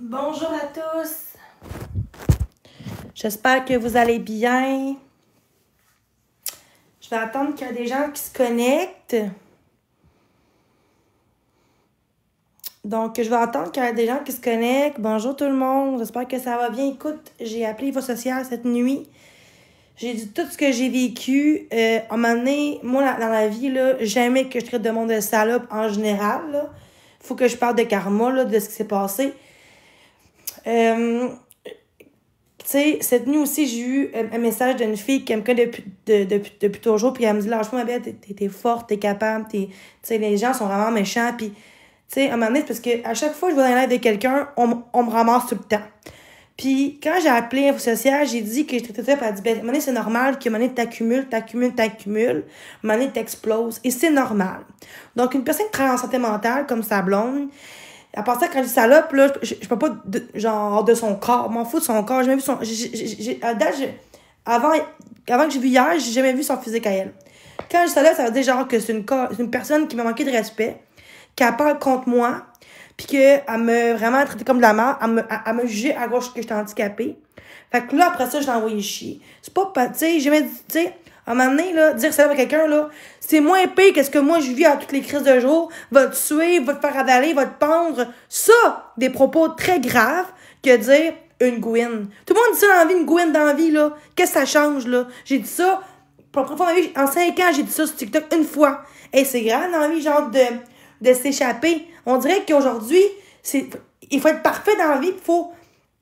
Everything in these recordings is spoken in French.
Bonjour à tous. J'espère que vous allez bien. Je vais attendre qu'il y ait des gens qui se connectent. Donc, je vais attendre qu'il y ait des gens qui se connectent. Bonjour tout le monde. J'espère que ça va bien. Écoute, j'ai appelé Info Social cette nuit. J'ai dit tout ce que j'ai vécu. À un moment donné, moi, dans la vie, là, jamais que je traite de monde de salope en général. Là. Faut que je parle de karma, là, de ce qui s'est passé. Tu sais, cette nuit aussi, j'ai eu un message d'une fille qui me connaît depuis toujours, puis elle me dit, lâche-moi, ma belle, t'es forte, t'es capable, tu sais, les gens sont vraiment méchants, puis, tu sais, à un moment donné, c'est parce qu'à chaque fois que je vais dans l'aide de quelqu'un, on me ramasse tout le temps. Puis, quand j'ai appelé Info Social, j'ai dit que j'étais toute seule, puis elle a dit, ben, à un moment donné, c'est normal qu'à un moment donné, t'accumules, à un moment donné, t'exploses, et c'est normal. Donc, une personne qui travaille en santé mentale, comme sa blonde, à part ça, quand je dis salope, là, je peux pas, genre, de son corps. M'en fous de son corps. J'ai jamais vu son. Avant que j'ai vu hier, j'ai jamais vu son physique à elle. Quand je dis salope, ça veut dire, genre, que c'est une personne qui m'a manqué de respect, qui a parlé contre moi, puis qu'elle m'a vraiment traité comme de la merde, elle me jugeait à gauche que j'étais handicapée. Fait que là, après ça, je l'ai envoyé chier. C'est pas, tu sais, j'ai jamais dit, tu sais, à un moment donné, là, dire salope à quelqu'un, là, c'est moins pire que ce que moi je vis à toutes les crises de jour, va te tuer, va te faire avaler, va te pendre. Ça, des propos très graves que dire une gouine. Tout le monde dit ça dans la vie, une gouine dans la vie, là. Qu'est-ce que ça change, là? J'ai dit ça, pour la première fois dans ma vie, en 5 ans, j'ai dit ça sur TikTok une fois. Et c'est grave dans la vie, genre, de s'échapper. On dirait qu'aujourd'hui, il faut être parfait dans la vie,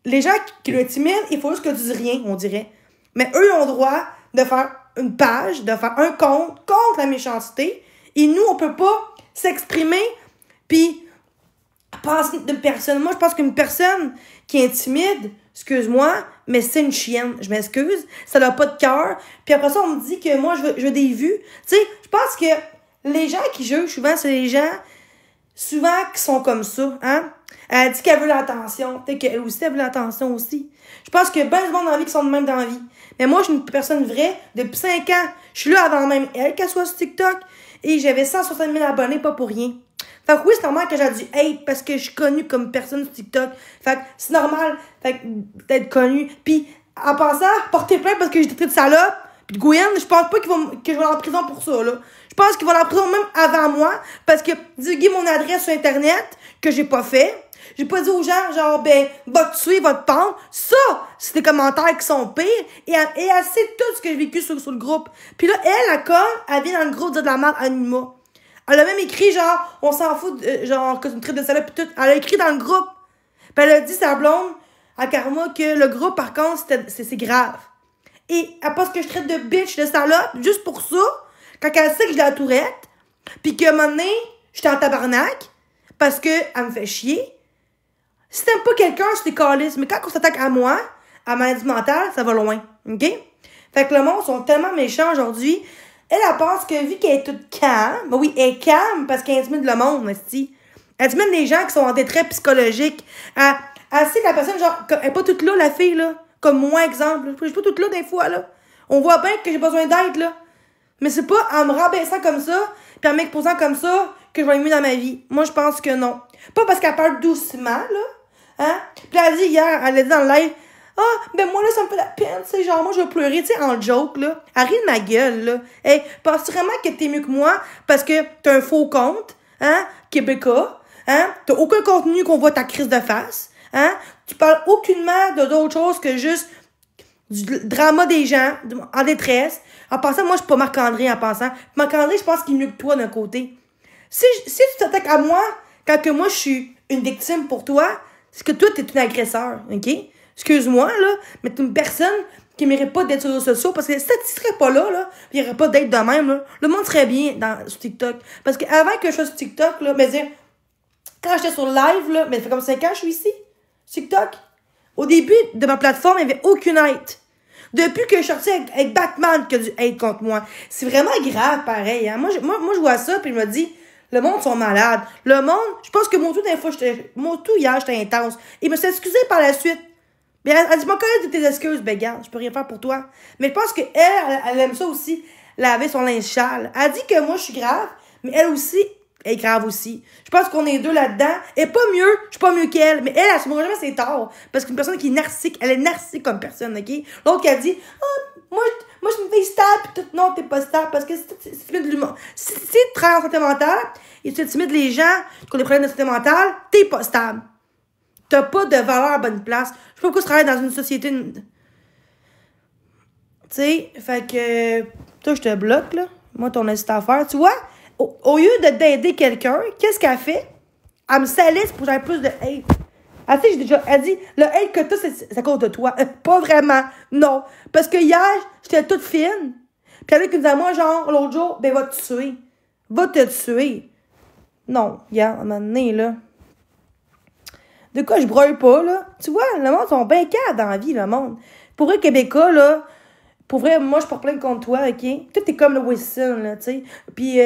les gens qui l'intimident, il faut juste que tu dis rien, on dirait. Mais eux, ils ont le droit de faire une page, de faire un compte contre la méchanceté. Et nous, on peut pas s'exprimer puis penser d'une personne. Moi, je pense qu'une personne qui est timide, excuse-moi, mais c'est une chienne. Je m'excuse. Ça n'a pas de cœur. Puis après ça, on me dit que moi, je veux des vues. Tu sais, je pense que les gens qui jugent, souvent, c'est les gens souvent qui sont comme ça, hein? Elle dit qu'elle veut l'attention. Peut-être qu'elle aussi, elle veut l'attention aussi. Je pense qu'il y a bien du monde dans la vie qui sont de même dans la vie. Mais moi, je suis une personne vraie. Depuis 5 ans, je suis là avant même elle qu'elle soit sur TikTok. Et j'avais 160 000 abonnés, pas pour rien. Fait que oui, c'est normal que j'ai dû hate parce que je suis connue comme personne sur TikTok. Fait que c'est normal d'être connue. Puis, en passant, porter plainte parce que j'ai été traitée de salope, puis de gouine, je pense pas que je vais aller en prison pour ça, là. Je pense qu'ils vont aller en prison même avant moi parce que divulguer mon adresse sur Internet, que j'ai pas fait. J'ai pas dit aux gens, genre, ben, va te tuer, va te pendre. Ça, c'est des commentaires qui sont pires. Et elle sait tout ce que j'ai vécu sur le groupe. Puis là, elle vient dans le groupe dire de la merde Anima. Elle a même écrit, genre, on s'en fout, genre, que c'est une traite de salope pis tout. Elle a écrit dans le groupe. Puis elle a dit, sa blonde, à Karma, que le groupe, par contre, c'est grave. Et elle pense que je traite de bitch, de salope, juste pour ça, quand elle sait que j'ai la tourette, pis qu'à un moment donné, j'étais en tabarnak, parce que elle me fait chier. Si t'aimes pas quelqu'un, c'est des calices. Mais quand on s'attaque à moi, à ma maladie mentale, ça va loin. OK? Fait que le monde sont tellement méchants aujourd'hui. Elle pense que vu qu'elle est toute calme, ben oui, elle est calme parce qu'elle intimide le monde, esti. Elle intimide les gens qui sont en détresse psychologique. Elle sait que la personne, genre, elle est pas toute là, la fille, là. Comme moi, exemple. Je suis pas toute là des fois, là. On voit bien que j'ai besoin d'aide, là. Mais c'est pas en me rabaissant comme ça, puis en m'exposant comme ça, que je vais être mieux dans ma vie. Moi, je pense que non. Pas parce qu'elle parle doucement, là. Hein? Puis elle a dit hier, elle a dit dans le live, ben moi là, ça me fait la peine, tu sais, genre, moi je vais pleurer, tu sais, en joke, là. Elle rit de ma gueule, là. Hey, penses-tu vraiment que t'es mieux que moi parce que t'as un faux compte, hein, québécois, hein? T'as aucun contenu qu'on voit ta crise de face, hein? Tu parles aucunement d'autre chose que juste du drama des gens en détresse. En passant, moi, je suis pas Marc-André en passant. Marc-André, je pense qu'il est mieux que toi d'un côté. Si tu t'attaques à moi, quand que moi, je suis une victime pour toi, c'est que toi, t'es une agresseur, OK? Excuse-moi, là, mais t'es une personne qui mérite pas d'être sur les réseaux sociaux parce que si tu serais pas là, il y aurait pas d'être de même, là. Le monde serait bien sur TikTok. Parce que avant que je sois sur TikTok, là, mais dire, quand j'étais sur live, là, mais ça fait comme 5 ans que je suis ici, TikTok. Au début de ma plateforme, il n'y avait aucune hate. Depuis que je suis sortie avec Batman qui a du hate contre moi. C'est vraiment grave, pareil, hein. Moi, je vois ça, puis je me dis, le monde sont malades. Le monde, je pense que mon tout hier, j'étais intense. Il me s'est excusé par la suite. Mais elle dit, moi, connais tes excuses. Ben, regarde, je peux rien faire pour toi. Mais je pense qu'elle elle aime ça aussi, laver son linge sale. Elle dit que moi, je suis grave, mais elle aussi, Elle est grave aussi. Je pense qu'on est deux là-dedans. Elle est pas mieux, je suis pas mieux qu'elle. Mais elle assumera jamais ses torts. Parce qu'une personne qui est narcissique, elle est narcissique comme personne, OK? L'autre qui a dit, ah, moi, je suis une fille stable, pis tout. Non, t'es pas stable. Parce que c'est de l'humour. Si tu travailles en santé mentale et tu intimides les gens qui ont des problèmes de santé mentale, t'es pas stable. T'as pas de valeur à bonne place. Je sais pas pourquoi tu travailles dans une société. Tu sais, fait que. Toi, je te bloque, là. Moi, ton assistant à faire. Tu vois? Au lieu d'aider quelqu'un, qu'est-ce qu'elle fait? Elle me salisse pour que j'aie plus de hate. Elle dit, le hate que t'as, c'est à cause de toi. Pas vraiment. Non. Parce que hier, j'étais toute fine. Puis il y en a qui me disaient, moi, genre, l'autre jour, ben, va te tuer. Va te tuer. Non. Regarde, à un moment donné, là. De quoi je broye pas, là? Tu vois, le monde sont bien calmes dans la vie, le monde. Pour vrai, Québécois, là, pour vrai, moi, je porte plainte contre toi, OK? Tout est comme le Wilson, là, tu sais. Puis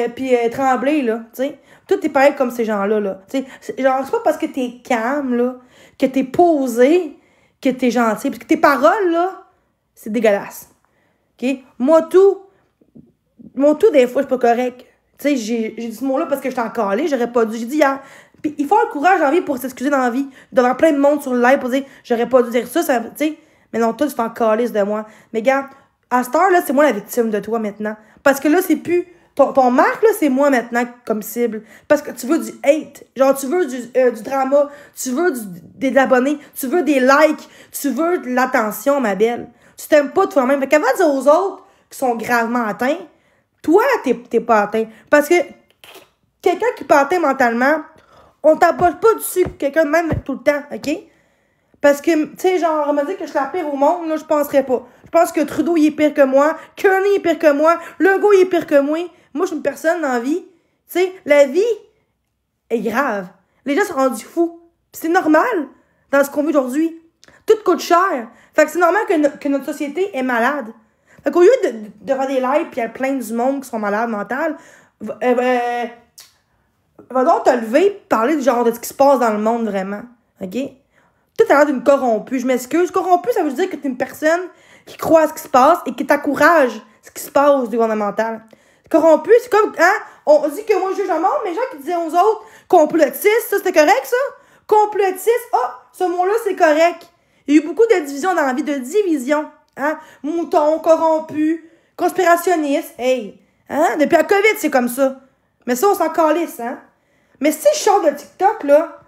Tremblay, là, tu sais. Tout est pareil comme ces gens-là, là. Tu sais, genre, c'est pas parce que t'es calme, là, que t'es posé, que t'es gentil. Parce que tes paroles, là, c'est dégueulasse. OK? Moi, tout, des fois, je suis pas correct. Tu sais, j'ai dit ce mot-là parce que j'étais en calé, j'aurais pas dû. J'ai dit hier. Puis il faut le courage en vie pour s'excuser dans la vie. Devant plein de monde sur le live pour dire, j'aurais pas dû dire ça, tu sais. Mais non, toi, tu t'en calisses de moi. Mais gars, à cette heure-là, c'est moi la victime de toi maintenant. Parce que là, c'est plus. Ton marque, là, c'est moi maintenant comme cible. Parce que tu veux du hate. Genre, tu veux du drama. Tu veux des abonnés. Tu veux des likes. Tu veux de l'attention, ma belle. Tu t'aimes pas toi-même. Fait qu'avant de dire aux autres qui sont gravement atteints, toi, t'es pas atteint. Parce que quelqu'un qui est pas atteint mentalement, on t'approche pas dessus quelqu'un de même tout le temps, OK? Parce que, tu sais, genre, on m'a dit que je suis la pire au monde, là, je penserais pas. Je pense que Trudeau, il est pire que moi. Kearney est pire que moi. Legault, il est pire que moi. Moi, je suis une personne dans la vie. Tu sais, la vie est grave. Les gens sont rendus fous. Pis c'est normal dans ce qu'on vit aujourd'hui. Tout coûte cher. Fait que c'est normal que notre société est malade. Fait qu'au lieu de faire des lives pis il y a plein du monde qui sont malades mentales, va donc te lever parler du genre de ce qui se passe dans le monde vraiment. OK? Tout à l'air d'une corrompue. Je m'excuse. Corrompue, ça veut dire que t'es une personne qui croit à ce qui se passe et qui t'encourage ce qui se passe du gouvernemental. Corrompu, c'est comme, hein, on dit que moi je juge le monde, mais les gens qui disaient aux autres complotistes, ça c'était correct ça? Complotiste, ce mot-là c'est correct. Il y a eu beaucoup de divisions dans la vie, de divisions. Hein? Mouton, corrompu, conspirationniste, hey. Hein? Depuis la COVID, c'est comme ça. Mais ça, on s'en calisse, hein? Mais si je sors de TikTok, là,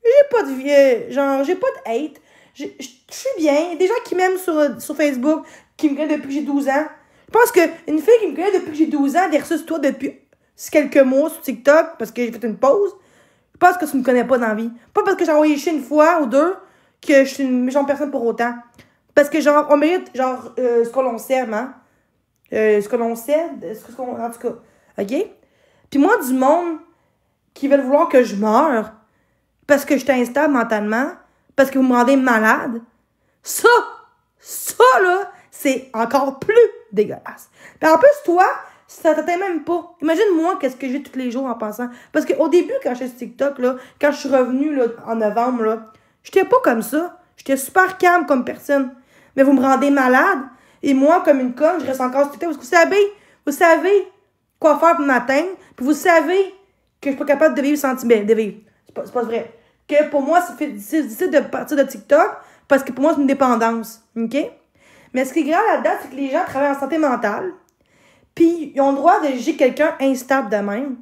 j'ai pas de hate. Je suis bien. Il y a des gens qui m'aiment sur Facebook, qui me connaissent depuis que j'ai 12 ans. Je pense qu'une fille qui me connaît depuis que j'ai 12 ans, versus toi depuis quelques mois sur TikTok, parce que j'ai fait une pause, je pense que tu me connais pas dans la vie. Pas parce que j'ai envoyé chier une fois ou deux, que je suis une méchante personne pour autant. Parce que, genre, on mérite, genre, ce que l'on sème, hein? Ce que l'on cède, en tout cas. OK? Puis moi, du monde qui veulent vouloir que je meure, parce que je suis instable mentalement, parce que vous me rendez malade, ça, là, c'est encore plus dégueulasse. Puis en plus, toi, ça t'atteint même pas. Imagine-moi qu'est-ce que j'ai tous les jours en passant. Parce qu'au début, quand j'étais sur TikTok, là, quand je suis revenue là, en novembre, là, j'étais pas comme ça. J'étais super calme comme personne. Mais vous me rendez malade. Et moi, comme une conne, je reste encore sur TikTok. Parce que vous savez quoi faire pour m'atteindre. Puis vous savez que je suis pas capable de vivre sans de vivre. C'est pas vrai. Que pour moi, c'est difficile de partir de TikTok. Parce que pour moi, c'est une dépendance. OK? Mais ce qui est grave là-dedans, c'est que les gens travaillent en santé mentale, puis ils ont le droit de juger quelqu'un instable de même.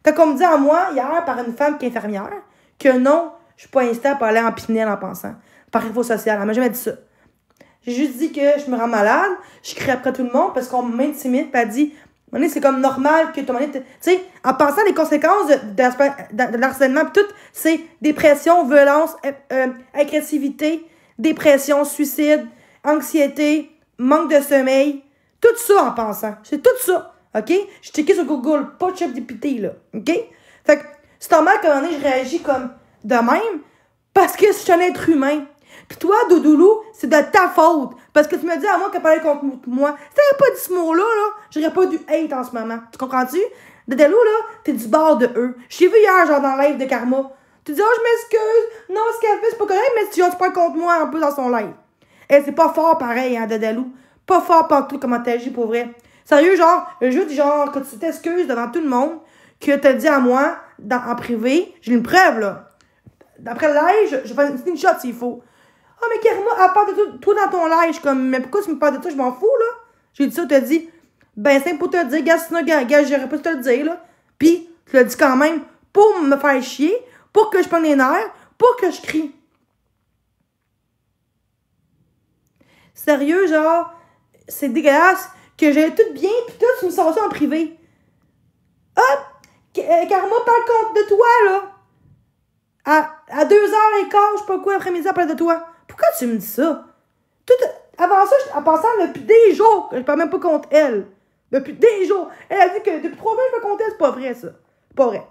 Quand on me dit à moi, hier, par une femme qui est infirmière, que non, je suis pas instable pour aller en Pinel en pensant, par info sociale, elle m'a jamais dit ça. J'ai juste dit que je me rends malade, je crie après tout le monde parce qu'on m'intimide, puis elle dit, c'est comme normal que ton tu sais, en pensant les conséquences de l'harcèlement, pis tout, c'est dépression, violence, agressivité, dépression, suicide, anxiété, manque de sommeil, tout ça en pensant. C'est tout ça, OK? J'ai checké sur Google, pas de chef député, là, OK? Fait que c'est normal qu'à un moment donné, je réagis comme de même, parce que je suis un être humain. Puis toi, Doudoulou, c'est de ta faute, parce que tu me dis à moi qu'elle parlait contre moi. Si t'avais pas dit ce mot-là, j'aurais pas du hate en ce moment. Tu comprends-tu? Doudoulou, là, t'es du bord de eux. Je t'ai vu hier, genre, dans le live de Karma. Tu dis, je m'excuse, non, ce qu'elle fait, c'est pas correct, mais tu parles contre moi un peu dans son live. Eh, c'est pas fort pareil, hein, Dedalou. Pas fort partout comment t'agis pour vrai. Sérieux, genre, juste genre que tu t'excuses devant tout le monde, que t'as dit à moi, en privé, j'ai une preuve, là. D'après le live, je fais une screenshot s'il faut. Ah, mais Karma, elle parle de toi dans ton live. Je suis comme, mais pourquoi tu me parles de ça? Je m'en fous, là. J'ai dit ça, t'as dit, ben, c'est pour te le dire, gars, sinon, gars, j'aurais pas te le dire, là. Puis, tu l'as dit quand même pour me faire chier, pour que je prenne les nerfs, pour que je crie. Sérieux, genre, c'est dégueulasse que j'allais tout bien, pis toi, tu me sors ça en privé. Hop! Karma parle contre de toi, là. À 2h15, je sais pas quoi, après-midi, elle parle de toi. Pourquoi tu me dis ça? Avant ça, en passant, depuis des jours, je parle même pas contre elle. Depuis des jours. Elle a dit que depuis 3 mois, je me comptais, c'est pas vrai, ça. Pas vrai.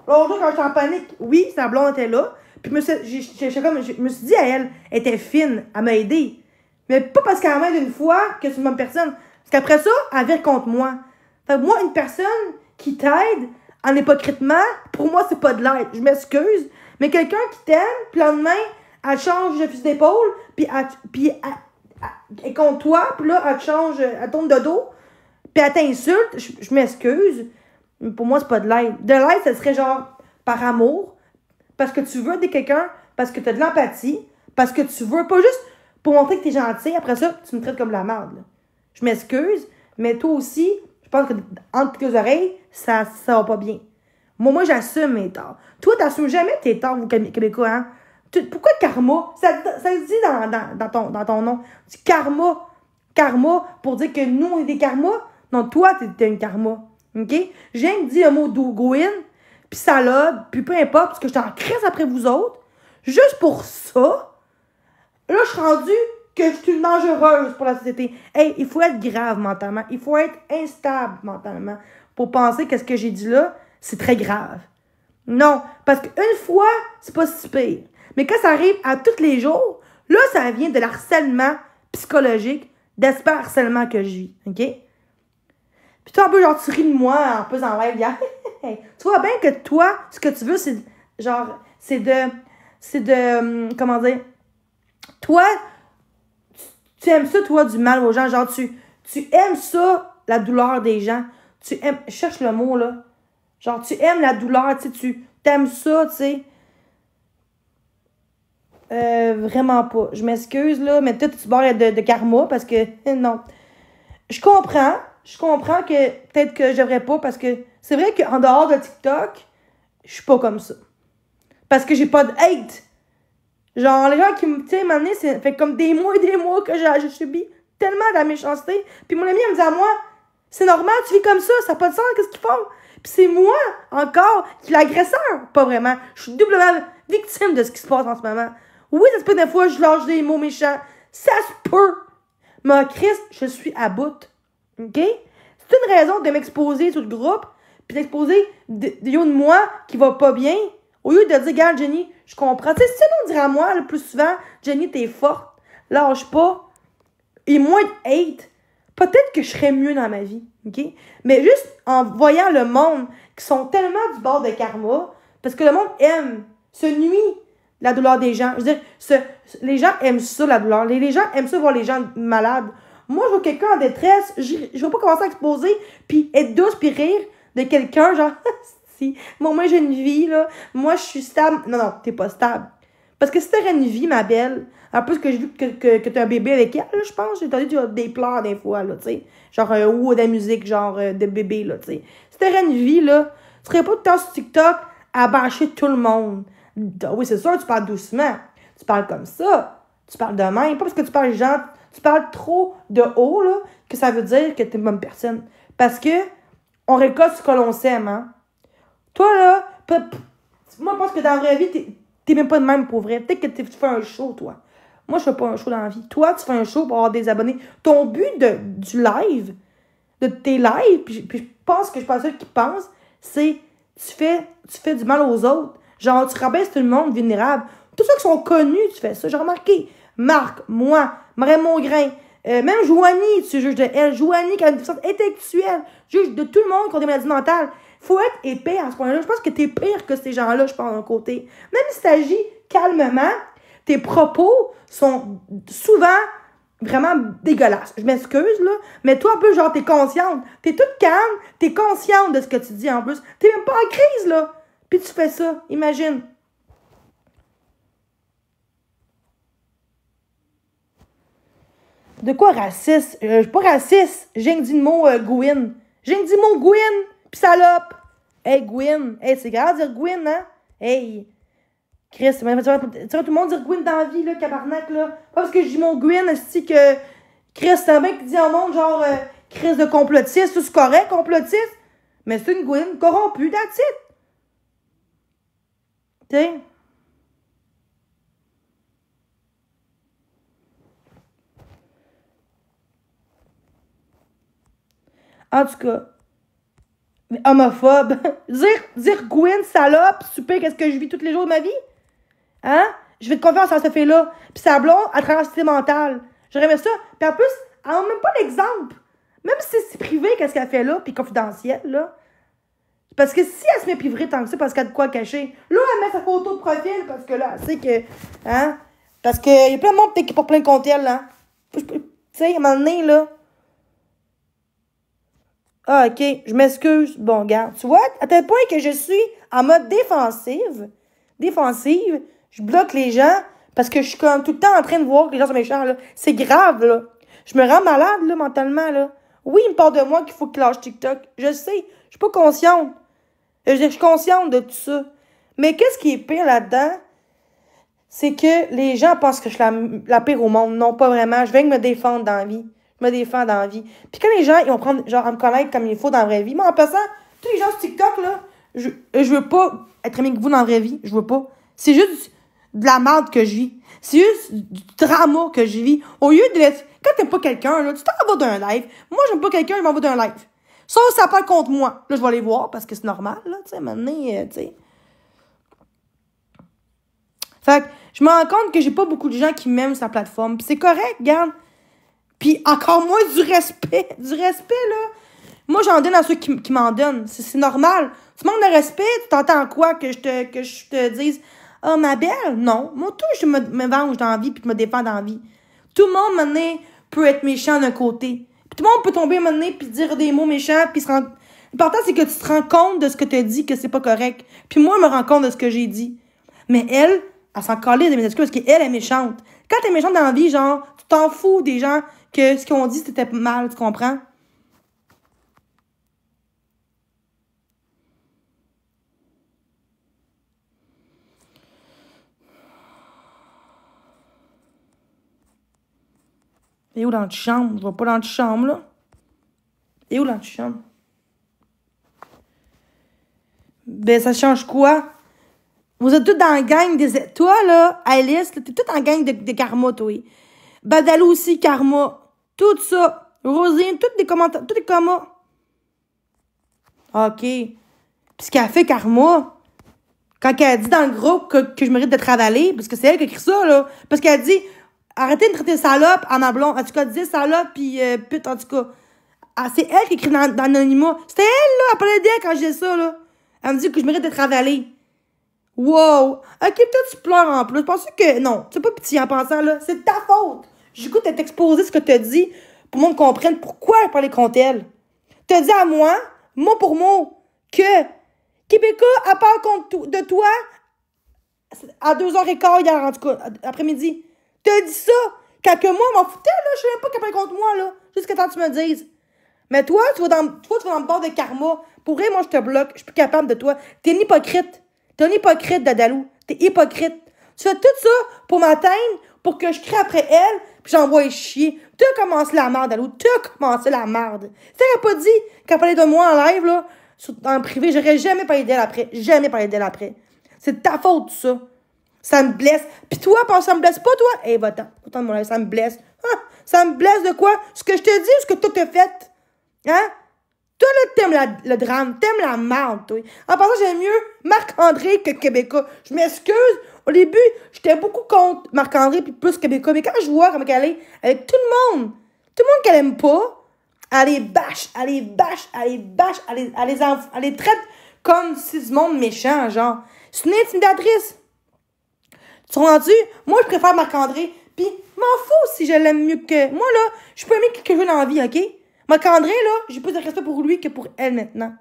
L'autre jour, quand j'étais en panique, oui, sa blonde était là. Puis je me suis dit à elle, elle était fine, elle m'a aidé. Mais pas parce qu'elle m'aide une fois que c'est une bonne personne. Parce qu'après ça, elle vire contre moi. Fait que moi, une personne qui t'aide en hypocritement, pour moi, c'est pas de l'aide. Je m'excuse. Mais quelqu'un qui t'aime, puis le lendemain, elle change de fusil d'épaule, puis elle est contre toi, puis là, elle te change, elle tourne de dos, puis elle t'insulte, je m'excuse. Mais pour moi, c'est pas de l'aide. De l'aide, ça serait genre par amour, parce que tu veux aider quelqu'un, parce que tu as de l'empathie, parce que tu veux pas juste pour montrer que t'es gentil, après ça, tu me traites comme la merde. Là. Je m'excuse, mais toi aussi, je pense que entre tes oreilles, ça va pas bien. Moi, j'assume mes torts. Toi, t'assumes jamais tes torts, vous, Québécois, hein? Pourquoi karma? Ça se dit dans ton nom. Du karma. Karma, pour dire que nous, on est des karmas. Non, toi, t'es une karma. OK? J'ai dit le mot d'Ougoine, puis salade, puis peu importe, parce que je t'en crisse après vous autres. Juste pour ça, là, je suis rendue que je suis dangereuse pour la société. Hey, il faut être grave mentalement. Il faut être instable mentalement pour penser que ce que j'ai dit là, c'est très grave. Non, parce qu'une fois, c'est pas si pire. Mais quand ça arrive à tous les jours, là, ça vient de l'harcèlement psychologique, d'espèce harcèlement que je vis. OK? Puis toi, un peu, genre, tu ris de moi en plus en live hier. Tu vois bien que toi, ce que tu veux, c'est genre, c'est de, comment dire, toi, tu aimes ça, toi, du mal aux gens. Genre, tu aimes ça, la douleur des gens. Tu aimes, je cherche le mot, là. Genre, tu aimes la douleur, tu sais, tu t'aimes ça, tu sais. Vraiment pas. Je m'excuse, là, mais toi, tu barres de karma parce que, non. Je comprends que peut-être que je devrais pas parce que c'est vrai qu'en dehors de TikTok, je suis pas comme ça. Parce que j'ai pas de hate. Genre, les gens qui me, tu sais, m'amener, c'est fait comme des mois et des mois que je subis tellement de la méchanceté. Puis mon ami, elle me dit à moi, c'est normal, tu vis comme ça n'a pas de sens, qu'est-ce qu'ils font? Puis c'est moi, encore, qui suis l'agresseur. Pas vraiment. Je suis doublement victime de ce qui se passe en ce moment. Oui, ça se peut des fois, je lâche des mots méchants. Ça se peut. Mais Christ, je suis à bout. OK? C'est une raison de m'exposer sur le groupe, puis d'exposer de moi qui va pas bien, au lieu de dire, regarde, Jenny, je comprends. Tu sais, si on dirait à moi le plus souvent, Jenny, t'es forte, lâche pas, et moins de hate, peut-être que je serais mieux dans ma vie. OK? Mais juste en voyant le monde qui sont tellement du bord de karma, parce que le monde aime, se nuit la douleur des gens. Je veux dire, les gens aiment ça, la douleur. Les gens aiment ça voir les gens malades. Moi, je vois quelqu'un en détresse, je vais pas commencer à exposer, puis être douce, puis rire de quelqu'un, genre, si, moi, j'ai une vie, là, moi, je suis stable. Non, t'es pas stable. Parce que si t'aurais une vie, ma belle, en plus que j'ai vu que t'as un bébé avec elle, là, je pense, j'ai entendu des pleurs des fois, là, tu sais, genre, ou de la musique, genre, de bébé, là, tu sais. Si t'aurais une vie, là, tu serais pas tout le temps sur TikTok à bâcher tout le monde. Oui, c'est sûr, tu parles doucement. Tu parles comme ça. Tu parles de même. Pas parce que tu parles genre, tu parles trop de haut, là, que ça veut dire que t'es une bonne personne. Parce que on récolte ce que l'on sème, hein. Toi, là, moi, je pense que dans la vraie vie, t'es même pas de même pour vrai. Peut-être que tu fais un show, toi. Moi, je fais pas un show dans la vie. Toi, tu fais un show pour avoir des abonnés. Ton but du live, de tes lives, puis je pense que je suis pas seule qui pense, c'est tu fais du mal aux autres. Genre, tu rabaisses tout le monde vulnérable. Tous ceux qui sont connus, tu fais ça. J'ai remarqué. Marc, moi, Marie Mongrain, même Joanie, tu juges de elle. Joanie qui a une déficience intellectuelle, juge de tout le monde qui a des maladies mentales. Faut être épais à ce point-là. Je pense que t'es pire que ces gens-là, je pense, d'un côté. Même si t'agis calmement, tes propos sont souvent vraiment dégueulasse. Je m'excuse, là. Mais toi, en plus, genre, t'es consciente. T'es toute calme, t'es consciente de ce que tu dis, en plus. T'es même pas en crise, là. Puis tu fais ça. Imagine. De quoi raciste? Je suis pas raciste. J'ai dit le mot Gwyn. J'ai dit le mot Gwyn, pis salope. Hey, Gwyn. Hey, c'est grave de dire Gwyn, hein? Hey. Chris, tu vois tout le monde dire Gwyn dans la vie, là, cabarnak, là. Pas parce que je dis mon Gwyn, c'est que Chris, c'est un mec qui dit en monde, genre, Chris de complotiste, tout c'est correct, complotiste. Mais c'est une Gwyn corrompue, that's it. T'sais? En tout cas, homophobe. dire Gwyn, salope, super, qu'est-ce que je vis tous les jours de ma vie? Hein? Je fais de confiance à cette fille-là. Puis sa blonde, à travers la cité mentale. J'aurais aimé ça. Puis en plus, elle n'a même pas l'exemple. Même si c'est privé, qu'est-ce qu'elle fait là, puis confidentiel, là. Parce que si elle se met privé tant que ça, parce qu'elle a de quoi cacher, là, elle met sa photo de profil, parce que là, elle sait que. Hein? Parce qu'il y a plein de monde qui porte plein de comptes, là. Tu sais, à un moment donné, là. Ah, ok, je m'excuse. Bon, regarde, tu vois, à tel point que je suis en mode défensive, je bloque les gens parce que je suis comme tout le temps en train de voir que les gens sont méchants, là. C'est grave, là. Je me rends malade, là, mentalement, là. Oui, il me parle de moi qu'il faut qu'il lâche TikTok. Je sais, je suis pas consciente. Je suis consciente de tout ça. Mais qu'est-ce qui est pire là-dedans? C'est que les gens pensent que je suis la pire au monde. Non, pas vraiment. Je viens de me défendre dans la vie. Je me défends dans la vie. Puis quand les gens, ils vont prendre, genre, à me connaître comme il faut dans la vraie vie. Moi, en passant, tous les gens sur TikTok, là, je veux pas être ami que vous dans la vraie vie. Je veux pas. C'est juste de la merde que je vis. C'est juste du drama que je vis. Au lieu de laisser... Quand t'aimes pas quelqu'un, là, tu t'en vas d'un live. Moi, j'aime pas quelqu'un, je m'en vais d'un live. Ça parle contre moi. Là, je vais aller voir parce que c'est normal, là, tu sais, maintenant, tu sais. Fait que je me rends compte que j'ai pas beaucoup de gens qui m'aiment sur la plateforme. Puis c'est correct, regarde. Puis encore moins du respect. Du respect, là. Moi, j'en donne à ceux qui m'en donnent. C'est normal. Tu manques de respect, tu t'entends quoi que je te dise « Ah, ma belle? » Non. Moi, tout, je me venge dans la vie puis je me défends dans la vie. Tout le monde, maintenant, peut être méchant d'un côté. Puis tout le monde peut tomber, maintenant, puis dire des mots méchants puis se rendre... L'important, c'est que tu te rends compte de ce que tu as dit, que c'est pas correct. Puis moi, je me rends compte de ce que j'ai dit. Mais elle s'en calait de mes excuses parce qu'elle est méchante. Quand t'es méchante dans la vie, genre, tu t'en fous des gens que ce qu'ils ont dit, c'était mal, tu comprends? Et où dans la chambre? Je vais pas dans la chambre, là. Et où dans la chambre? Ben, ça change quoi? Vous êtes tous dans la gang des... Toi, là, Alice, t'es toute en gang de karma, toi. Badalou aussi, karma. Tout ça. Rosine, tous des commentaires, tous des karmas. OK. Puis ce qu'elle a fait, karma, quand elle a dit dans le groupe que je mérite d'être avalée, parce que c'est elle qui a écrit ça, là. Parce qu'elle a dit, arrêtez de traiter de salope à ma blonde. En tout cas, elle disait salope, puis pute, en tout cas. Ah, c'est elle qui écrit dans l'anonymat. C'était elle, là, elle parlait d'elle quand j'ai ça, là. Elle me dit que je mérite d'être avalée. Wow! Ok, peut-être tu pleures en plus. Je pense que non, c'est pas petit en pensant, là. C'est de ta faute. J'ai goût de t'exposer ce que t'as dit pour que le monde comprenne pourquoi elle parlait contre elle. T'as dit à moi, mot pour mot, que Québécois, elle parle de toi à 2h15 hier, en tout cas, après-midi. T'as dit ça quand que moi, m'en foutais, là. Je sais même pas qu'elle parle contre moi, là. Jusqu'à temps que tu me dises. Mais toi, tu vas dans le bord de karma. Pour vrai, moi, je te bloque. Je suis plus capable de toi. T'es une hypocrite. T'es un hypocrite, Dadalou. T'es hypocrite. Tu fais tout ça pour m'atteindre, pour que je crie après elle, puis j'envoie chier. T'as commencé la merde, Dadalou. T'as commencé la merde. Si t'avais pas dit qu'elle parlait de moi en live, là, en privé, j'aurais jamais parlé d'elle après. Jamais parlé d'elle après. C'est de ta faute, tout ça. Ça me blesse. Puis toi, pense que ça me blesse pas, toi? Eh, va-t'en. Va-t'en de mon live, ça me blesse. Ah, ça me blesse de quoi? Ce que je te dis ou ce que toi t'as fait? Hein? Toi, là, t'aimes le drame, t'aimes la merde, toi. En passant, j'aime mieux Marc-André que Québécois. Je m'excuse. Au début, j'étais beaucoup contre Marc-André puis plus Québécois. Mais quand je vois comme elle est avec tout le monde qu'elle aime pas, elle les bâche, elle les traite comme si ce monde méchant, genre. C'est une intimidatrice. Tu te rends-tu? Moi, je préfère Marc-André. Puis m'en fous si je l'aime mieux que... Moi, là, je peux aimer quelqu'un que je veux dans la vie, OK? Marc-André, là, j'ai plus de respect pour lui que pour elle, maintenant.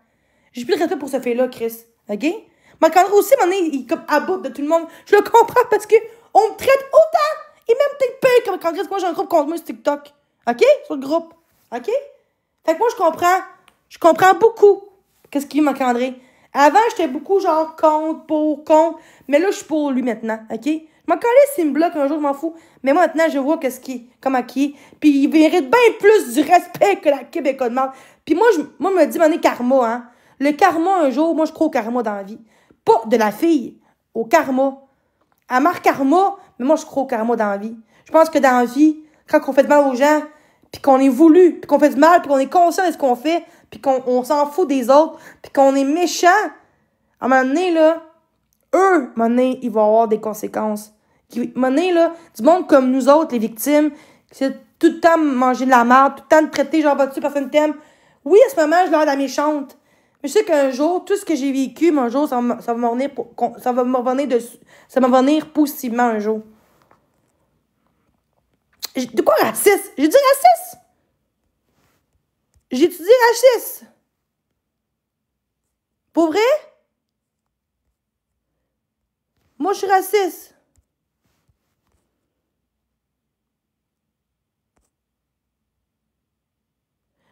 J'ai plus de respect pour ce fille-là, Chris. OK? Marc-André aussi, maintenant, il est comme à bout de tout le monde. Je le comprends parce que on me traite autant et même peut-être pire que Marc-André. Moi, j'ai un groupe contre moi sur TikTok. OK? Sur le groupe. OK? Fait que moi, je comprends. Je comprends beaucoup qu'est-ce qu'il est Marc-André. Avant, j'étais beaucoup genre contre. Mais là, je suis pour lui maintenant. OK? Je m'en calais s'il me bloque un jour, je m'en fous. Mais moi, maintenant, je vois qu'est-ce qu'il est, comment qu'il est. Puis il mérite bien plus du respect que la Québécois demande. Puis moi, je me dis, mon karma, hein. Le karma, un jour, moi, je crois au karma dans la vie. Pas de la fille, au karma. Elle marque karma, mais moi, je crois au karma dans la vie. Je pense que dans la vie, quand on fait du mal aux gens, puis qu'on est voulu, puis qu'on fait du mal, puis qu'on est conscient de ce qu'on fait, puis qu'on s'en fout des autres, puis qu'on est méchant, à un moment donné, là, eux, à un moment donné, ils vont avoir des conséquences. À un moment donné, là, du monde comme nous autres, les victimes, c'est tout le temps manger de la merde, tout le temps de traiter genre battu, personne t'aime. Oui, à ce moment, je leur ai la méchante. Mais je sais qu'un jour, tout ce que j'ai vécu, un jour, ça va me revenir positivement un jour. De quoi raciste? J'ai dit raciste? J'ai-tu dit raciste? Pour vrai? Moi, je suis raciste.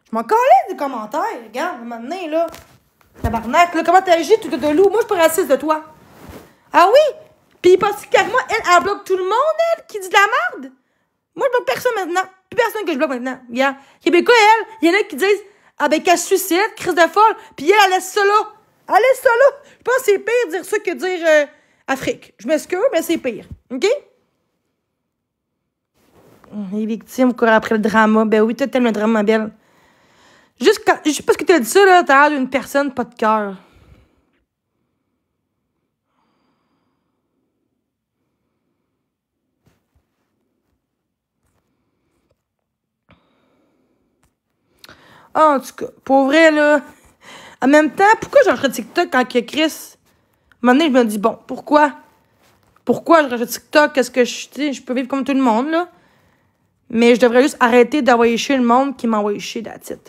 Je m'en calais des commentaires. Regarde, à un moment donné, là. Tabarnak, là, comment t'agis, tout de loup? Moi, je suis pas raciste de toi. Ah oui? Puis particulièrement, elle bloque tout le monde, elle, qui dit de la merde. Moi, je bloque personne maintenant. Plus personne que je bloque maintenant. Regarde. Québécois, elle, il y en a qui disent, ah ben, qu'elle se suicide, crise de folle. Puis elle laisse ça là. Elle laisse ça là. Je pense que c'est pire dire ça que dire Afrique. Je m'excuse, mais c'est pire. OK? Les victimes courent après le drama. Ben oui, toi, t'aimes le drama, belle. Juste parce que t'as dit ça, là, t'as l'air d'une personne pas de cœur. Ah, en tout cas, pour vrai, là. En même temps, pourquoi je rachète TikTok quand il y a Chris? À un moment donné, je me dis, bon, pourquoi? Pourquoi je rachète TikTok? Qu'est-ce que je peux vivre comme tout le monde, là? Mais je devrais juste arrêter d'envoyer chier le monde qui m'envoie chier d'attitude.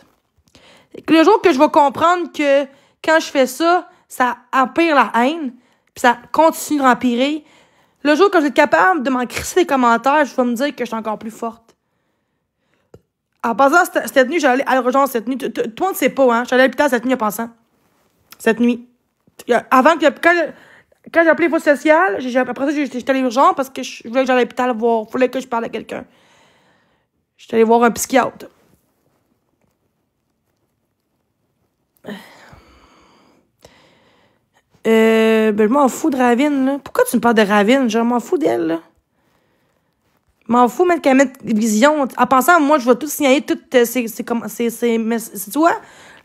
Le jour que je vais comprendre que quand je fais ça, ça empire la haine, puis ça continue d'empirer, le jour que je vais être capable de m'en crisser des commentaires, je vais me dire que je suis encore plus forte. En passant, cette nuit, j'allais à l'urgence cette nuit. Tout le monde ne sait pas, hein. J'allais à l'hôpital cette nuit en passant. Cette nuit. Avant que... Quand j'ai appelé les forces sociales, après ça, j'étais allée à l'urgence parce que je voulais que j'aille à l'hôpital voir. Il fallait que je parle à quelqu'un. J'étais allée voir un psychiatre. Ben, je m'en fous de Ravine, là. Pourquoi tu me parles de Ravine? Je m'en fous d'elle, là. Je m'en fous, même qu'elle mette vision. En pensant, moi, je vais tout signaler, tout, c'est comme, tu vois,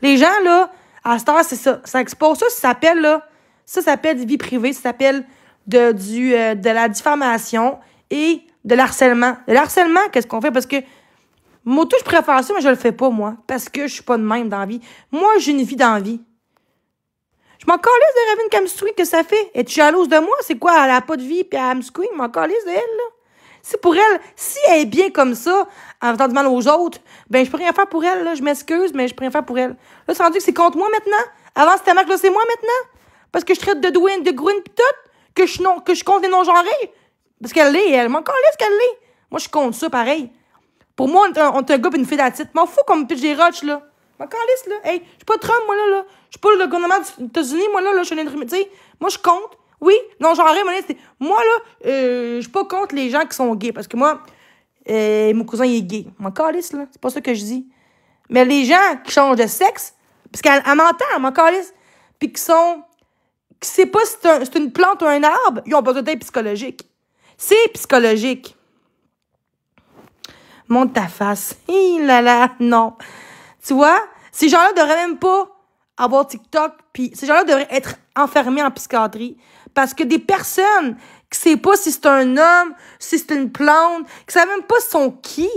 les gens, là, à cette heure, c'est ça. Ça expose ça, ça s'appelle, là, ça s'appelle vie privée, ça s'appelle de la diffamation et de l'harcèlement. De l'harcèlement, qu'est-ce qu'on fait? Parce que, moi, tout, je préfère ça, mais je le fais pas, moi. Parce que je suis pas de même dans la vie. Moi, j'ai une vie dans la vie. Je m'en calisse de Ravine Kamsui que ça fait. Es-tu jalouse de moi? C'est quoi? Elle a pas de vie, puis elle me squeeze, je m'en calisse de elle, là. Si pour elle, si elle est bien comme ça, en faisant du mal aux autres, ben, je peux rien faire pour elle, là. Je m'excuse, mais je peux rien faire pour elle. Là, c'est rendu que c'est contre moi maintenant. Avant, c'était Marc, là, c'est moi maintenant. Parce que je traite de douine, de grouine pis tout. Que je compte les non-genrés. Parce qu'elle l'est, elle. M'en calisse qu'elle l'est. Moi, je compte ça, pareil. Pour moi, on est un gars pis une fille d'attitude. M'en fous comme pitch des roches, là. M'en calisse, là. Hey, je suis pas Trump, moi, là. Je suis pas le gouvernement des États-Unis, moi, là. Je suis tu sais, moi, je compte. Oui, non, genre, moi, là, je suis pas contre les gens qui sont gays, parce que moi, mon cousin, il est gay. M'en calisse, là. C'est pas ça que je dis. Mais les gens qui changent de sexe, parce qu'elle m'entend, elle m'en calisse, puis qui sait pas si c'est une plante ou un arbre, ils ont besoin d'aide psychologique. C'est psychologique. Monte ta face. Hi là là, non. Tu vois, ces gens-là devraient même pas avoir TikTok, puis ces gens-là devraient être enfermés en psychiatrie. Parce que des personnes qui ne savent pas si c'est un homme, si c'est une plante, qui ne savent même pas sont qui,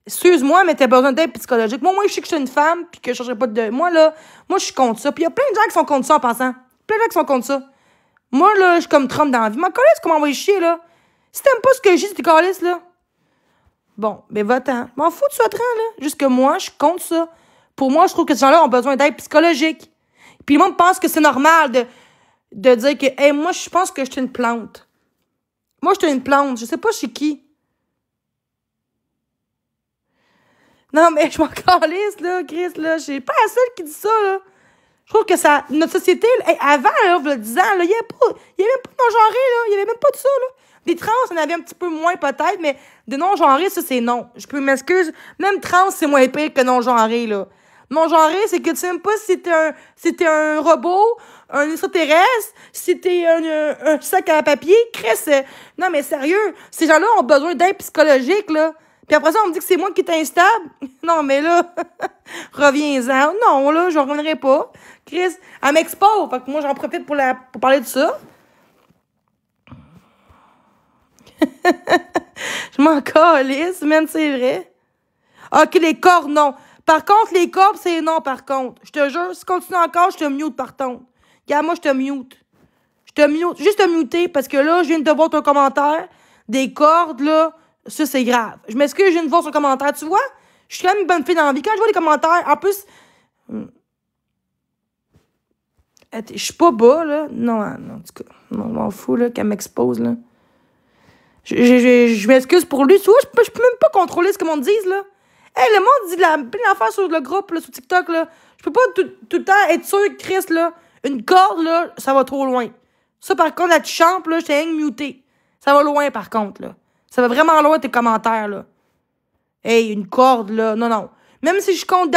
excuse-moi, mais t'as besoin d'aide psychologique. Moi, je sais que je suis une femme, puis que je ne changerai pas de... Moi, je suis contre ça. Puis il y a plein de gens qui sont contre ça en passant. Plein de gens qui sont contre ça. Moi, là, je suis comme Trump dans la vie. Ma calisse, comment on va y chier, là? Si t'aimes pas ce que je dis, t'es calisse, là. Bon, ben va-t'en. Je m'en fous de ça, là. Juste que moi, je compte ça. Pour moi, je trouve que ces gens-là ont besoin d'aide psychologique. Puis le monde pense que c'est normal de dire que, hey, moi, je pense que je suis une plante. Moi, je suis une plante. Je sais pas chez qui. Non, mais je m'en calisse, là, Chris, là. Je suis pas la seule qui dit ça, là. Je trouve que ça, notre société, là, hey, avant, là, il y a 10 ans, là, il y avait même pas de non-genré, là. Il y avait même pas de ça, là. Des trans, on en avait un petit peu moins, peut-être, mais de non-genré, ça, c'est non. Je peux m'excuser. Même trans, c'est moins pire que non-genré, là. Non-genré, c'est que tu sais même pas si t'es un robot, un extraterrestre, si t'es un sac à papier. Chris, non, mais sérieux, ces gens-là ont besoin d'aide psychologique, là. Puis après ça, on me dit que c'est moi qui est instable. Non, mais là, reviens-en. Non, là, je reviendrai pas. Chris, elle m'expose. Fait que moi, j'en profite pour parler de ça. Je m'en calisse, même, c'est vrai. OK, les corps, non. Par contre, les corps, c'est non, par contre. Je te jure, si tu continues encore, je te mute, par contre. Regarde, moi, je te mute. Je te mute. Juste te muter, parce que là, je viens de te voir ton commentaire. Des cordes, là, ça, c'est grave. Je m'excuse, je viens de voir son commentaire. Tu vois? Je suis quand même une bonne fille dans la vie. Quand je vois les commentaires, en plus... Je suis pas bas, là. Non, en tout cas. Non, je m'en fous, là, qu'elle m'expose, là. Je m'excuse pour lui. Tu vois, je peux même pas contrôler ce que le monde dise, là. Hey, le monde dit plein d'affaires sur le groupe, là, sur TikTok, là. Je peux pas tout le temps être sûr que Chris, là, une corde, là, ça va trop loin. Ça, par contre, la champ, là, je t'ai muté. Ça va loin, par contre, là. Ça va vraiment loin, tes commentaires, là. Hey, une corde, là. Non, non. Même si je suis contre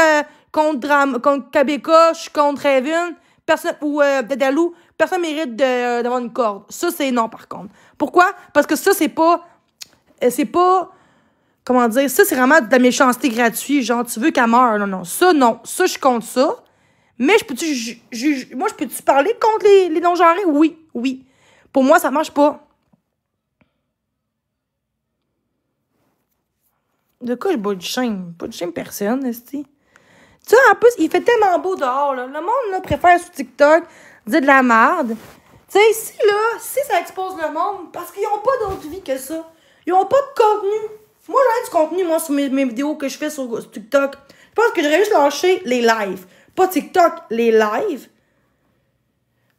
Kabeka, je suis contre Raven, personne, ou Dadalou, personne mérite d'avoir une corde. Ça, c'est non, par contre. Pourquoi? Parce que ça, c'est pas... Comment dire? Ça, c'est vraiment de la méchanceté gratuite. Genre, tu veux qu'elle meure. Non, non. Ça, non. Ça, je compte ça. Mais moi, je peux-tu parler contre les non-genrés? Oui. Oui. Pour moi, ça marche pas. De quoi je bats du shame? Pas de shame personne, esti. Tu sais, en plus, il fait tellement beau dehors, là. Le monde, là, préfère sur TikTok dire de la merde. Tu sais, si ça expose le monde, parce qu'ils ont pas d'autre vie que ça. Ils ont pas de contenu. Moi, j'ai du contenu, moi, sur mes vidéos que je fais sur TikTok. Je pense que j'aurais juste lâché les lives. Pas TikTok, les lives.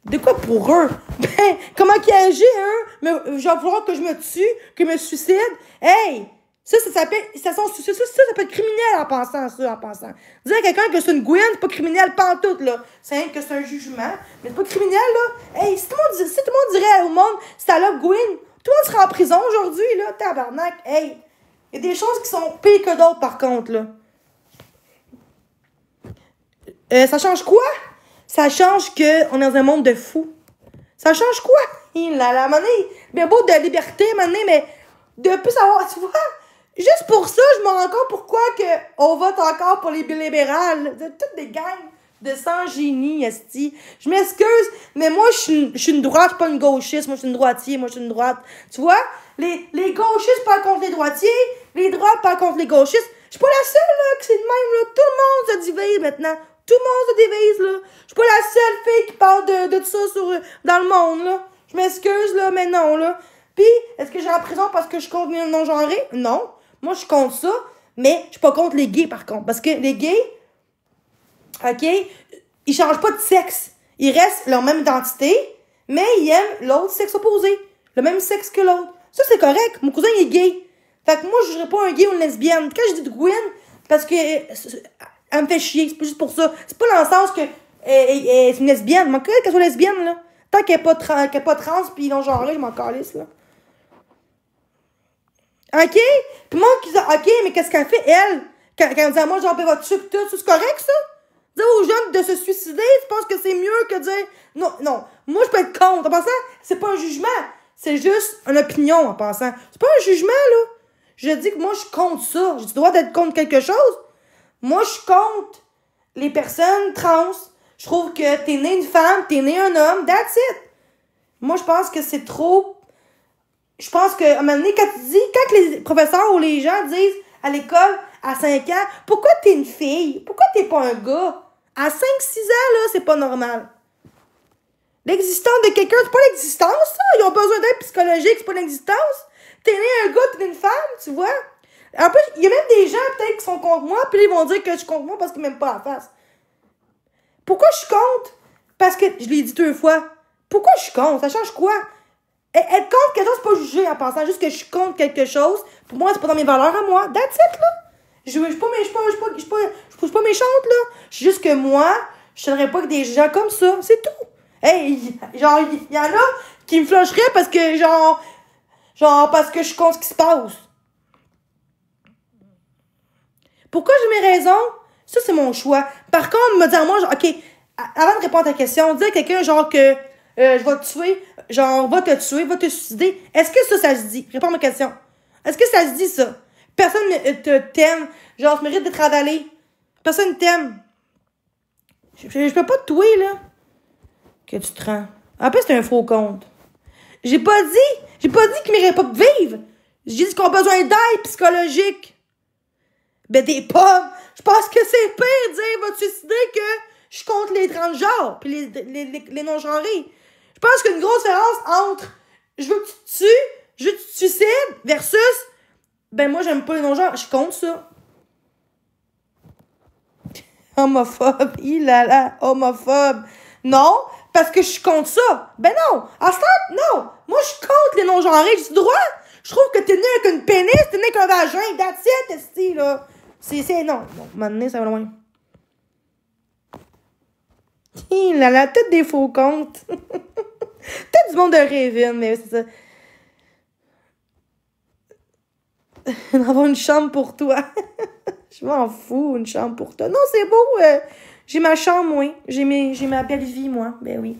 De quoi pour eux? Ben, comment qu'ils agissent, eux? Mais genre, vouloir que je me tue, que je me suicide? Hey! Ça s'appelle criminel en pensant ça, en pensant. Dire à quelqu'un que c'est une gouine, c'est pas criminel pantoute, là. C'est rien que c'est un jugement, mais c'est pas criminel, là. Hey, si tout le monde dirait au monde, c'est à la gouine, tout le monde serait en prison aujourd'hui, là, tabarnak. Hey! Il y a des choses qui sont pires que d'autres, par contre, là. Ça change quoi? Ça change qu'on est dans un monde de fous. Ça change quoi? La monnaie, bien beau de liberté, monnaie, mais de plus savoir, tu vois? Juste pour ça, je me rends compte pourquoi on vote encore pour les libérales. C'est toutes des gangs de sans-génie, esti. Je m'excuse, mais moi, je suis une droite, je suis pas une gauchiste. Moi, je suis une droitier, moi, je suis une droite. Tu vois? Les gauchistes parlent contre les droitiers, les droites parlent contre les gauchistes. Je suis pas la seule, là, que c'est de même, là. Tout le monde se divise maintenant. Tout le monde se divise, là. Je suis pas la seule fille qui parle de ça dans le monde, là. Je m'excuse, là, mais non, là. Puis, est-ce que j'ai en prison parce que je suis contre les non-genrés? Non. Moi, je suis contre ça, mais je suis pas contre les gays, par contre. Parce que les gays, OK, ils changent pas de sexe. Ils restent leur même identité, mais ils aiment l'autre sexe opposé. Le même sexe que l'autre. Ça, c'est correct. Mon cousin, il est gay. Fait que moi, je serais pas un gay ou une lesbienne. Quand je dis de Gwen, parce que elle me fait chier. C'est pas juste pour ça. C'est pas dans le sens que c'est une lesbienne. Je m'en calisse qu'elle soit lesbienne, là. Tant qu'elle est pas trans pis non-genrée, je m'en calisse, là. OK? Puis moi, qui dit, OK, mais qu'est-ce qu'elle fait, elle? Quand elle dit à moi, genre, votre sucre, tout, c'est correct, ça? Dire aux jeunes de se suicider, tu penses que c'est mieux que dire, non, non. Moi, je peux être contre. En passant, c'est pas un jugement. C'est juste une opinion, en passant. C'est pas un jugement, là. Je dis que moi, je suis contre ça. Tu dois être contre quelque chose. Moi, je suis contre les personnes trans. Je trouve que t'es né une femme, t'es né un homme, that's it. Moi, je pense que c'est trop... Je pense que, à un moment donné, quand les professeurs ou les gens disent à l'école, à 5 ans, pourquoi t'es une fille? Pourquoi t'es pas un gars? À 5-6 ans, là, c'est pas normal. L'existence de quelqu'un, c'est pas l'existence, ça. Ils ont besoin d'aide psychologique, c'est pas l'existence. T'es né un gars, t'es né une femme, tu vois. En plus, il y a même des gens, peut-être, qui sont contre moi, puis ils vont dire que je suis contre moi parce qu'ils m'aiment pas la face. Pourquoi je suis contre? Parce que, je l'ai dit 2 fois, pourquoi je suis contre? Ça change quoi? Être contre quelque chose, c'est pas juger en pensant juste que je suis contre quelque chose. Pour moi, c'est pas dans mes valeurs à moi. That's it, là. Je suis pas méchante, là. C'est juste que moi, je serais pas que des gens comme ça. C'est tout. Hey, genre, il y en a qui me flusheraient parce que, parce que je suis contre ce qui se passe. Pourquoi j'ai mes raisons? Ça, c'est mon choix. Par contre, me dire, moi, genre, OK, avant de répondre à ta question, dire à quelqu'un, genre, que je vais te tuer, genre, va te tuer, va te suicider. Est-ce que ça se dit? Réponds à ma question. Est-ce que ça se dit, ça? Personne t'aime. Genre, tu mérites d'être avalé. Personne t'aime. Je peux pas te tuer, là. Que tu te rends. En plus, c'est un faux compte. J'ai pas dit qu'ils méritent pas de vivre. J'ai dit qu'ils ont besoin d'aide psychologique. Ben, des pommes. Je pense que c'est pire de dire, va te suicider, que je suis contre les transgenres pis les non-genrés. Je pense qu'il y a une grosse différence entre je veux que tu te tues, je veux que tu te suicides, versus ben, moi, j'aime pas les non-genres, je suis contre ça. Homophobe, homophobe. Non, parce que je suis contre ça. Ben non, à ce temps, non. Moi, je suis contre les non-genrés, j'ai le droit. Je trouve que t'es né avec une pénis, t'es né avec un vagin, that's it, esti, là. Non, maintenant, ça va loin. Peut-être des faux comptes. Peut-être du monde de Raven, mais c'est ça. D'avoir une chambre pour toi. Je m'en fous, une chambre pour toi. Non, c'est beau. J'ai ma chambre, oui. J'ai ma belle vie, moi. Ben oui.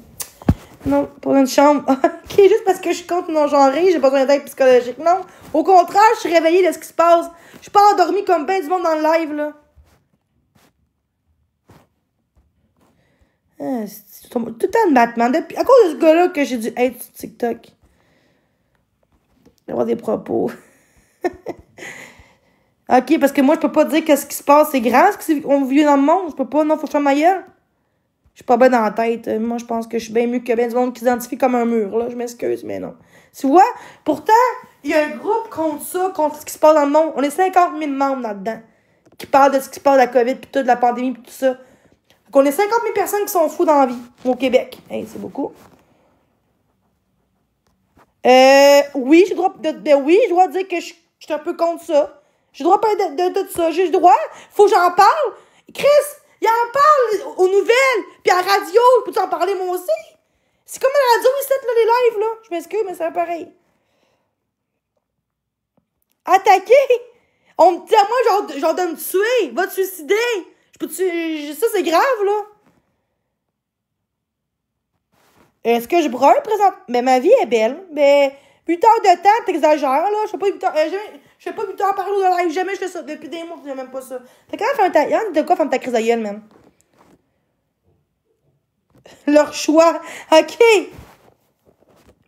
Non, pour une chambre. OK, juste parce que je suis contre non-genré, j'ai besoin d'aide psychologique. Non, au contraire, je suis réveillée de ce qui se passe. Je suis pas endormie comme ben du monde dans le live, là. C'est tout le temps de Batman. À cause de ce gars-là que j'ai dû être sur TikTok. Avoir des propos. OK, parce que moi, je peux pas dire que ce qui se passe, c'est grand, ce qu'on vit dans le monde. Je peux pas, non, faut que je fasse ma gueule. Je suis pas bien dans la tête. Moi, je pense que je suis bien mieux que bien du monde qui s'identifie comme un mur, là. Je m'excuse, mais non. Tu vois? Pourtant, il y a un groupe contre ça, contre ce qui se passe dans le monde. On est 50 000 membres là-dedans. Qui parlent de ce qui se passe de la COVID, puis tout, de la pandémie, puis tout ça. Donc, on est 50 000 personnes qui sont fous dans la vie, au Québec. Hey, c'est beaucoup. Oui, j'ai le droit oui, je dois dire que je suis un peu contre ça. J'ai le droit de parler de tout ça. J'ai le droit. Faut que j'en parle. Chris, il en parle aux nouvelles. Puis à la radio, peux-tu en parler moi aussi? C'est comme à la radio ici, là, les lives, là. Je m'excuse, mais c'est pareil. Attaquer? On me dit à moi, genre de me tuer. Va te suicider. Ça, c'est grave, là. Est-ce que je broye présent? Mais ma vie est belle. Mais 8 heures de temps, t'exagères, là. Je fais pas 8 heures. Je fais pas 8 heures par jour de live. Jamais je fais ça. Depuis des mois, je fais même pas ça. Fait que quand même, de quoi faire ta crise à gueule, man? Leur choix. OK.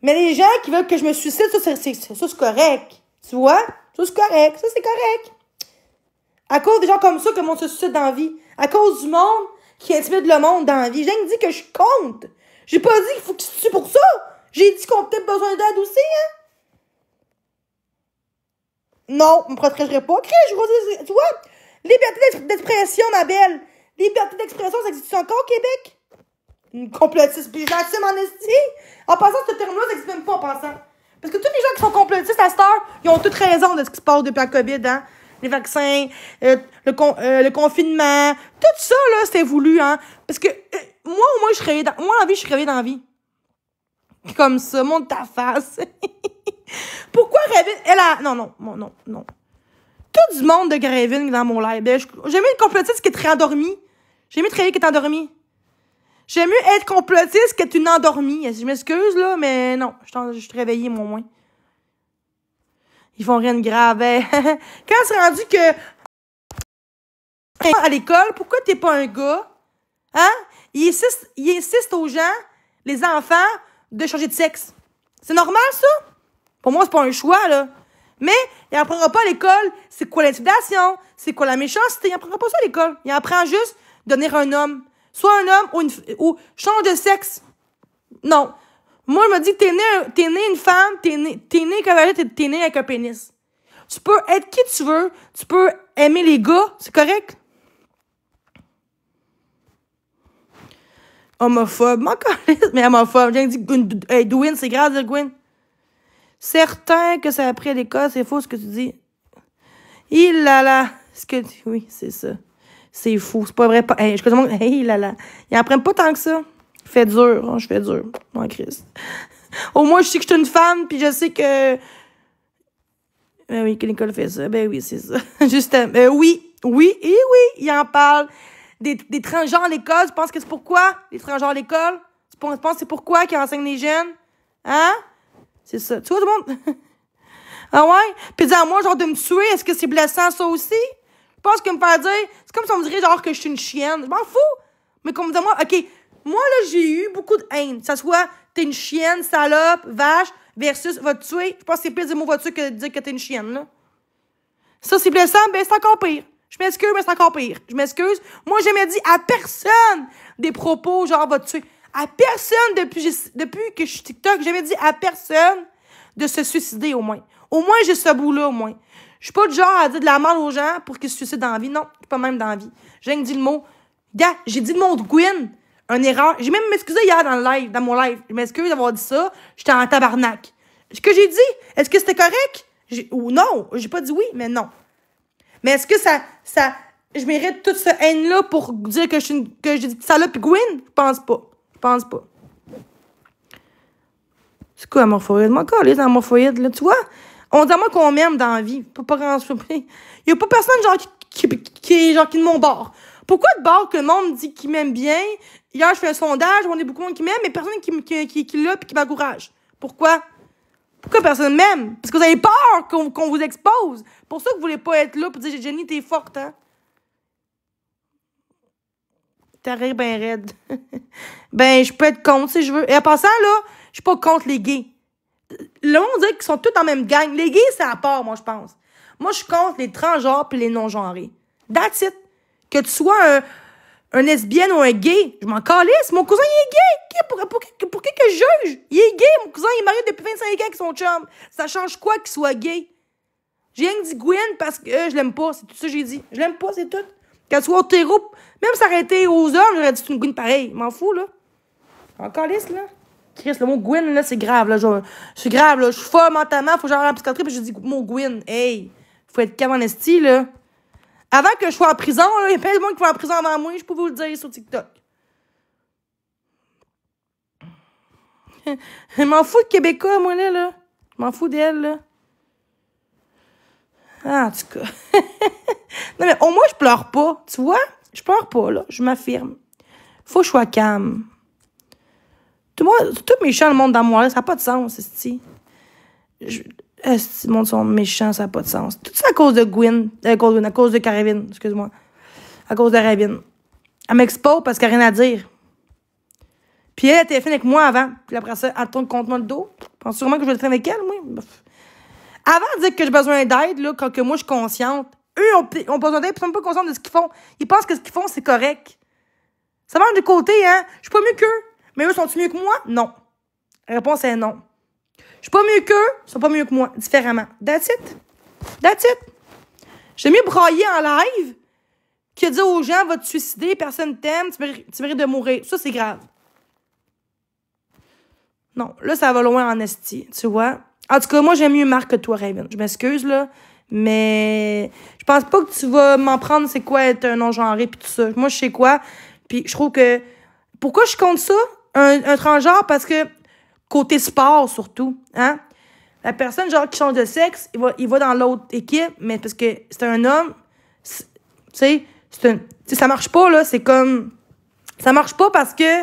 Mais les gens qui veulent que je me suicide, ça, c'est correct. Tu vois? Ça, c'est correct. Ça, c'est correct. À cause des gens comme ça que le monde se suicide dans la vie. À cause du monde qui intimide le monde dans la vie. J'ai dit que je suis contre. J'ai pas dit qu'il faut qu'ils se tuent pour ça. J'ai dit qu'on a peut-être besoin d'aide aussi, hein. Non, on me protégerait pas. Tu vois? Liberté d'expression, ma belle. Liberté d'expression, ça existe encore au Québec? Une complotiste, puis j'assume en esti. En passant, ce terme-là, ça existe même pas en passant. Parce que tous les gens qui sont complotistes à cette heure, ils ont toutes raison de ce qui se passe depuis la COVID, hein. Les vaccins, le confinement, tout ça, là, c'était voulu, hein. Parce que moi, au moins, moi, en vie, je suis réveillée dans la vie. Comme ça, monte ta face. Pourquoi Raven? Non. Tout du monde de Raven dans mon live. J'aime mieux être complotiste qu'être endormi. J'aime mieux travailler qu'être endormi. J'aime mieux être complotiste qu'être une endormie. Je m'excuse, là, mais non. Je suis réveillée, moi, au moins. Ils font rien de grave. Quand c'est rendu que... À l'école, pourquoi t'es pas un gars? Hein? Il insiste aux gens, les enfants, de changer de sexe. C'est normal, ça? Pour moi, c'est pas un choix, là. Mais il apprendra pas à l'école c'est quoi l'intimidation, c'est quoi la méchanceté. Il apprendra pas ça à l'école. Il apprend juste de devenir un homme. Soit un homme ou change de sexe. Non. Moi, je me dis, t'es né une femme, t'es né avec un pénis. Tu peux être qui tu veux. Tu peux aimer les gars. C'est correct? Homophobe. M'en calisse, mais homophobe. J'ai dit, hey, Gwyn, c'est grave de dire Gwyn. Certain que ça a pris à l'école, c'est faux ce que tu dis. Il là là. Oui, c'est ça. C'est fou. C'est pas vrai. Hey, je connais hey là là. Ils apprennent pas tant que ça. Fais dur. Hein, je fais dur. Mon Christ. Au moins, je sais que je suis une femme, puis je sais que. Ben oui, que l'école fait ça. Ben oui, c'est ça. Justement. Oui, il en parle. Des transgenres à l'école, tu penses que c'est pourquoi? Les transgenres à l'école? Tu penses que c'est pourquoi qu'ils enseignent les jeunes? Hein? C'est ça. Tu vois, tout le monde? Ah ouais? Puis dire à moi, genre, de me tuer, est-ce que c'est blessant, ça aussi? Je pense que me faire dire, c'est comme si on me dirait, genre, que je suis une chienne. Je m'en fous! Mais qu'on me dit, moi, OK, moi, là, j'ai eu beaucoup de haine. Que ça soit, t'es une chienne, salope, vache, versus, va te tuer. Je pense que c'est pire de dire mot va te tuer que de dire que t'es une chienne, là. Ça, c'est blessant, ben, c'est encore pire. Je m'excuse, mais c'est encore pire. Je m'excuse. Moi, j'ai jamais dit à personne des propos, genre, va te tuer. À personne, depuis que je suis TikTok, j'ai jamais dit à personne de se suicider, au moins. Au moins, j'ai ce bout-là, au moins. Je suis pas du genre à dire de la merde aux gens pour qu'ils se suicident dans la vie. Non, je suis pas même dans la vie. J'ai rien dit le mot. Gars, j'ai dit le mot de Gwyn. Une erreur. J'ai même m'excusé hier dans le live, dans mon live. Je m'excuse d'avoir dit ça. J'étais en tabarnak. Ce que j'ai dit, est-ce que c'était correct? Ou non, j'ai pas dit oui, mais non. Mais est-ce que je mérite toute cette haine-là pour dire que j'ai dit salope et Gwyn? Je pense pas. C'est quoi, morphoïde? Moi, encore les morphoïdes, là, tu vois? On dit à moi qu'on m'aime dans la vie. Pas grand chose. Il y a pas personne, genre, qui est, genre, qui de mon bord. Pourquoi de bord que le monde dit qu'il m'aime bien? Hier, je fais un sondage, on est beaucoup de monde qui m'aime, mais personne qui l'a pis qui m'encourage. Pourquoi? Pourquoi personne m'aime? Parce que vous avez peur qu'on vous expose. Pour ça que vous voulez pas être là pour dire, Jenny, t'es forte, hein? T'as rire ben raide. Ben, je peux être contre si je veux. Et en passant, là, je suis pas contre les gays. Là, on dirait qu'ils sont tous en même gang. Les gays, c'est à part, moi, je pense. Moi, je suis contre les transgenres pis les non-genrés. That's it. Que tu sois un lesbienne ou un gay, je m'en calisse. Mon cousin, il est gay. Pour qui que je juge? Il est gay. Mon cousin, il est marié depuis 25 ans avec son chum. Ça change quoi qu'il soit gay? J'ai rien dit Gwyn parce que je l'aime pas. C'est tout ça que j'ai dit. Je l'aime pas, c'est tout. Qu'elle soit hétéro, même s'arrêter aux hommes, j'aurais dit c'est une Gwyn pareil. M'en fous, là. En calisse, là. Chris, le mot Gwyn, là, c'est grave, là. C'est grave, là. Je suis folle mentalement. Faut que j'aille à la psychiatrie, puis je dis le mot Gwyn. Hey, faut être calme en esti, là. Avant que je sois en prison, là, il y a plein de monde qui va en prison avant moi, je peux vous le dire sur TikTok. Je m'en fous de Québécois, moi, là. Je m'en fous d'elle, là. Ah, en tout cas. Non, mais au moins, je pleure pas. Tu vois? Je pleure pas, là. Je m'affirme. Faut que je sois calme. Tout méchant, le monde dans moi, là. Ça n'a pas de sens, esti. Le monde sont méchants, ça n'a pas de sens. Tout ça à cause de Gwyn. À cause de Caravine, excuse-moi. À cause de Ravine. Elle m'expose parce qu'elle n'a rien à dire. Puis elle était fine avec moi avant. Puis après ça, elle tourne contre moi le dos. Je pense sûrement que je vais être fin avec elle, moi. Avant de dire que j'ai besoin d'aide, là, quand que moi je suis consciente, eux ont besoin d'aide, puis ils sont pas conscients de ce qu'ils font. Ils pensent que ce qu'ils font, c'est correct. Ça marche de côté, hein. Je suis pas mieux qu'eux. Mais eux, sont-ils mieux que moi? Non. La réponse est non. Je suis pas mieux qu'eux, ils sont pas mieux que moi. Différemment. That's it. That's it. J'ai mieux brailler en live que dire aux gens, va te suicider, personne t'aime, tu mérites de mourir. Ça, c'est grave. Non, là, ça va loin en esti, tu vois. En tout cas, moi, j'aime mieux Marc que toi, Raven. Je m'excuse, là, mais je pense pas que tu vas m'en prendre c'est quoi être un non-genré pis tout ça. Moi, je sais quoi, puis je trouve que... Pourquoi je compte ça, un transgenre? Parce que, côté sport, surtout, hein? La personne, genre, qui change de sexe, il va dans l'autre équipe, mais parce que c'est un homme, tu sais, ça marche pas, là, c'est comme... Ça marche pas parce que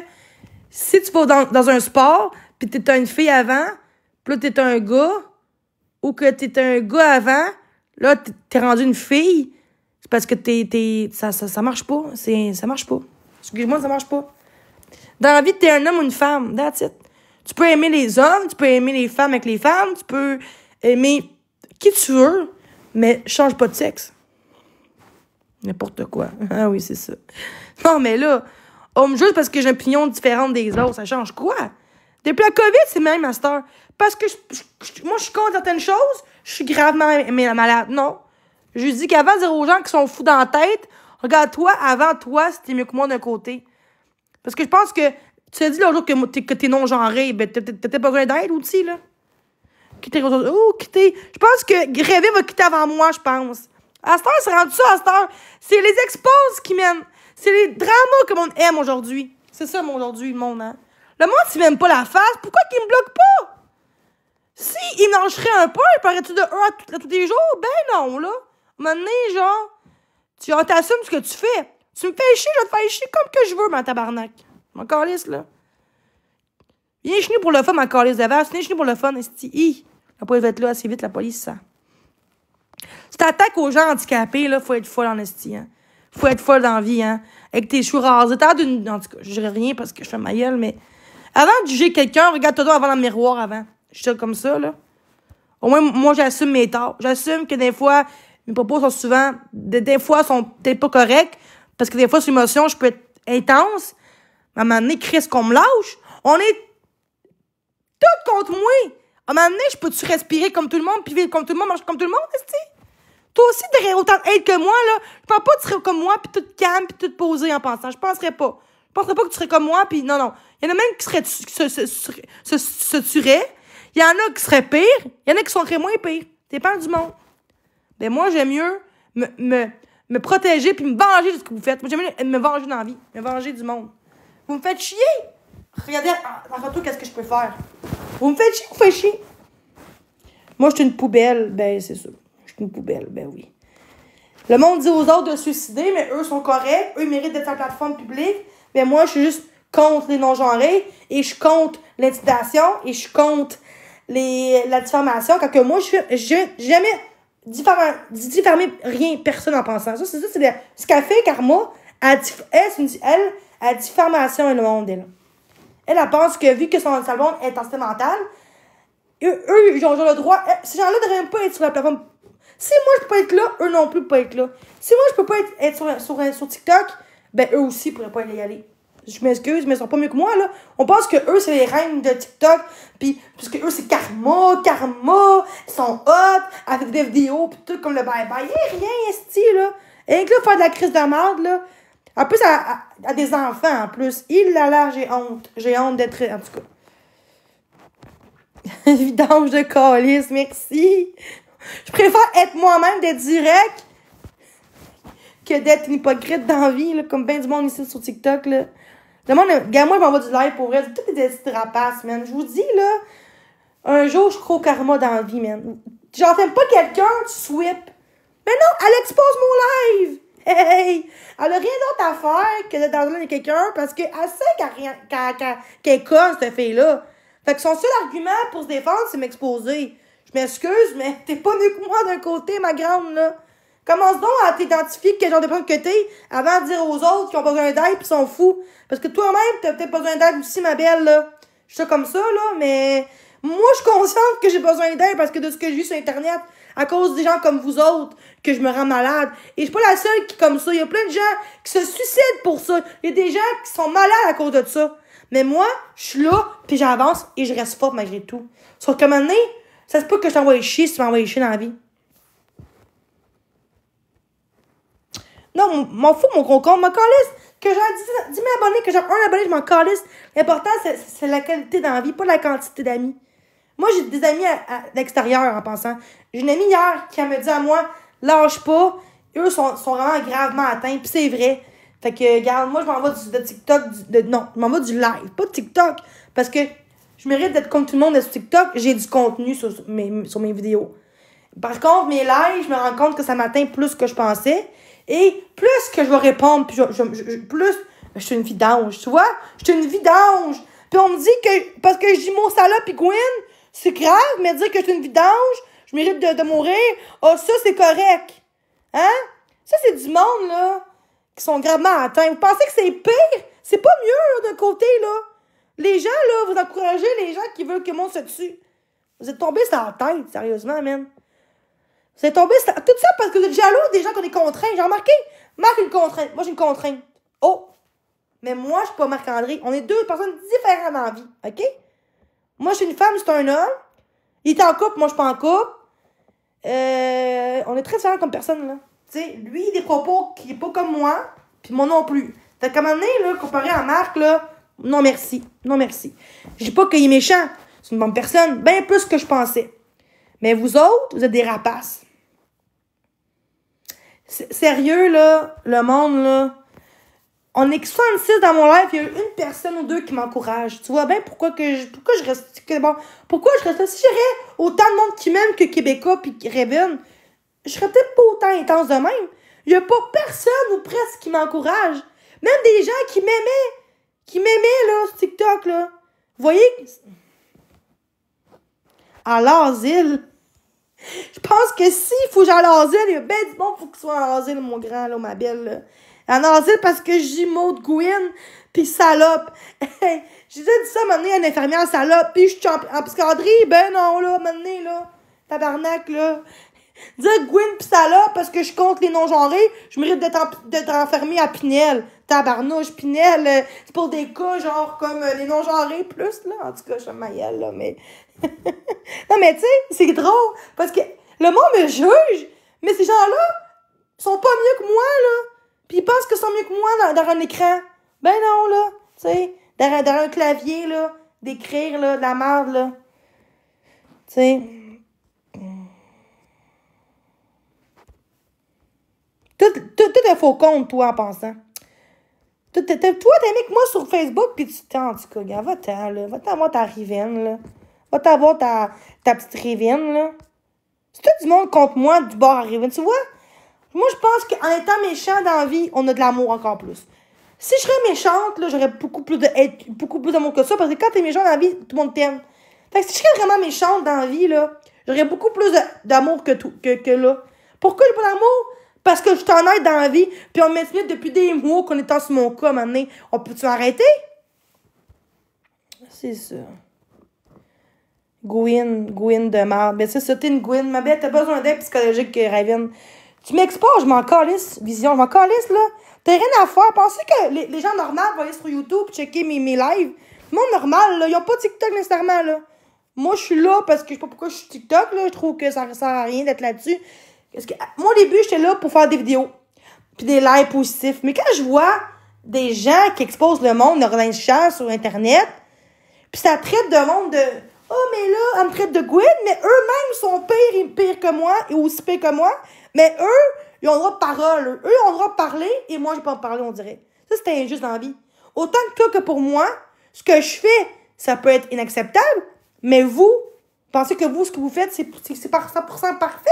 si tu vas dans un sport, pis t'es une fille avant, pis là, t'es un gars, ou que t'es un gars avant, là, t'es rendu une fille, c'est parce que ça marche pas. Ça marche pas. Excuse-moi, ça marche pas. Dans la vie, t'es un homme ou une femme. That's it. Tu peux aimer les hommes, tu peux aimer les femmes avec les femmes, tu peux aimer qui tu veux, mais change pas de sexe. N'importe quoi. Ah oui, c'est ça. Non, mais là, on me juge parce que j'ai une opinion différente des autres. Ça change quoi? Depuis la COVID, c'est même à cette heure. Parce que moi, je suis contre certaines choses, je suis gravement malade. Non. Je lui dis qu'avant de dire aux gens qui sont fous dans la tête, regarde-toi avant toi si t'es mieux que moi d'un côté. Parce que je pense que tu as dit l'autre jour que t'es non-genré, ben t'as besoin d'aide aussi, là. Je pense que Grévé va quitter avant moi, je pense. À cette heure, c'est rendu ça, à cette heure. C'est les exposes qui mènent. C'est les dramas que le monde aime aujourd'hui. C'est ça, aujourd'hui, le monde, hein. Le monde, s'il m'aime pas la face, pourquoi qu'il me bloque pas? Si il mangerait un peu, il paraît-tu de 1 à tous les jours? Ben non, là. À un moment donné, genre, tu t'assumes ce que tu fais. Tu me fais chier, je vais te faire chier comme que je veux, ma tabarnak. Mon calice, là. Viens chenir pour le fun, ma calice de vache. Viens chenir pour le fun, esti. La police va être là assez vite, la police, ça. Si t'attaques aux gens handicapés, là, faut être folle en esti, hein. Faut être folle dans la vie, hein. Avec tes cheveux rasés. En tout cas, je dirais rien parce que je fais ma gueule, mais avant de juger quelqu'un, regarde-toi avant le miroir avant. Je suis comme ça, là. Au moins, moi, j'assume mes torts. J'assume que des fois, mes propos sont souvent, des fois, sont peut-être pas corrects, parce que des fois, sur l'émotion, je peux être intense. Mais à un moment donné, Chris, qu'on me lâche. On est tout contre moi. À un moment donné, je peux-tu respirer comme tout le monde, puis vivre comme tout le monde, manger comme tout le monde, est-ce que toi aussi, t'aurais autant d'aide que moi, là. Je pense pas que tu serais comme moi, puis toute calme, puis toute posée en pensant. Je penserais pas. Je penserais pas que tu serais comme moi, puis non, non. Il y en a même qui se tueraient. Il y en a qui seraient pires. Il y en a qui seraient moins pires. Dépend du monde. Ben moi, j'aime mieux me protéger puis me venger de ce que vous faites. Moi, j'aime mieux me venger dans la vie. Me venger du monde. Vous me faites chier. Regardez la photo, qu'est-ce que je peux faire. Vous me faites chier, vous faites chier. Moi, je suis une poubelle. Ben, c'est ça. Je suis une poubelle. Ben oui. Le monde dit aux autres de se suicider, mais eux sont corrects. Eux méritent d'être sur la plateforme publique. Ben moi, je suis juste contre les non-genrés. Et je suis contre l'intimidation. Et je suis contre la diffamation. Quand que moi, je jamais diffamé rien, personne en pensant. Ça, c'est ce qu'a fait Karma. Elle, diffamation et le monde, elle. Elle pense que, vu que son salon est en santé mentale, eux, ils ont le droit. Ces gens-là ne devraient même pas être sur la plateforme. Si moi, je peux pas être là, eux non plus peuvent pas être là. Si moi, je peux pas être sur TikTok, ben eux aussi pourraient pas y aller. Je m'excuse, mais ils sont pas mieux que moi, là. On pense que eux, c'est les reines de TikTok, pis, parce que eux, c'est Karma, ils sont hot, avec des vidéos, pis tout, comme le bye-bye. Y'a rien, esti, là. Et que là, faire de la crise de merde, là. En plus, à des enfants, en plus. J'ai honte. J'ai honte d'être, en tout cas. Vidange de calice, merci. Je préfère être moi-même, d'être direct, que d'être une hypocrite dans la vie, là, comme ben du monde ici sur TikTok, là. Le monde, regarde, moi, je m'envoie du live pour vrai. C'est toutes des petits rapaces, man. Je vous dis, là, un jour, je crois au karma dans la vie, man. Genre, t'aimes pas quelqu'un, tu sweep. Mais non, elle expose mon live. Hey! Elle a rien d'autre à faire que d'être dans le de quelqu'un parce qu'elle sait qu'elle est conne, cette fille-là. Fait que son seul argument pour se défendre, c'est m'exposer. Je m'excuse, mais t'es pas mieux que moi d'un côté, ma grande, là. Commence donc à t'identifier quel genre de personne que t'es avant de dire aux autres qui ont besoin d'aide pis sont fous. Parce que toi-même, t'as peut-être besoin d'aide aussi, ma belle, là. Je suis comme ça, là, mais moi, je suis consciente que j'ai besoin d'aide parce que de ce que j'ai vu sur Internet, à cause des gens comme vous autres, que je me rends malade. Et je suis pas la seule qui est comme ça. Il y a plein de gens qui se suicident pour ça. Il y a des gens qui sont malades à cause de ça. Mais moi, je suis là, puis j'avance et je reste forte malgré tout. Sauf qu'à un moment donné, ça se peut que je t'envoie chier si tu m'envoies chier dans la vie. Non, m'en fous, mon concombre, m'en calisse. Que j'ai 10 000 abonnés, que j'ai 1 abonné, je m'en calisse. L'important, c'est la qualité dans la vie, pas la quantité d'amis. Moi, j'ai des amis à l'extérieur, en pensant. J'ai une amie hier qui me dit à moi, lâche pas. Eux sont vraiment gravement atteints, puis c'est vrai. Fait que, regarde, moi, je m'en vais de TikTok, non, je m'en vais du live, pas de TikTok. Parce que je mérite d'être comme tout le monde sur TikTok, j'ai du contenu sur mes vidéos. Par contre, mes lives, je me rends compte que ça m'atteint plus que je pensais. Et plus que je vais répondre, puis plus, je suis une vidange, tu vois? Je suis une vidange. Puis on me dit que, parce que je dis mon salope pis Gwen, c'est grave, mais dire que je suis une vidange, je mérite de mourir, oh, ça, c'est correct. Hein? Ça, c'est du monde, là, qui sont gravement atteints. Vous pensez que c'est pire? C'est pas mieux, là, d'un côté, là. Les gens, là, vous encouragez les gens qui veulent que le monde se tue. Vous êtes tombés sur la tête, sérieusement, man. Vous êtes tombés sur tout ça parce que vous êtes jaloux des gens qu'on est contraints. J'ai remarqué, Marc a une contrainte. Moi, j'ai une contrainte. Oh! Mais moi, je suis pas Marc-André. On est deux personnes différentes dans la vie, OK? Moi, je suis une femme, c'est un homme. Il est en couple, moi, je suis pas en couple. On est très différents comme personne, là. Tu sais, lui, des propos qui est pas comme moi, puis moi non plus. Fait qu'à un moment donné, là, comparé à Marc, là, non merci. Non merci. Je dis pas qu'il est méchant. C'est une bonne personne. Bien plus que je pensais. Mais vous autres, vous êtes des rapaces. Sérieux, là, le monde, là. On est que 66 dans mon live, il y a une personne ou deux qui m'encourage. Tu vois bien pourquoi je reste. Bon, pourquoi je reste là? Si j'aurais autant de monde qui m'aime que Québécois puis qui Raven, je serais peut-être pas autant intense de même. Il y a pas personne ou presque qui m'encourage. Même des gens qui m'aimaient, là, sur TikTok, là. Vous voyez? À l'asile. Je pense que s'il faut que j'aille à l'asile, il y a ben du bon, faut qu'il soit à l'asile, mon grand, là, ma belle, là. En asile parce que j'ai Maud Gwyn, pis salope. J'ai déjà dit ça, maintenant, à une infirmière salope, pis je suis en psychiatrie, ben non, là, maintenant, là. Tabarnak, là. Dire Gwyn pis salope parce que je compte les non-genrés, je mérite d'être enfermée à Pinel. Tabarnouche, Pinel, c'est pour des cas, genre, comme les non-genrés plus, là. En tout cas, je suis ma gueule, là, mais... non, mais tu sais, c'est drôle, parce que le monde me juge, mais ces gens-là sont pas mieux que moi, là. Pis ils pensent qu'ils sont mieux que moi dans un écran. Ben non, là. Tu sais, derrière un clavier, là, d'écrire, là, de la merde, là. Tu sais. Tout est faux compte, toi, en pensant. Toi, t'es mieux que moi sur Facebook, pis tu t'en, en tout cas, gars, va-t'en, là. Va-t'en avoir ta rivaine, là. Va t'avoir ta petite rivaine, là. C'est tout du monde contre moi, du bord à rivaine, tu vois? Moi, je pense qu'en étant méchant dans la vie, on a de l'amour encore plus. Si je serais méchante, là, j'aurais beaucoup plus d'amour que ça, parce que quand t'es méchant dans la vie, tout le monde t'aime. Fait que si je serais vraiment méchante dans la vie, là, j'aurais beaucoup plus d'amour que là. Pourquoi j'ai pas d'amour? Parce que je t'en aide dans la vie, puis on m'explique depuis des mois qu'on est en sur mon cas, maintenant. On peut-tu arrêter? C'est ça. Gwyn de merde. Ben, ça, t'es une Gwyn. Ma belle, t'as besoin d'aide psychologique, Raven. Tu m'exposes, je m'en calisse, Vision, je m'en calisse, là. T'as rien à faire. Pensez que les gens normaux vont aller sur YouTube checker mes lives. Le monde normal, là, ils ont pas TikTok nécessairement, là. Moi, je suis là parce que je sais pas pourquoi je suis TikTok, là. Je trouve que ça sert à rien d'être là-dessus. Parce que, moi, au début, j'étais là pour faire des vidéos. Puis des lives positifs. Mais quand je vois des gens qui exposent le monde, leur linge cher sur Internet, puis ça traite de monde de... Oh, mais là, elle me traite de Gwyn, mais eux-mêmes sont pires que moi, et aussi pires que moi. Mais eux, ils ont le droit de parole. Eux, ils ont le droit de parler, et moi, j'ai pas de parler, on dirait. Ça, c'était injuste dans la vie. Autant que pour moi, ce que je fais, ça peut être inacceptable, mais vous, pensez que vous, ce que vous faites, c'est par 100% parfait?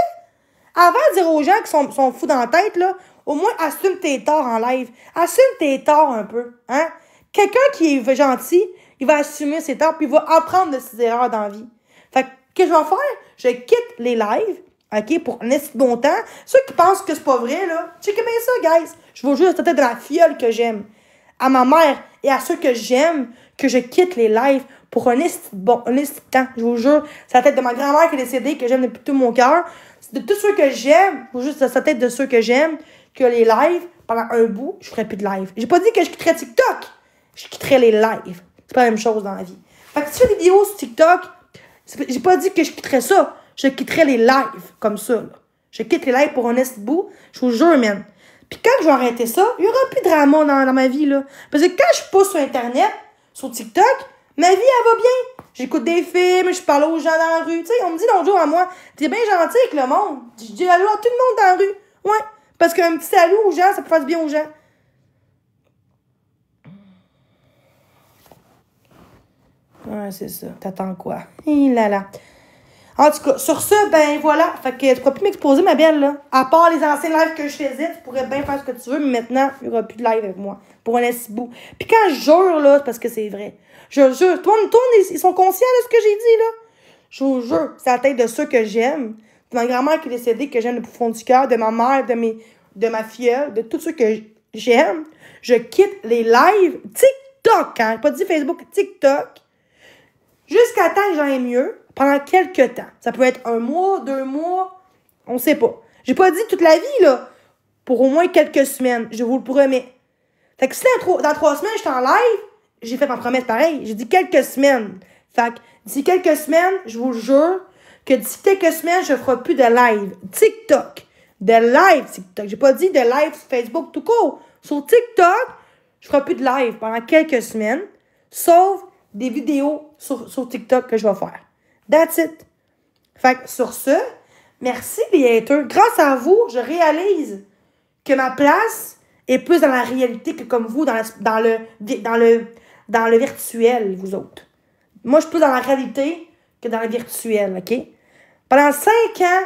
Avant de dire aux gens qui sont fous dans la tête, là, au moins, assume tes torts en live. Assume tes torts un peu, hein? Quelqu'un qui est gentil, il va assumer ses torts, puis il va apprendre de ses erreurs dans la vie. Fait que, qu'est-ce que je vais faire? Je quitte les lives, OK, pour un bon temps. Ceux qui pensent que c'est pas vrai, là, checkez bien ça, guys. Je vous jure, c'est peut-être de la fiole que j'aime. À ma mère et à ceux que j'aime, que je quitte les lives pour un temps. Je vous jure, c'est la tête de ma grand-mère qui est décédée, que j'aime depuis tout mon cœur. C'est de tous ceux que j'aime, je vous jure, c'est la tête de ceux que j'aime, que les lives, pendant un bout, je ferais plus de live. J'ai pas dit que je quitterais TikTok. Je quitterais les lives. C'est pas la même chose dans la vie. Fait que si je fais des vidéos sur TikTok, j'ai pas dit que je quitterais ça. Je quitterais les lives comme ça, là. Je quitte les lives pour un bout. Je vous jure, man. Puis quand je vais arrêter ça, il y aura plus de drama dans ma vie, là. Parce que quand je pousse sur Internet, sur TikTok, ma vie, elle va bien. J'écoute des films, je parle aux gens dans la rue. Tu sais, on me dit l'autre jour à moi, t'es bien gentil avec le monde. Je dis allô à tout le monde dans la rue. Ouais. Parce qu'un petit salut aux gens, ça peut faire du bien aux gens. Ouais, c'est ça. T'attends quoi? Hi là là. En tout cas, sur ça, ben voilà. Fait que tu pourras plus m'exposer, ma belle, là. À part les anciens lives que je faisais, tu pourrais bien faire ce que tu veux, mais maintenant, il n'y aura plus de live avec moi. Pour un bout. Puis quand je jure, là, c'est parce que c'est vrai. Je jure. Tout le monde, ils sont conscients de ce que j'ai dit, là. Je vous jure, c'est la tête de ceux que j'aime. De ma grand-mère qui est décédée, que j'aime du fond du cœur, de ma mère, de ma filleule, de tous ceux que j'aime. Je quitte les lives TikTok, hein. J'ai pas dit Facebook, TikTok. Jusqu'à temps que j'en ai mieux, pendant quelques temps. Ça peut être 1 mois, 2 mois, on sait pas. J'ai pas dit toute la vie, là. Pour au moins quelques semaines, je vous le promets. Fait que si dans 3 semaines, je suis en live, j'ai fait ma promesse pareil. J'ai dit quelques semaines. Fait que d'ici quelques semaines, je vous jure que d'ici quelques semaines, je ne ferai plus de live TikTok. De live TikTok. J'ai pas dit de live sur Facebook tout court. Sur TikTok, je ferai plus de live pendant quelques semaines, sauf des vidéos sur TikTok que je vais faire. That's it. Fait que sur ce, merci les haters. Grâce à vous, je réalise que ma place est plus dans la réalité que comme vous, dans le virtuel, vous autres. Moi, je suis plus dans la réalité que dans le virtuel, OK? Pendant 5 ans,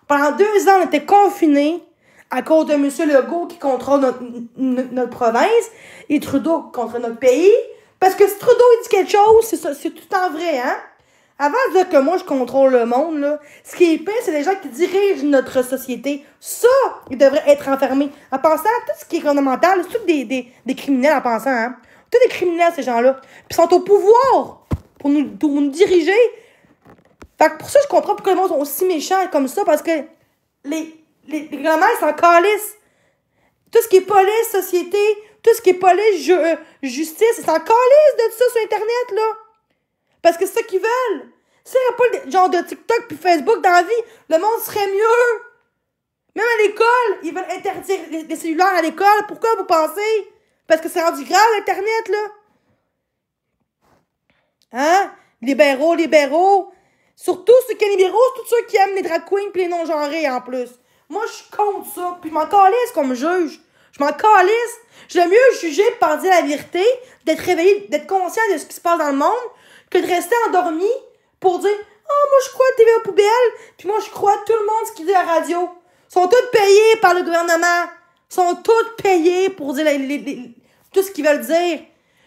pendant 2 ans, on était confinés à cause de M. Legault qui contrôle notre province et Trudeau qui contrôle notre pays. Parce que si Trudeau il dit quelque chose, c'est tout en vrai, hein? Avant de dire que moi, je contrôle le monde, là, ce qui est pire, c'est les gens qui dirigent notre société. Ça, ils devraient être enfermés. En pensant, tout ce qui est gouvernemental, c'est tous des criminels en pensant, hein? Tous des criminels, ces gens-là. Puis ils sont au pouvoir pour nous diriger. Fait que pour ça, je comprends pourquoi les gens sont aussi méchants comme ça, parce que les gouvernements, ils s'en calissent. Tout ce qui est police, société, tout ce qui est police, justice, ils s'en calissent de ça sur Internet, là. Parce que c'est ça qu'ils veulent. S'il n'y a pas le genre de TikTok puis Facebook dans la vie, le monde serait mieux. Même à l'école, ils veulent interdire les cellulaires à l'école. Pourquoi vous pensez? Parce que c'est rendu grave, l'Internet, là. Hein? Libéraux. Surtout ceux qui sont libéraux, c'est tous ceux qui aiment les drag queens pis les non-genrés, en plus. Moi, je suis contre ça. Puis je m'en calisse comme juge. Je m'en calisse. J'aime mieux juger par dire la vérité, d'être réveillé, d'être conscient de ce qui se passe dans le monde, que de rester endormi pour dire « Oh, moi, je crois à TV à poubelle, puis moi, je crois à tout le monde ce qu'il dit à la radio. » Ils sont tous payés par le gouvernement. Ils sont tous payés pour dire tout ce qu'ils veulent dire.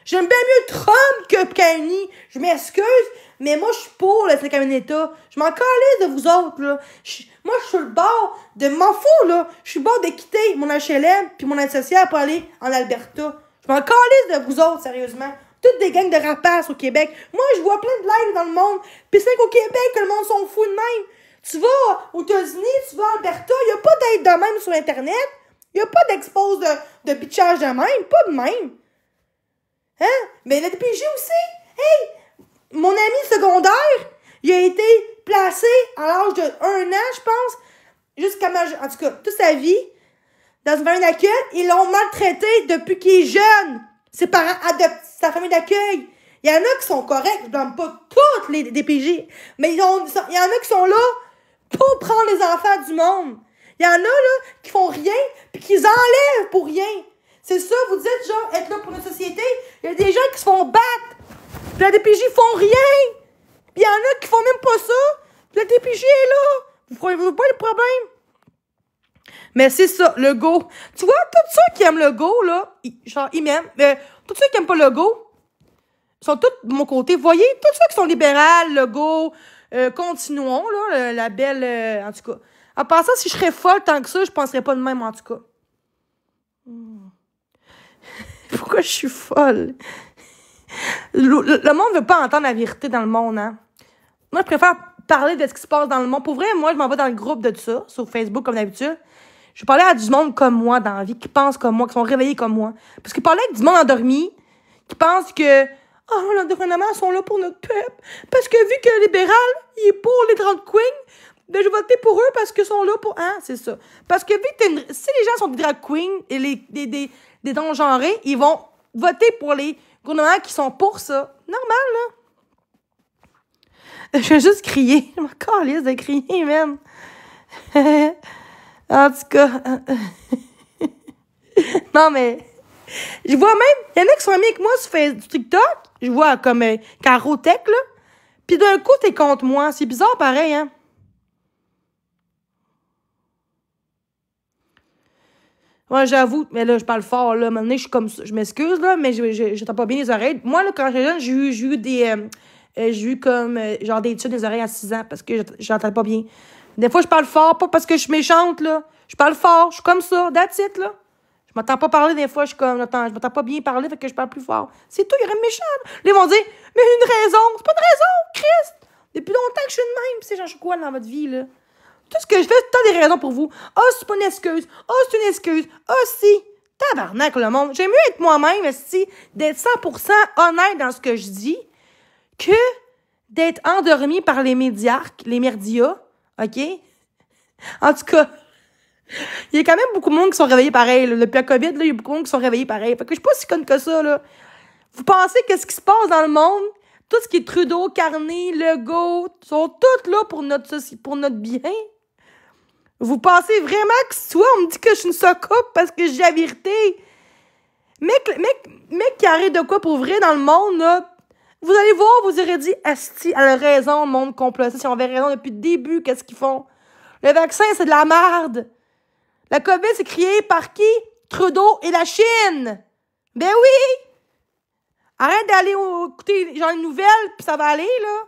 J'aime bien mieux Trump que Kanye. Je m'excuse, mais moi, je suis pour le 5e État. Je m'en calisse de vous autres, là. Moi, je suis sur le bord de m'en fous, là. Je suis le bord de quitter mon HLM puis mon associé pour aller en Alberta. Je m'en calisse de vous autres, sérieusement. Toutes des gangs de rapaces au Québec. Moi, je vois plein de lives dans le monde. Pis c'est qu'au Québec, que le monde s'en fout de même. Tu vas aux États-Unis, tu vas en Alberta, y a pas d'aide de même sur Internet. Y a pas d'expose de bitchage de même. Pas de même. Hein? Mais la DPJ aussi. Hey! Mon ami secondaire, il a été placé à l'âge de 1 an, je pense, jusqu'à en tout cas, toute sa vie, dans une famille d'accueil. Ils l'ont maltraité depuis qu'il est jeune. Ses parents adoptent sa famille d'accueil. Il y en a qui sont corrects, je blâme pas toutes les DPJ, mais il y en a qui sont là pour prendre les enfants du monde. Il y en a là qui font rien, puis qui enlèvent pour rien. C'est ça, vous dites, genre, être là pour notre société. Il y a des gens qui se font battre, puis la DPJ font rien. Puis il y en a qui font même pas ça, puis la DPJ est là. Vous voyez pas le problème? Mais c'est ça, Legault. Tu vois, tous ceux qui aiment Legault, là, ils m'aiment. Mais tous ceux qui aiment pas Legault sont tous de mon côté. Vous voyez, tous ceux qui sont libérales, Legault, continuons, là, la belle, en tout cas. En passant, si je serais folle tant que ça, je penserais pas de même, en tout cas. Pourquoi je suis folle? Le monde veut pas entendre la vérité dans le monde, hein. Moi, je préfère parler de ce qui se passe dans le monde. Pour vrai, moi, je m'en vais dans le groupe de ça, sur Facebook, comme d'habitude. Je parlais à du monde comme moi dans la vie, qui pensent comme moi, qui sont réveillés comme moi. Parce que je parlais avec du monde endormi, qui pense que « Oh, les gouvernements sont là pour notre peuple. Parce que vu que le libéral, il est pour les drag queens, ben je vais voter pour eux parce qu'ils sont là pour... » Hein, c'est ça. Parce que vu que si les gens sont des drag queens et des non-genrés, ils vont voter pour les gouvernements qui sont pour ça. Normal, là. Je vais juste crier. Je m'en calisse de crier, même. En tout cas, non, mais je vois même, il y en a qui sont amis avec moi sur TikTok, je vois comme Caro Tech, là, pis d'un coup, t'es contre moi. C'est bizarre pareil, hein. Ouais, j'avoue, mais là, je parle fort, là, maintenant, je suis comme ça, je m'excuse, là, mais j'entends pas bien les oreilles. Moi, là, quand j'étais jeune, j'ai eu comme, genre, des études des oreilles à 6 ans, parce que j'entends pas bien. Des fois, je parle fort, pas parce que je suis méchante, là. Je parle fort, je suis comme ça, that's it, là. Je m'entends pas parler, des fois, je suis comme, attends, je m'entends pas bien parler, fait que je parle plus fort. C'est tout, il y aurait méchant. Là, ils vont dire, mais une raison. C'est pas une raison, Christ. Depuis longtemps que je suis de même, c'est genre, je suis quoi dans votre vie, là? Tout ce que je fais, c'est tant des raisons pour vous. Ah, c'est pas une excuse. Ah, c'est une excuse. Ah, si. Tabarnak, le monde. J'aime mieux être moi-même, d'être 100% honnête dans ce que je dis, que d'être endormi par les médiarques, les merdias, OK? En tout cas, il y a quand même beaucoup de monde qui sont réveillés pareil. Là. Depuis la COVID, là, il y a beaucoup de monde qui sont réveillés pareil. Fait que je suis pas si conne que ça, là. Vous pensez que ce qui se passe dans le monde, tout ce qui est Trudeau, Carney, Legault, sont tous là pour notre bien? Vous pensez vraiment que soit on me dit que je suis une socoupe parce que je dis la vérité? Mec qui arrête de quoi pour vrai dans le monde, là? Vous allez voir, vous aurez dit, asti, elle a raison, le monde complotiste. Ils ont raison depuis le début, qu'est-ce qu'ils font? Le vaccin, c'est de la merde. La COVID, c'est créé par qui? Trudeau et la Chine. Ben oui! Arrête d'aller écouter genre les nouvelles, puis ça va aller, là.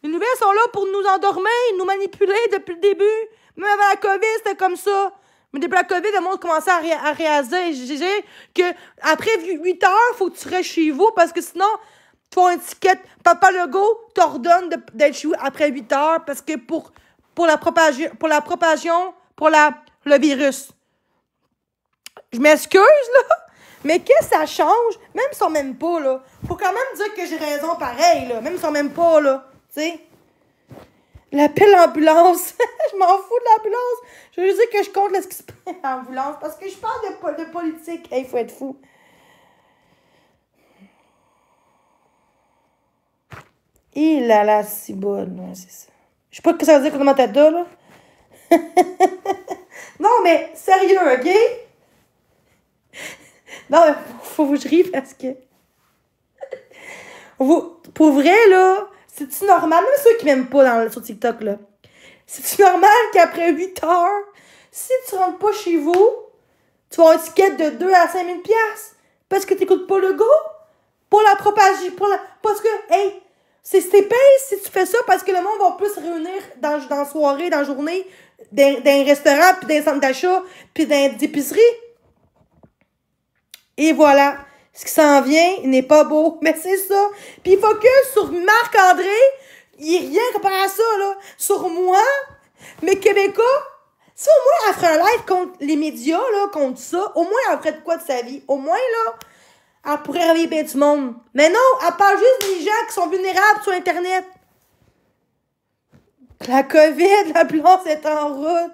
Les nouvelles sont là pour nous endormir, nous manipuler depuis le début. Même avant la COVID, c'était comme ça. Mais depuis la COVID, le monde commençait à réaliser que après 8 heures, il faut que tu restes chez vous parce que sinon, tu as une étiquette. Papa Legault t'ordonne d'être chez vous après 8 heures parce que pour la propagation, le virus. Je m'excuse, là, mais qu'est-ce que ça change? Même si on m'aime pas, là. Faut quand même dire que j'ai raison pareil, là. Même si on m'aime pas, là. Tu sais? L'appel l'ambulance. Je m'en fous de l'ambulance. Je veux juste dire que je compte ce qui se passe à l'ambulance parce que je parle de politique. Il faut être fou. Il a la si bonne. Ouais, c'est ça. Je sais pas ce que ça veut dire comment t'as dit, là. Non, mais sérieux, OK? Non, mais faut que je rie parce que... Pour vrai, là, c'est-tu normal? Même ceux qui m'aiment pas sur TikTok, là. C'est-tu normal qu'après 8 heures, si tu rentres pas chez vous, tu vas avoir une ticket de 2 à 5 000 piastres parce que t'écoutes pas le go? Pour la propagation, parce que, hey, c'est payé si tu fais ça parce que le monde va plus se réunir dans la soirée, dans la journée, dans un restaurant, puis dans un centre d'achat, puis dans des épiceries. Et voilà. Ce qui s'en vient n'est pas beau, mais c'est ça. Puis focus sur Marc-André, il est rien comparé à ça, là. Sur moi, mes Québécois, si au moins elle ferait un live contre les médias, là, contre ça, au moins elle ferait de quoi de sa vie? Au moins, là, elle pourrait réveiller bien du monde. Mais non, elle parle juste des gens qui sont vulnérables sur Internet. La COVID, l'ambulance est en route.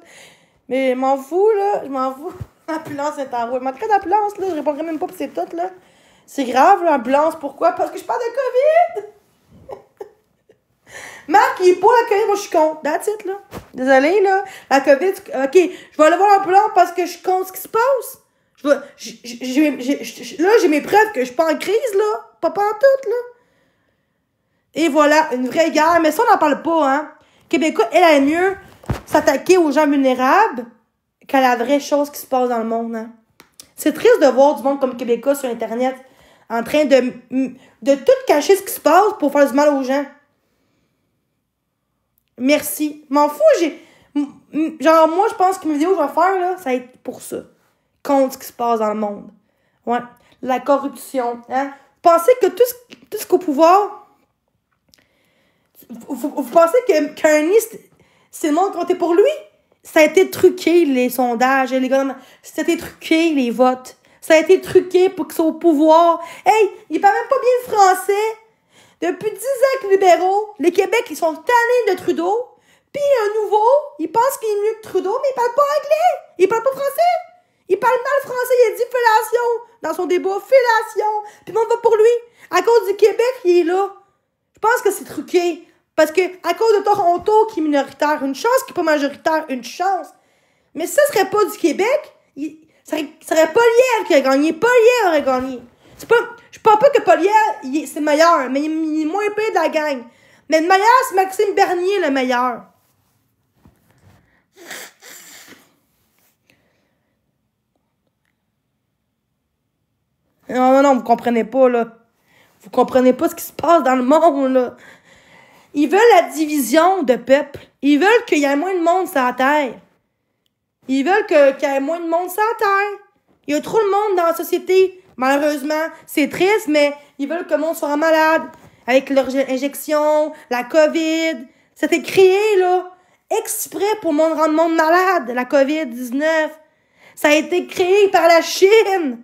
Mais je m'en fous, là, je m'en fous. L'ambulance est en route. Mais en tout cas, l'ambulance, là, je répondrai même pas pour c'est tout, là. C'est grave, l'ambulance. Pourquoi? Parce que je parle de COVID! Marc, il est pas la COVID, moi je suis contre. That's it, là. Désolée, là. La COVID, OK, je vais aller voir l'ambulance parce que je suis contre ce qui se passe. Là, j'ai mes preuves que je suis pas en crise, là. Pas en tout, là. Et voilà, une vraie guerre. Mais ça, on n'en parle pas, hein. Québécois, elle a mieux s'attaquer aux gens vulnérables qu'à la vraie chose qui se passe dans le monde, hein. C'est triste de voir du monde comme Québécois sur Internet en train de tout cacher ce qui se passe pour faire du mal aux gens. Merci. M'en fous, genre, moi, je pense que mes vidéos que je vais faire, là, ça va être pour ça. Contre ce qui se passe dans le monde. Ouais. La corruption, hein. Vous pensez que tout ce qu'au pouvoir... Vous pensez que Carney, c'est le monde compté pour lui? Ça a été truqué, les sondages, les gouvernements. Ça a été truqué, les votes. Ça a été truqué pour qu'ils soient au pouvoir. Hey, il parle même pas bien le français. Depuis 10 ans que les libéraux, les Québec, ils sont tannés de Trudeau. Puis un nouveau, il pense qu'il est mieux que Trudeau, mais il parle pas anglais. Il parle pas français. Il parle mal français. Il a dit fellation dans son débat. Fellation. Puis le monde va pour lui. À cause du Québec, il est là. Je pense que c'est truqué. Parce que à cause de Toronto, qui est minoritaire, une chance, qui est pas majoritaire, une chance. Mais si ça serait pas du Québec, ça serait Poilievre qui a gagné. Poilievre aurait gagné. Je pense pas que Poilievre, c'est le meilleur, mais il est moins pire de la gang. Mais le meilleur, c'est Maxime Bernier, le meilleur. Non, vous comprenez pas, là. Vous comprenez pas ce qui se passe dans le monde, là. Ils veulent la division de peuple. Ils veulent qu'il y ait moins de monde sur la terre. Ils veulent qu'il y ait moins de monde sur la terre. Il y a trop de monde dans la société. Malheureusement, c'est triste, mais ils veulent que le monde soit malade. Avec leurs injections, la COVID. C'était créé, là, exprès pour rendre le monde malade, la COVID-19. Ça a été créé par la Chine.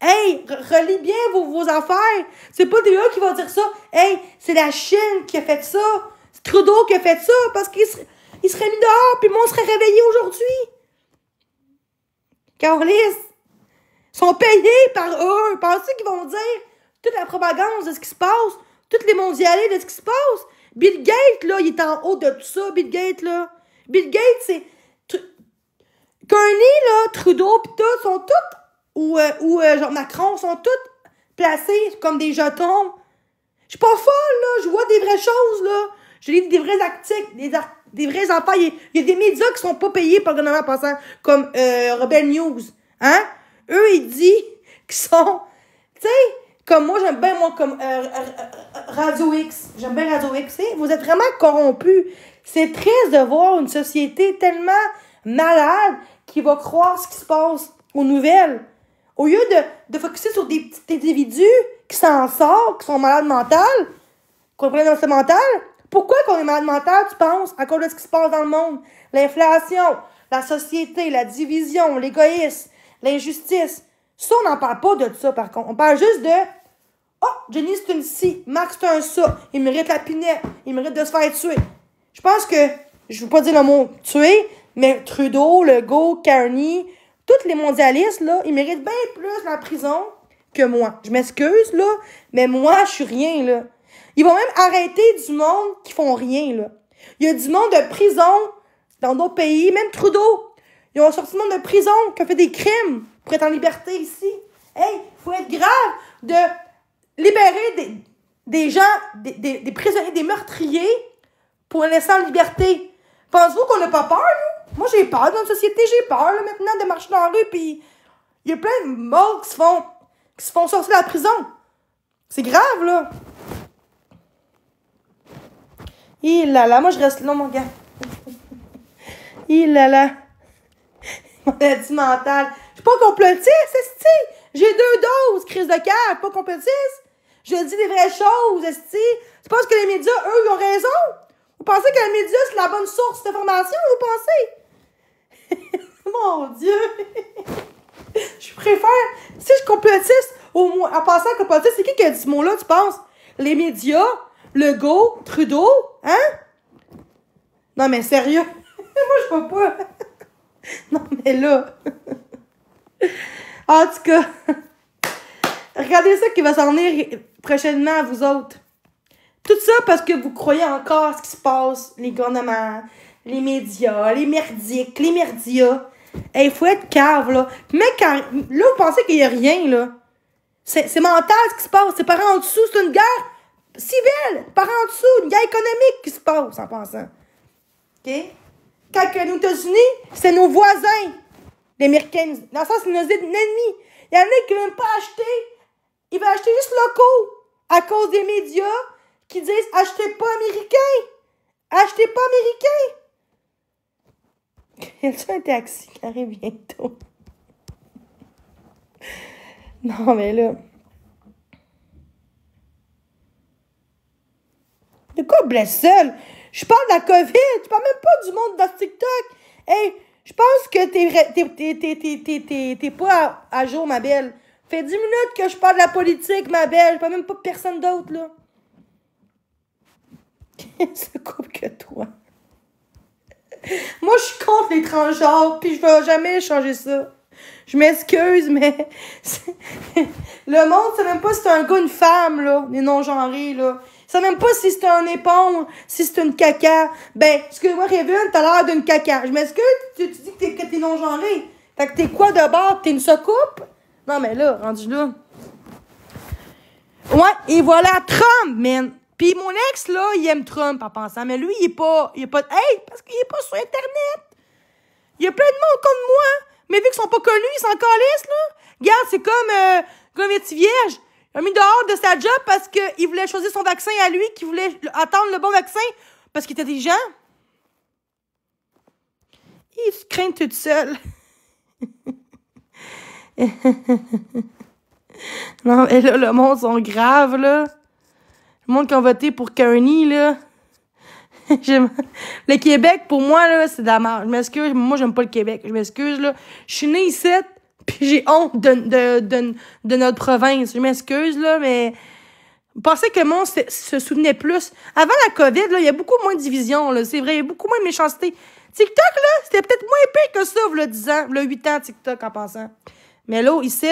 Hey, relis bien vos affaires. C'est pas TVA qui va dire ça. Hey, c'est la Chine qui a fait ça. C'est Trudeau qui a fait ça parce qu'il serait mis dehors puis moi, on serait réveillé aujourd'hui. Carlis, ils sont payés par eux. Pensez qu'ils vont dire toute la propagande de ce qui se passe, toutes les mondialistes de ce qui se passe. Bill Gates, là, il est en haut de tout ça, Bill Gates, là. Bill Gates, c'est... Kearney, là, Trudeau, pis tout, sont toutes, ou genre Macron, sont toutes placées comme des jetons. Je suis pas folle, là, je vois des vraies choses, là. Je lis des vrais articles, des vrais affaires. Il y a des médias qui sont pas payés par le gouvernement en passant, comme Rebel News, hein? Eux, ils disent qu'ils sont, tu sais, comme moi, j'aime bien, moi, comme Radio X. J'aime bien Radio X. T'sais, vous êtes vraiment corrompus. C'est triste de voir une société tellement malade qui va croire ce qui se passe aux nouvelles. Au lieu de focusser sur des petits individus qui s'en sortent, qui sont malades mentales, qui ont des problèmes de santé mentale, pourquoi qu'on est malade mental, tu penses, à cause de ce qui se passe dans le monde? L'inflation, la société, la division, l'égoïsme, l'injustice. Ça, on n'en parle pas de ça, par contre. On parle juste de « Oh, Jenny, c'est une ci. Max, c'est un ça. Il mérite la pinette. Il mérite de se faire tuer. » Je pense que, je ne veux pas dire le mot « tuer », mais Trudeau, Legault, Carney, tous les mondialistes, là, ils méritent bien plus la prison que moi. Je m'excuse, là, mais moi, je suis rien, là. Ils vont même arrêter du monde qui font rien, là. Il y a du monde de prison dans d'autres pays, même Trudeau. Ils ont sorti du monde de prison qui a fait des crimes pour être en liberté ici. Hey, il faut être grave de libérer des gens, des prisonniers, des meurtriers pour les laisser en liberté. Pensez-vous qu'on n'a pas peur, là? Moi, j'ai peur dans la société, j'ai peur, là, maintenant, de marcher dans la rue, puis il y a plein de morts qui se font sortir de la prison. C'est grave, là. Il là là, moi, je reste là, mon gars. Il là là. Maladie mentale. Je suis pas complotiste, esti. J'ai 2 doses, crise de cœur, je suis pas complotiste. Je dis des vraies choses, esti. Tu penses que les médias, eux, ils ont raison? Vous pensez que les médias, c'est la bonne source d'information, vous pensez? Mon Dieu! Je préfère... Si je suis complotiste, au moins... En passant à complotiste, c'est qui a dit ce mot-là, tu penses? Les médias? Legault? Trudeau? Hein? Non, mais sérieux? Moi, je vois pas. Non, mais là... En tout cas... Regardez ça qui va s'en venir prochainement à vous autres. Tout ça parce que vous croyez encore à ce qui se passe, les gouvernements, les médias, les merdiques, les merdias. Hey, il faut être cave, là. Mais quand... Là, vous pensez qu'il y a rien, là. C'est mental, ce qui se passe. C'est par en dessous. C'est une guerre civile. Par en dessous. Une guerre économique qui se passe, en pensant. OK? Quand que nous, États-Unis, c'est nos voisins. Les Américains. Dans ça, c'est nos ennemis. Il y en a qui ne veulent même pas acheter. Ils veulent acheter juste locaux. À cause des médias qui disent « Achetez pas américain! Achetez pas américain! » Y a-t-il un taxi qui arrive bientôt? Non, mais là... De quoi blesse seul? Je parle de la COVID. Je parle même pas du monde dans TikTok. Hey, je pense que t'es pas à jour, ma belle. Fait 10 minutes que je parle de la politique, ma belle. Je parle même pas de personne d'autre, là. Se coupe que toi. Moi, je suis contre les transgenres, puis je vais jamais changer ça. Je m'excuse, mais... Le monde sait même pas si c'est un gars ou une femme, là, les non-genrés, là. Ils savent même pas si c'est un éponge, si c'est une caca. Ben, excuse-moi, Révune, t'as l'air d'une caca. Je m'excuse, tu dis que t'es non-genré. Fait que t'es quoi de bord? T'es une soucoupe? Non, mais là, rendu là. Ouais, et voilà, Trump, man. Pis mon ex, là, il aime Trump en pensant. Mais lui, il est pas... Hey, parce qu'il est pas sur Internet. Il y a plein de monde comme moi. Mais vu qu'ils sont pas connus, ils s'en calissent, là. Regarde, c'est comme petit vierge. Il a mis dehors de sa job parce qu'il voulait choisir son vaccin à lui, qu'il voulait attendre le bon vaccin parce qu'il était intelligent. Il se craint toute seule. Non, mais là, le monde sont graves, là. Le monde qui a voté pour Kearney, là. Le Québec, pour moi, là, c'est de la merde. Je m'excuse, moi, j'aime pas le Québec. Je m'excuse, là. Je suis née ici, Puis j'ai honte de notre province. Je m'excuse, là, mais... Je pensais que le monde se souvenait plus. Avant la COVID, là, il y a beaucoup moins de division, là. C'est vrai, il y a beaucoup moins de méchanceté. TikTok, là, c'était peut-être moins épais que ça, v'là 10 ans, v'là 8 ans, TikTok, en passant. Mais là, ici,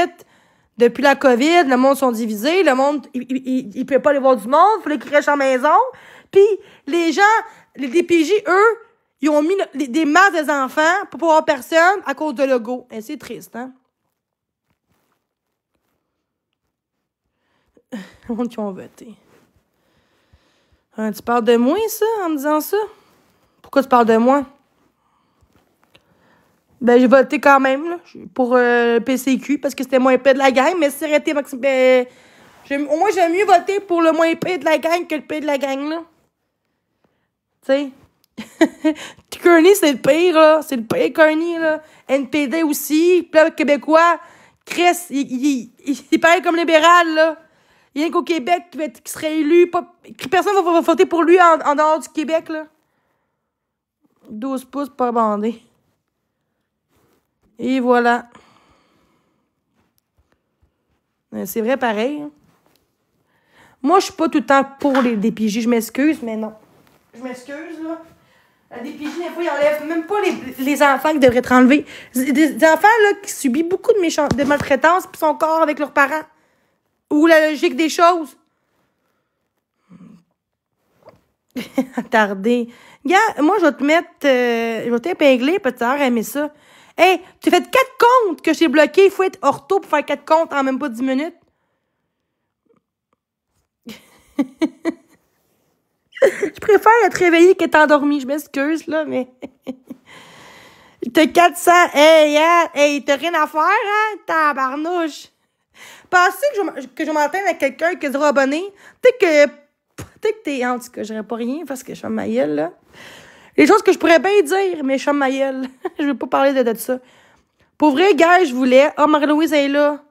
depuis la COVID, le monde sont divisés, le monde, il peut pas aller voir du monde, il fallait qu'ils restent en maison. Puis les gens, les DPJ, eux, ils ont mis des masques des enfants pour pas voir personne à cause de logo. Et c'est triste, hein? Le monde qui ont voté. Hein, tu parles de moi, ça, en me disant ça? Pourquoi tu parles de moi? Ben, j'ai voté quand même, là, pour le PCQ, parce que c'était moins épais de la gang, mais si ça aurait été Maxime... au moins, j'aime mieux voter pour le moins épais de la gang que le pire de la gang, là. Tu sais? Kearney, c'est le pire, là. C'est le pire, Kearney, là. NPD aussi. Puis là, le Québécois, Chris, il paraît comme libéral, là. Il y a rien qu'au Québec qui serait élu. Personne ne va voter pour lui en dehors du Québec, là. 12 pouces, pas bandé. Et voilà. C'est vrai, pareil. Hein. Moi, je suis pas tout le temps pour les DPJ. Je m'excuse, mais non. Je m'excuse, là. La DPJ, des fois, ils enlèvent même pas les enfants qui devraient être enlevés. Des enfants, là, qui subissent beaucoup de maltraitance puis sont encore avec leurs parents. Ou la logique des choses. Attardez. Gars, moi, je vais te mettre... je vais t'épingler, peut-être, aimer ça. Hey, tu fais 4 comptes que j'ai bloqué. Il faut être ortho pour faire 4 comptes en même pas 10 minutes. Je préfère être réveillée qu'être endormie. Je m'excuse, là, mais... T'as 400. Hey, t'as rien à faire, hein? Tabarnouche. Pensez que je m'entende avec quelqu'un qui est zéro abonné. Peut-être que t'es... En tout cas, je dirais pas rien parce que je suis ma gueule, là. Les choses que je pourrais bien dire, mais je suis ma gueule. Je veux pas parler de ça. Pour vrai, gars, je voulais... Ah, Marie-Louise est là.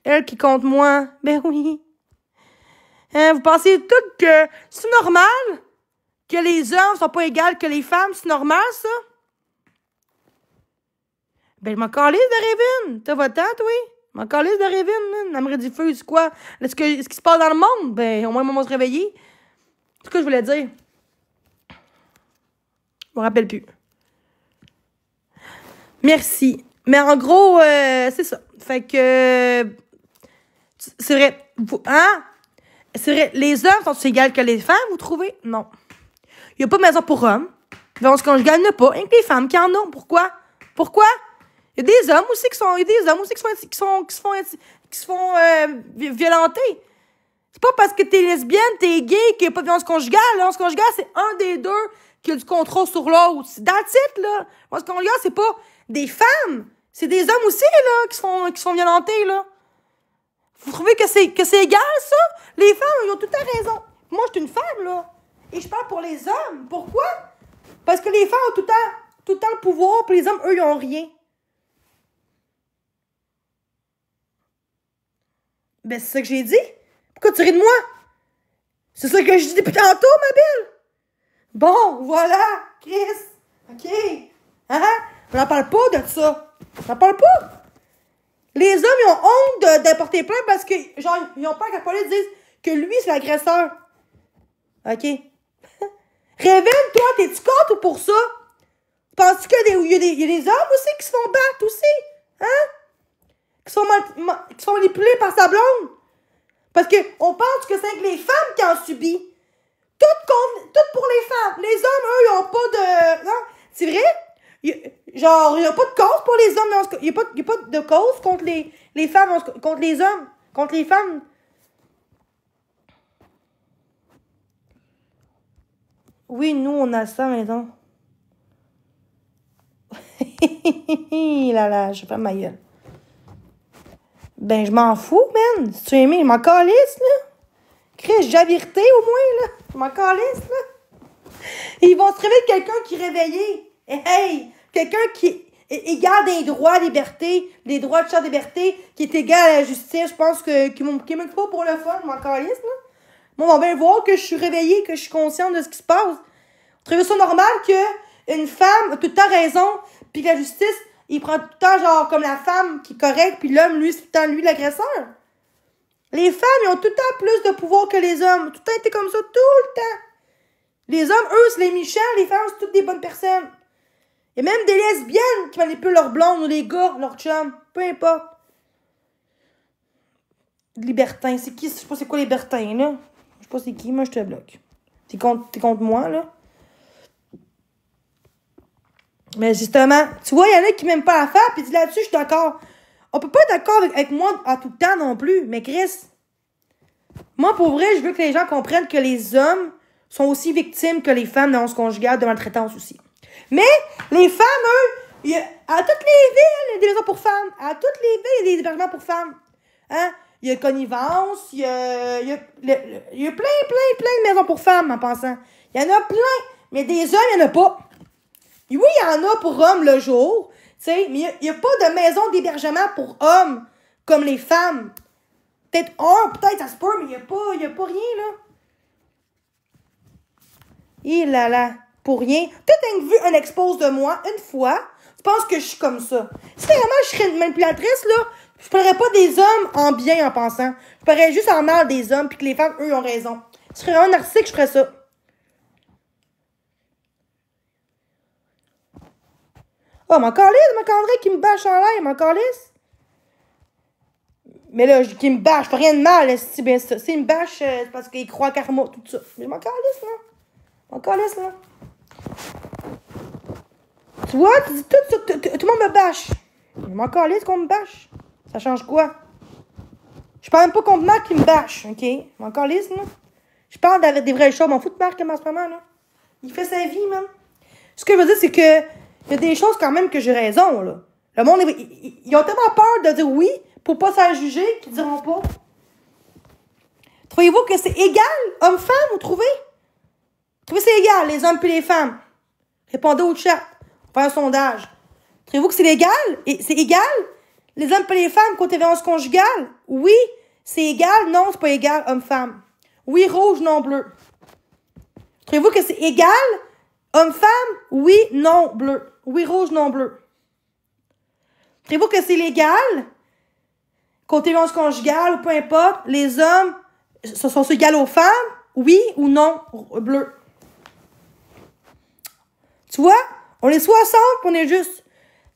Elle qui compte moi. Ben oui. Vous pensez toutes que c'est normal que les hommes sont pas égaux que les femmes? C'est normal, ça? Ben, je m'en calisse de Révin. T'as voté, toi? Je m'en calisse de Révin, man. Amérique du feu, c'est quoi? Ce qui se passe dans le monde? Ben, au moins, on va se réveiller. C'est ce que je voulais dire. Je me rappelle plus. Merci. Mais en gros, c'est ça. Fait que... c'est vrai. Hein? C'est vrai. Les hommes sont égaux que les femmes, vous trouvez? Non. Il n'y a pas de maison pour hommes. Violence conjugale, il n'y en a pas. Rien que les femmes qui en ont. Pourquoi? Pourquoi? Il y a des hommes aussi qui se font violenter. C'est pas parce que t'es lesbienne, t'es gay, qu'il n'y a pas de violence conjugale. La violence conjugale, c'est un des deux qui a du contrôle sur l'autre. That's it, là. La violence conjugale, c'est pas des femmes. C'est des hommes aussi, là, qui se font violenter, là. Vous trouvez que c'est égal, ça? Les femmes, ils ont tout le temps raison. Moi, je suis une femme, là. Et je parle pour les hommes. Pourquoi? Parce que les femmes ont tout le temps le pouvoir, puis les hommes, eux, ils ont rien. Ben, c'est ça que j'ai dit. Pourquoi tu ris de moi? C'est ça que je dis depuis tantôt, ma belle. Bon, voilà, Chris. OK. Hein? On n'en parle pas de ça. On n'en parle pas. Les hommes, ils ont honte de porter plainte parce que, genre, ils ont peur que la police dise que lui, c'est l'agresseur. OK. Révèle, toi, t'es-tu contre ou pour ça? Penses-tu qu'il y a des hommes aussi qui se font battre aussi? Hein? Qui sont manipulés par sa blonde? Parce qu'on pense que c'est les femmes qui en subissent. Tout pour les femmes. Les hommes, eux, ils n'ont pas de... Non, c'est vrai? Il n'y a pas de cause pour les hommes. Il n'y a pas de cause contre les femmes, contre les hommes, contre les femmes. Oui, nous, on a ça, maison. Là, je fais ma gueule. Ben, je m'en fous, man. Si tu aimé, je m'en calisse, là. Chris, j'ai la vérité, au moins, là. Je m'en calisse, là. Ils vont se réveiller quelqu'un qui est réveillé. Hey, quelqu'un qui est égal des droits, libertés, des droits de champ liberté, qui est égal à la justice. Je pense qu'ils m'aiment pas pour le fun. Je m'en calisse, là. Moi, on va bien voir que je suis réveillée, que je suis consciente de ce qui se passe. Vous trouvez ça normal qu'une femme a tout le temps raison, puis que la justice il prend tout le temps, genre, comme la femme qui est correcte, puis l'homme, lui, c'est tout le temps, lui, l'agresseur. Les femmes, ils ont tout le temps plus de pouvoir que les hommes. Tout le temps été comme ça, tout le temps. Les hommes, eux, c'est les méchants, les femmes, c'est toutes des bonnes personnes. Il y a même des lesbiennes qui manipulent leurs blondes ou les gars, leurs chums, peu importe. Libertin, c'est qui? Je sais pas c'est quoi libertin, là. Je sais pas c'est qui, moi je te bloque. T'es contre moi, là. Mais justement, tu vois, il y en a qui m'aiment pas la faire, puis là-dessus, je suis d'accord. On peut pas être d'accord avec moi à tout le temps non plus, mais Chris, moi, pour vrai, je veux que les gens comprennent que les hommes sont aussi victimes que les femmes dans ce conjugal de maltraitance aussi. Mais les femmes, eux, à toutes les villes, il y a des maisons pour femmes. À toutes les villes, il y a des hébergements pour femmes. Hein? Il y a connivence, il y a plein de maisons pour femmes en passant. Il y en a plein, mais des hommes, il n'y en a pas. Oui, il y en a pour hommes le jour, tu sais, mais il n'y a pas de maison d'hébergement pour hommes comme les femmes. Peut-être peut-être ça se peut, mais il n'y a pas rien, là. Et là, pour rien. T'as vu un expose de moi une fois, tu penses que je suis comme ça. Si vraiment je serais une manipulatrice, là, je parlerais pas des hommes en bien en pensant. Je parlerais juste en mal des hommes, puis que les femmes, eux, ont raison. Si je serais vraiment narcissique, je ferais ça. Oh, mon calisse, qui me bâche en l'air, mon calisse. Mais là, qui me bâche, je fais rien de mal, si bien ça. S'il me bâche, c'est parce qu'il croit karma, tout ça. Mais mon calisse, là. Mon calisse, là. Tu vois, tout le monde me bâche. Mais mon calisse qu'on me bâche. Ça change quoi? Je parle même pas contre Marc qui me bâche, OK? Mon calisse, là. Je parle des vraies choses. M'en fous de Marc en ce moment, là. Il fait sa vie, man. Ce que je veux dire, c'est que il y a des choses quand même que j'ai raison, là. Le monde, ils ont tellement peur de dire oui pour pas s'en juger qu'ils diront pas. Trouvez-vous que c'est égal, homme-femme, vous trouvez? Trouvez que c'est égal, les hommes puis les femmes? Répondez au chat. On fait un sondage. Trouvez-vous que c'est légal? C'est égal? Les hommes puis les femmes côté violence conjugale? Oui, c'est égal. Non, c'est pas égal, homme-femme. Oui, rouge, non, bleu. Trouvez-vous que c'est égal? Homme-femme? Oui, non, bleu. Oui, rouge, non, bleu. Trouvez-vous que c'est légal? Côté violence conjugale ou peu importe, les hommes sont égaux aux femmes? Oui ou non, bleu. Tu vois? On est 60, on est juste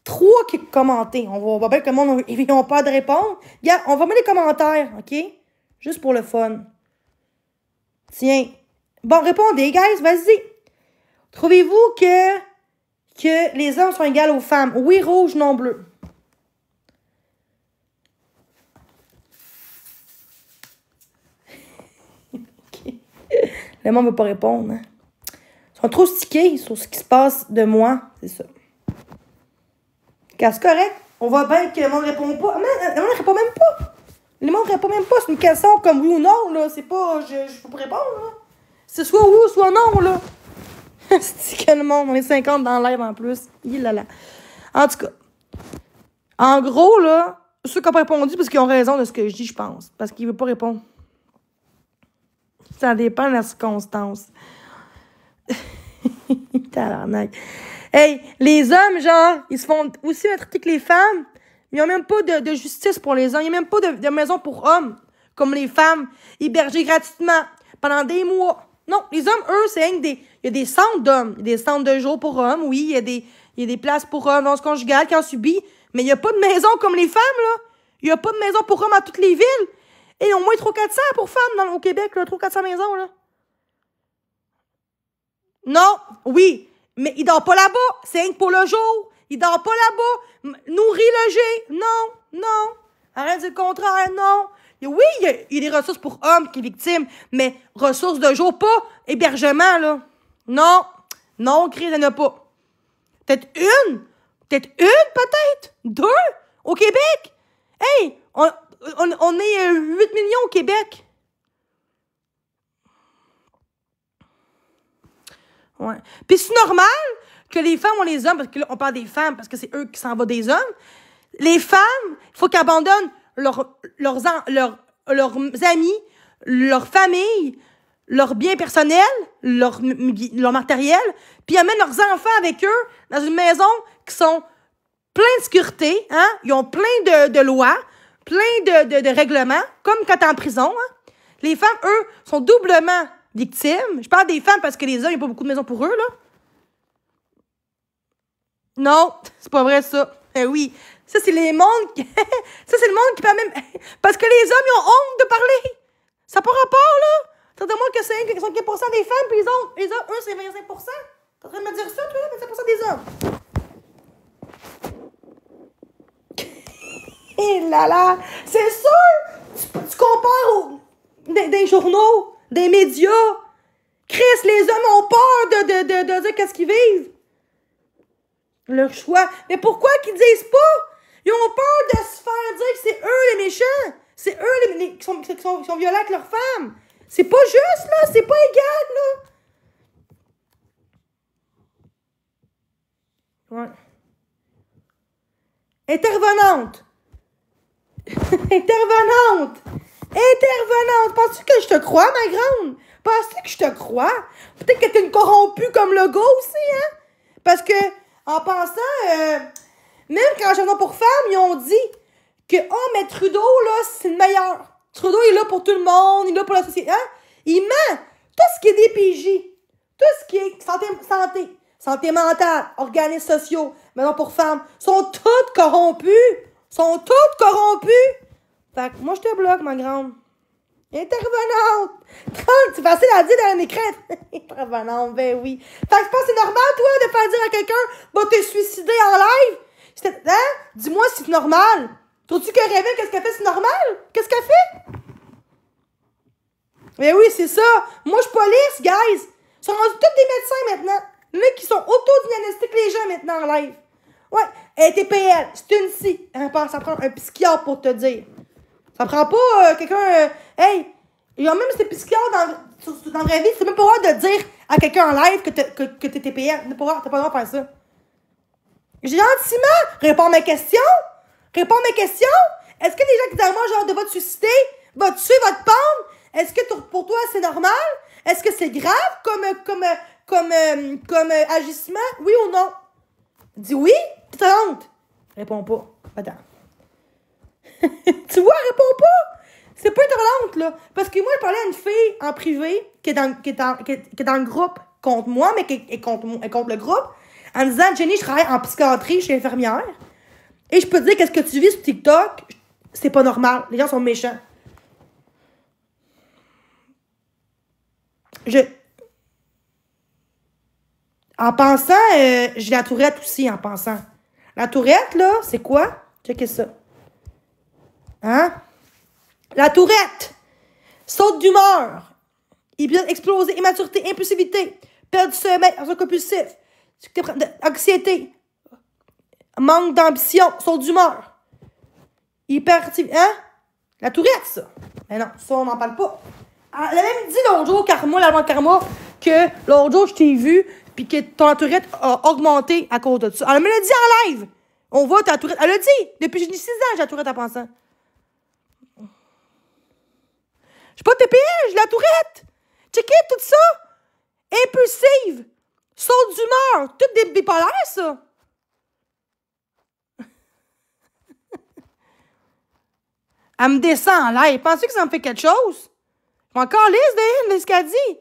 3 qui commentent. On va bien que le monde n'a pas de répondre. Regarde, on va mettre les commentaires, OK? Juste pour le fun. Tiens. Bon, répondez, guys, vas-y. Trouvez-vous que les hommes sont égaux aux femmes? Oui, rouge, non, bleu. OK. Le monde ne veut pas répondre, hein? Ils sont trop stickés sur ce qui se passe de moi. C'est ça. Car c'est correct. On voit bien que le monde ne répond pas. Mais le monde ne répond même pas. Le monde ne répond même pas. C'est une question comme oui ou non, là. C'est pas... Je peux pas répondre, là. C'est soit oui ou soit non, là. C'est que le monde, on est 50 dans l'air en plus. Là. En tout cas. En gros, là, ceux qui n'ont pas répondu parce qu'ils ont raison de ce que je dis, je pense. Parce qu'ils ne veulent pas répondre. Ça dépend de la circonstance. Tabarnak. Hey, les hommes, genre, ils se font aussi maltraiter que les femmes. Ils n'ont même pas de justice pour les hommes. Il n'y a même pas de maison pour hommes, comme les femmes, hébergées gratuitement pendant des mois. Non, les hommes, eux, c'est des... Il y a des centres d'hommes. Il y a des centres de jour pour hommes, oui. Il y a des places pour hommes, dans ce conjugal, qui en subit. Mais il n'y a pas de maison comme les femmes, là. Il n'y a pas de maison pour hommes à toutes les villes. Et au moins 300-400 pour femmes au Québec, là. 300-400 maisons, là. Non, oui. Mais il dort pas là-bas. C'est rien que pour le jour. Il dort pas là-bas. Nourri, logé. Non. Arrête de dire le contraire, non. Oui, il y a des ressources pour hommes qui sont victimes, mais ressources de jour, pas hébergement, là. Non, Chris, il n'y en a pas. Peut-être une, peut-être. 2 au Québec. Hey, on est 8 millions au Québec. Ouais. Puis c'est normal que les femmes ou les hommes, parce que là, on parle des femmes, parce que c'est eux qui s'en vont des hommes. Les femmes, il faut qu'elles abandonnent leurs amis, leur famille, leurs biens personnels, leur matériel, puis amènent leurs enfants avec eux dans une maison qui sont plein de sécurité, hein? Ils ont plein de lois, plein de règlements, comme quand t'es en prison, hein? Les femmes, eux, sont doublement victimes. Je parle des femmes parce que les hommes, il n'y a pas beaucoup de maisons pour eux, là. Non, c'est pas vrai, ça. Oui. Ça, c'est les mondes qui... ça, c'est le monde qui parle même... Parce que les hommes, ils ont honte de parler. Ça n'a pas rapport, là. T'as de moi que c'est 5% des femmes, puis les hommes, eux, c'est 25%. T'es en train de me dire ça, toi, 25% des hommes. Et là là, c'est sûr! Tu compares des journaux, des médias. Chris, les hommes ont peur de dire qu'est-ce qu'ils vivent. Leur choix. Mais pourquoi qu'ils disent pas? Ils ont peur de se faire dire que c'est eux les méchants. C'est eux qui sont violents avec leurs femmes. C'est pas juste, là. C'est pas égal, là. Ouais. Intervenante. Intervenante. Penses-tu que je te crois, ma grande? Penses-tu que je te crois? Peut-être que t'es une corrompue comme le gars aussi, hein? Parce que, en pensant, même quand j'en ai pour femmes, ils ont dit que, oh, mais Trudeau, là, c'est le meilleur. Trudeau, il est là pour tout le monde, il est là pour la société. Hein? Il ment. Tout ce qui est DPJ, tout ce qui est santé mentale, organismes sociaux, maintenant pour femmes, sont toutes corrompues. Fait que moi, je te bloque, ma grande. Intervenante. 30, c'est facile à dire dans un écran. Intervenante, ben oui. Fait que je pense que c'est normal, toi, de faire dire à quelqu'un, va te suicider en live. Hein? Dis-moi si c'est normal. Trouves-tu que Réveil, qu'est-ce qu'elle fait, c'est normal? Qu'est-ce qu'elle fait? Ben oui, c'est ça. Moi, je suis police, guys. Ils sont rendus tous des médecins maintenant. Les mecs qui sont autodiagnostiques les gens maintenant en live. Ouais, elle est TPL, c'est une scie. Ça prend un psychiatre pour te dire. Ça prend pas quelqu'un... hey, il y a même ces psychiatres dans la vraie vie, tu n'as même pas le droit de dire à quelqu'un en live que t'es TPL. T'as pas le droit de faire ça. Gentiment, réponds à mes questions. Est-ce que les gens qui disent à moi, genre, de votre suicider, votre tuer, votre pendre, est-ce que pour toi, c'est normal? Est-ce que c'est grave comme agissement? Oui ou non? Dis oui, t'as honte. Réponds pas. Attends. Tu vois, réponds pas. C'est pas honte, là. Parce que moi, je parlais à une fille en privé qui est dans le groupe contre moi, mais qui est contre le groupe, en disant, Jenny, je travaille en psychiatrie, je suis infirmière. Et je peux te dire qu'est-ce que tu vis sur TikTok, c'est pas normal. Les gens sont méchants. En pensant, j'ai la tourette aussi, en pensant. La tourette, là, c'est quoi? Checkez ça. Hein? La tourette! Saute d'humeur. Épisode explosé, immaturité, impulsivité, perte du sommeil, argent compulsif, anxiété, manque d'ambition, saute d'humeur. Hyperactivité. Hein? La tourette, ça. Mais non, ça, on n'en parle pas. Elle a même dit l'autre jour, Karma, que l'autre jour, je t'ai vu, puis que ton tourette a augmenté à cause de ça. Elle me l'a dit en live. On voit ta tourette. Elle l'a dit. Depuis que j'ai 6 ans, j'ai la tourette en pensant. Je suis pas TPL, j'ai la tourette. Checkez tout ça. Impulsive. Saute d'humeur. Toutes des bipolaires, ça. Elle me descend en l'air. Pensez que ça me fait quelque chose? Je m'en calisse de ce qu'elle dit.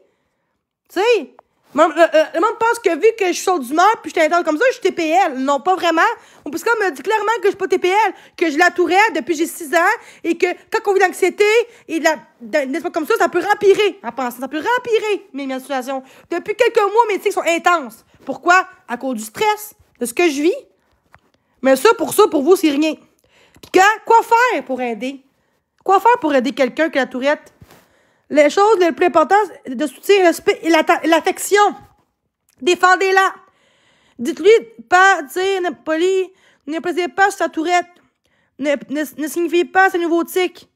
Tu sais, le monde pense que vu que je saute d'humeur puis je t'entends comme ça, je suis TPL. Non, pas vraiment. On peut me dit clairement que je suis pas TPL, que je la tourette depuis j'ai 6 ans et que quand on vit d'anxiété et n'est-ce pas comme ça peut rempirer. En pensant, ça peut rempirer mes situations. Depuis quelques mois, mes tics sont intenses. Pourquoi? À cause du stress, de ce que je vis. Mais pour vous, c'est rien. Puis quoi faire pour aider? Quoi faire pour aider quelqu'un qui a la tourette? Les choses les plus importantes, de soutien, respect et l'affection. Défendez-la. Dites-lui, pas dire, poli, ne plaisez pas sur sa tourette. Ne signifiez pas ses nouveaux tics.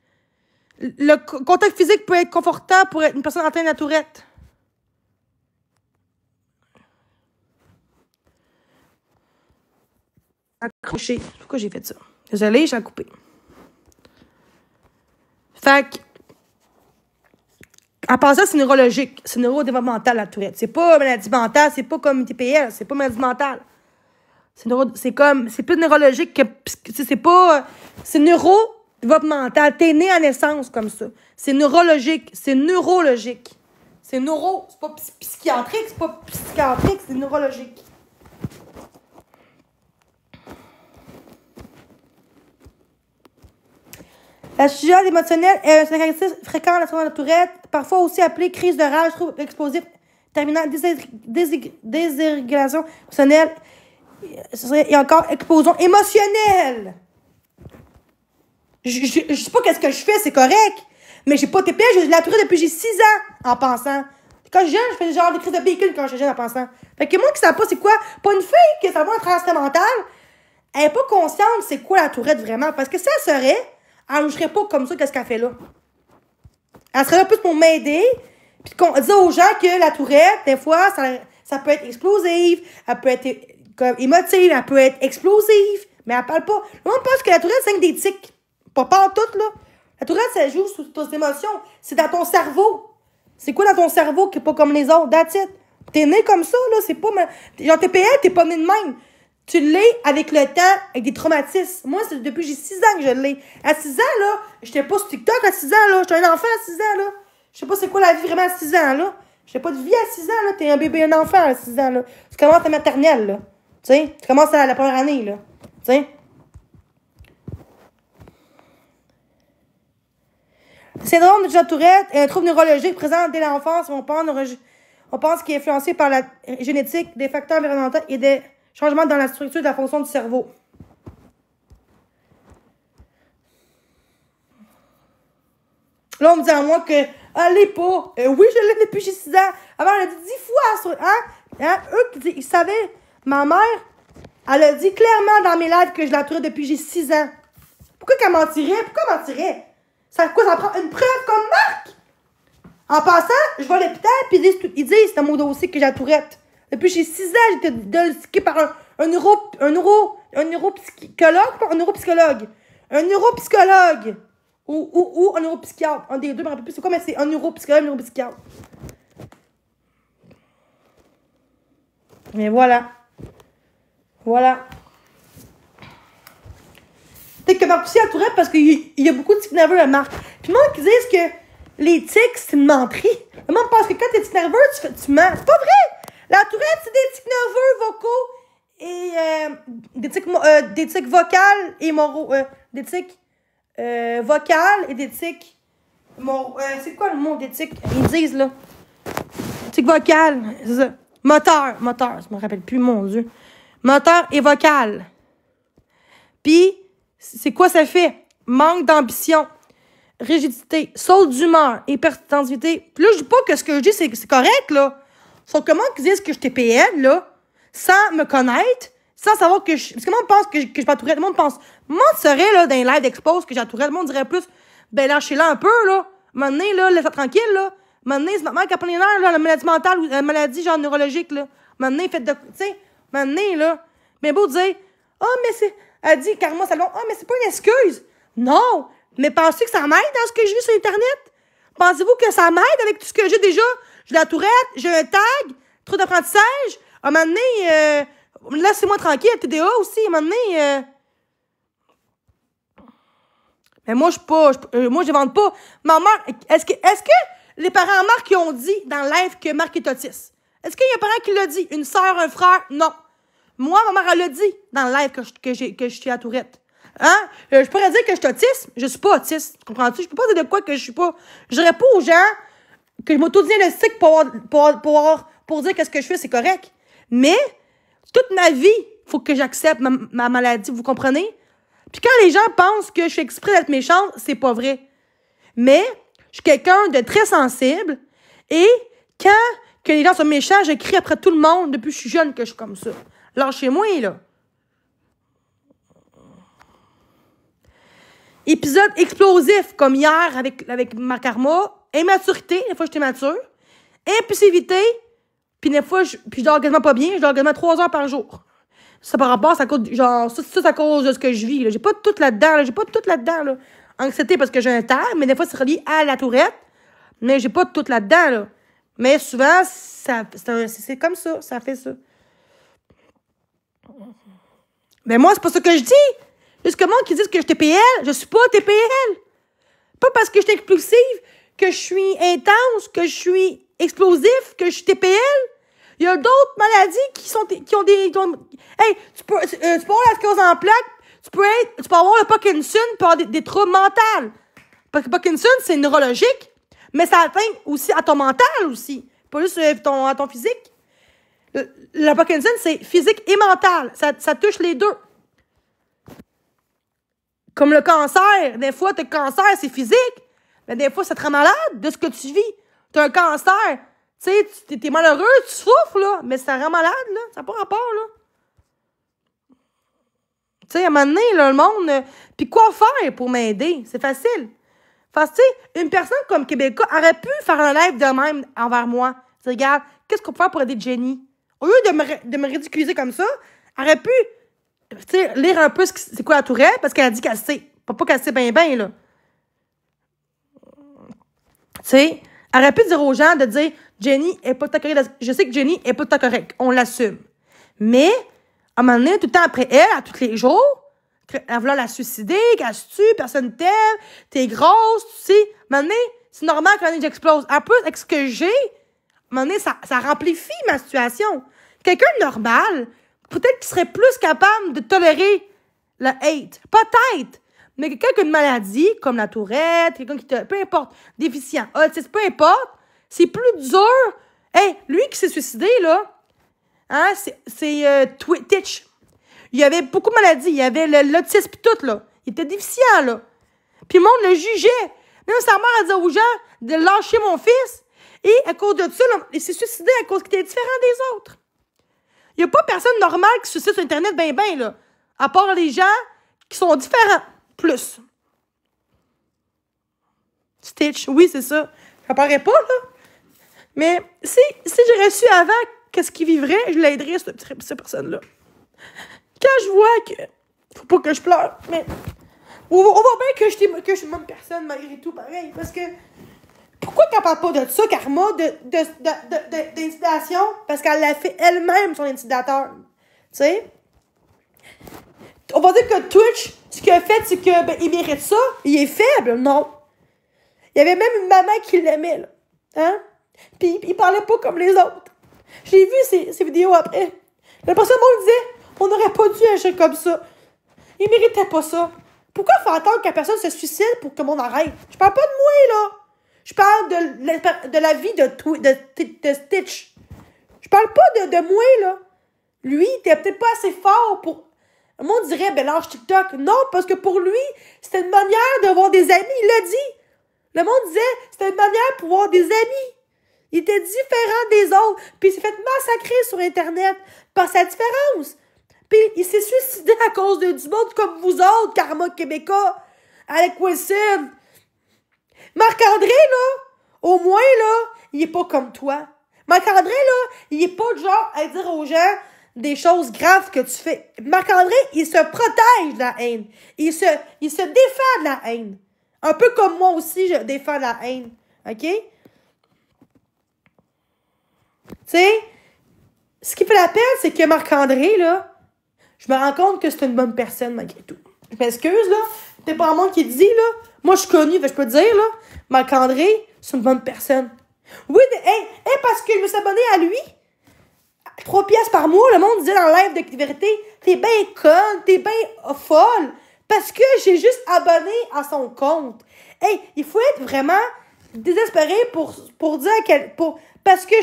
Le contact physique peut être confortable pour une personne atteinte de la tourette. Accroché. Pourquoi j'ai fait ça? Désolée, j'ai coupé. Fait que, à part ça, c'est neurologique. C'est neurodéveloppemental, la tourette. C'est pas maladie mentale, c'est pas comme TPL, c'est pas maladie mentale. C'est plus neurologique que... C'est pas... C'est neuro-développemental. T'es né à naissance comme ça. C'est neurologique. C'est neurologique. C'est pas psychiatrique, c'est pas psychiatrique, c'est neurologique. La sujet émotionnelle est un caractéristique fréquent de la Tourette, parfois aussi appelée crise de rage, trouble explosif, terminant désrégulation émotionnelle et encore explosion émotionnelle. Je sais pas qu'est-ce que je fais, c'est correct, mais j'ai pas TPS, j'ai la Tourette depuis j'ai 6 ans en pensant. Quand je suis jeune, je fais genre des crises de bacon quand je suis jeune en pensant. Fait que moi qui sais pas c'est quoi, pas une fille qui ça va un transfert mental, elle est pas consciente c'est quoi la Tourette vraiment, parce que si elle serait, elle ne serait pas comme ça, qu'est-ce qu'elle fait là? Elle serait là plus pour m'aider, puis qu'on dit aux gens que la Tourette, des fois, ça peut être explosive, elle peut être comme émotive, elle peut être explosive, mais elle parle pas. Le monde pense que la Tourette, c'est des tics. Pas tout, là. La Tourette, ça joue sur tes émotions. C'est dans ton cerveau. C'est quoi dans ton cerveau qui est pas comme les autres? That's it. T'es né comme ça, là, c'est pas... Genre, TPL, t'es pas né de même. Tu l'es avec le temps, avec des traumatismes. Moi, c'est depuis j'ai 6 ans que je l'ai. À 6 ans, là, j'étais pas sur TikTok à 6 ans, là. J'étais un enfant à 6 ans, là. Je sais pas c'est quoi la vie vraiment à 6 ans, là. J'ai pas de vie à 6 ans, là. T'es un bébé, un enfant à 6 ans, là. Tu commences ta maternelle, là. Tu sais, tu commences à la première année, là. Tu sais. Le syndrome de Tourette est un trouble neurologique présent dès l'enfance. On pense qu'il est influencé par la génétique, des facteurs environnementaux et des changements dans la structure de la fonction du cerveau. Là, on me dit à moi que, elle l'est pas. Oui, je l'ai depuis j'ai 6 ans. Avant, elle a dit 10 fois. Eux, ils savaient. Ma mère, elle a dit clairement dans mes lives que je la Tourette depuis j'ai 6 ans. Pourquoi qu'elle mentirait? Pourquoi elle mentirait? Ça prend une preuve comme marque? En passant, je vais à l'hôpital, puis ils disent dans mon dossier que j'ai la Tourette. Depuis j'ai 6 ans, j'étais diagnostiquée par un neuropsychologue. Un neuropsychologue. Ou un neuropsychiatre. Un des deux, je me rappelle plus c'est quoi, mais c'est un neuropsychologue, un neuropsychiatre. Mais voilà. Voilà. Peut-être que Marc aussi a Tourette parce qu'il y a beaucoup de tics nerveux à Marc. Puis moi, qui disent que les tics, c'est une menterie. Le monde pense que quand t'es tic nerveux, tu mens. C'est pas vrai! La Tourette, c'est des tics nerveux vocaux et des tics vocales et moraux. Des tics vocales et des tics moraux. C'est quoi le mot des tics? Ils disent, là. Tics vocales, c'est ça. Moteur, je me rappelle plus, mon Dieu. Moteur et vocal. Puis, c'est quoi ça fait? Manque d'ambition, rigidité, saut d'humeur, hypertensivité. Puis là, je dis pas que ce que je dis, c'est correct, là. Sauf comment qu'ils disent que je TPL, là, sans me connaître, sans savoir que je... Parce que le monde pense que je m'attourais. Le monde pense... Le monde serait, là, dans les lives d'expose que j'attourais. Le monde dirait plus, ben lâchez-la un peu, là. Maintenant, là, laisse-la tranquille, là. Maintenant, c'est normal qu'à prendre là, la maladie mentale ou la maladie, genre, neurologique, là. Maintenant, faites de... Tu sais, maintenant, là. Mais beau dire, mais c'est... Elle dit, Karma Salon, mais c'est pas une excuse. Non, mais pensez que ça m'aide dans ce que j'ai vu sur Internet? Pensez-vous que ça m'aide avec tout ce que j'ai déjà? J'ai la Tourette, j'ai un tag, trop d'apprentissage. À un moment donné, laissez-moi tranquille, TDA aussi, à un moment donné. Mais moi, moi, je vende pas. Ma mère, est-ce que les parents Marc qui ont dit dans le live que Marc est autiste? Est-ce qu'il y a un parent qui l'a dit? Une sœur, un frère? Non. Moi, ma mère, elle l'a dit dans le live que je suis à Tourette. Hein? Je pourrais dire que je suis autiste. Je suis pas autiste. Comprends-tu? Je peux pas dire de quoi que je suis pas. Je dirais pas aux gens que je m'auto-diagnostique pour dire que ce que je fais, c'est correct. Mais, toute ma vie, il faut que j'accepte ma maladie. Vous comprenez? Puis quand les gens pensent que je fais exprès d'être méchante, c'est pas vrai. Mais, je suis quelqu'un de très sensible. Et, quand que les gens sont méchants, je crie après tout le monde depuis que je suis jeune que je suis comme ça. Lâchez-moi, là. Épisode explosif, comme hier avec ma karma. Immaturité, des fois j'étais mature. Impulsivité, puis des fois, je dors quasiment pas bien. Je dors quasiment 3 heures par jour. Ça par rapport, ça cause, genre, ça c'est à cause de ce que je vis, là. J'ai pas tout là-dedans, là. Anxiété parce que j'ai un terre, mais des fois c'est relié à la Tourette. Mais j'ai pas tout là-dedans, là. Mais souvent, c'est comme ça, ça fait ça. Mais moi, c'est pas ça que je dis. Jusqu'au monde qui dit que je suis TPL, je suis pas TPL. Pas parce que je suis explosive, que je suis intense, que je suis explosif, que je suis TPL. Il y a d'autres maladies qui ont des... Hey, tu peux avoir la sclérose en plaques, tu peux avoir le Parkinson, tu peux avoir des troubles mentaux. Parce que Parkinson, c'est neurologique, mais ça atteint aussi à ton mental aussi. Pas juste à ton physique. Le Parkinson, c'est physique et mental. Ça touche les deux. Comme le cancer. Des fois, le cancer, c'est physique. Mais des fois, ça te rend malade de ce que tu vis. Tu as un cancer. Tu sais, t'es malheureux, tu souffres, là. Mais ça rend malade, là. Ça n'a pas rapport, là. Tu sais, à un moment donné, là, le monde... Puis quoi faire pour m'aider? C'est facile. Parce que, tu sais, une personne comme Québécois aurait pu faire un live de même envers moi. Tu regarde, qu'est-ce qu'on peut faire pour aider Jenny? Au lieu de me ridiculiser comme ça, elle aurait pu, tu sais, lire un peu c'est quoi la tourette, parce qu'elle a dit qu'elle sait. Pas qu'elle sait bien, là. Tu sais, elle aurait pu dire aux gens de dire, Jenny est pas tout à correcte. Je sais que Jenny est pas tout à correcte. On l'assume. Mais, à un moment donné, tout le temps après elle, à tous les jours, elle voulait la suicider, qu'elle se tue, personne t'aime, t'es grosse, tu sais. À un moment donné, c'est normal que j'explose. Explose. En plus, avec ce que j'ai, à un moment donné, ça amplifie ma situation. Quelqu'un de normal, peut-être qu'il serait plus capable de tolérer le hate. Peut-être. Mais quelqu'un qui a une maladie, comme la tourette, quelqu'un qui peu importe, déficient, autisme, peu importe, c'est plus dur. Hey, lui qui s'est suicidé, là, hein, c'est Twitch. Il y avait beaucoup de maladies. Il y avait l'autisme et tout, là. Il était déficient, là. Puis le monde le jugeait. Même sa mère a dit aux gens de lâcher mon fils. Et à cause de ça, là, il s'est suicidé à cause qu'il était différent des autres. Il n'y a pas personne normale qui se suicide sur Internet ben, là. À part les gens qui sont différents. Plus. Stitch, oui, c'est ça. Ça paraît pas, là. Mais si j'aurais su avant qu'est-ce qu'il vivrait, je l'aiderais, cette personne-là. Quand je vois que... Faut pas que je pleure, mais... On voit bien que je suis une bonne personne, malgré tout, pareil. Parce que... Pourquoi qu'elle parle pas de ça, Karma, d'intimidation? Parce qu'elle l'a fait elle-même, son intimidateur. Tu sais? On va dire que Twitch, ce qu'il a fait, c'est que il mérite ça. Il est faible, non. Il y avait même une maman qui l'aimait, là. Hein? Puis il parlait pas comme les autres. J'ai vu ces vidéos après. La personne me disait, on n'aurait pas dû agir comme ça. Il méritait pas ça. Pourquoi faut attendre qu'une personne se suicide pour que le monde arrête? Je parle pas de moi, là. Je parle de la vie de Stitch. Je parle pas de moi, là. Lui, il était peut-être pas assez fort pour... Le monde dirait, ben lâche TikTok. Non, parce que pour lui, c'était une manière d'avoir des amis. Il l'a dit. Le monde disait, c'était une manière pour avoir des amis. Il était différent des autres. Puis il s'est fait massacrer sur Internet par sa différence. Puis il s'est suicidé à cause du monde comme vous autres, Karma Québécois. Alec Wilson. Marc-André, là, au moins, là, il est pas comme toi. Marc-André, là, il est pas du genre à dire aux gens des choses graves que tu fais. Marc-André, il se protège de la haine. Il se défend de la haine. Un peu comme moi aussi, je défends la haine. OK? Tu sais, ce qui fait la peine, c'est que Marc-André, là, je me rends compte que c'est une bonne personne, malgré tout. Je m'excuse, là. C'est pas moi qui dit, là. Moi, je suis connue, je peux te dire, là. Marc-André, c'est une bonne personne. Oui, parce que je me suis abonnée à lui. 3 piastres par mois, le monde disait dans le live de vérité, t'es bien conne, t'es bien folle. Parce que j'ai juste abonné à son compte. Hey, il faut être vraiment désespéré pour dire parce que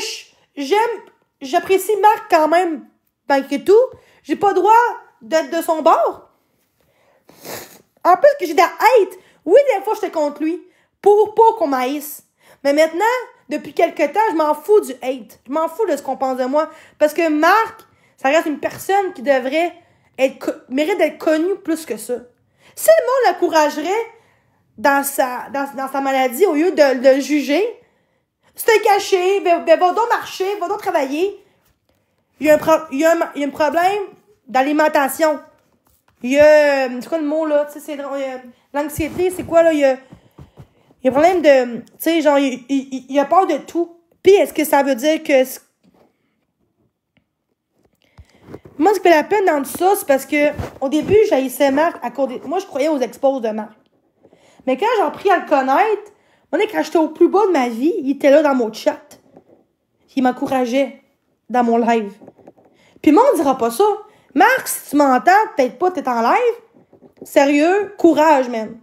j'apprécie Marc quand même, malgré tout. J'ai pas le droit d'être de son bord. En plus que j'ai de la hate. Oui, des fois, j'étais contre lui. Pour pas qu'on m'haïsse. Mais maintenant, depuis quelque temps, je m'en fous du hate. Je m'en fous de ce qu'on pense de moi. Parce que Marc, ça reste une personne qui devrait mérite d'être connue plus que ça. Si le monde l'encouragerait dans sa maladie, au lieu de le juger, c'est caché, va donc marcher, va donc travailler. Il y a un problème d'alimentation. Il y a... C'est quoi le mot, là? Tu sais, l'anxiété, c'est quoi, là? Il y a un problème de... Tu sais, genre, il a peur de tout. Puis, est-ce que ça veut dire que... Moi, ce qui fait la peine dans tout ça, c'est parce que au début, j'haïssais Marc à cause des... Moi, je croyais aux exposes de Marc. Mais quand j'ai appris à le connaître, quand j'étais au plus bas de ma vie, il était là dans mon chat. Il m'encourageait dans mon live. Puis moi, on dira pas ça. Marc, si tu m'entends, peut-être pas, t'es en live. Sérieux, courage, man.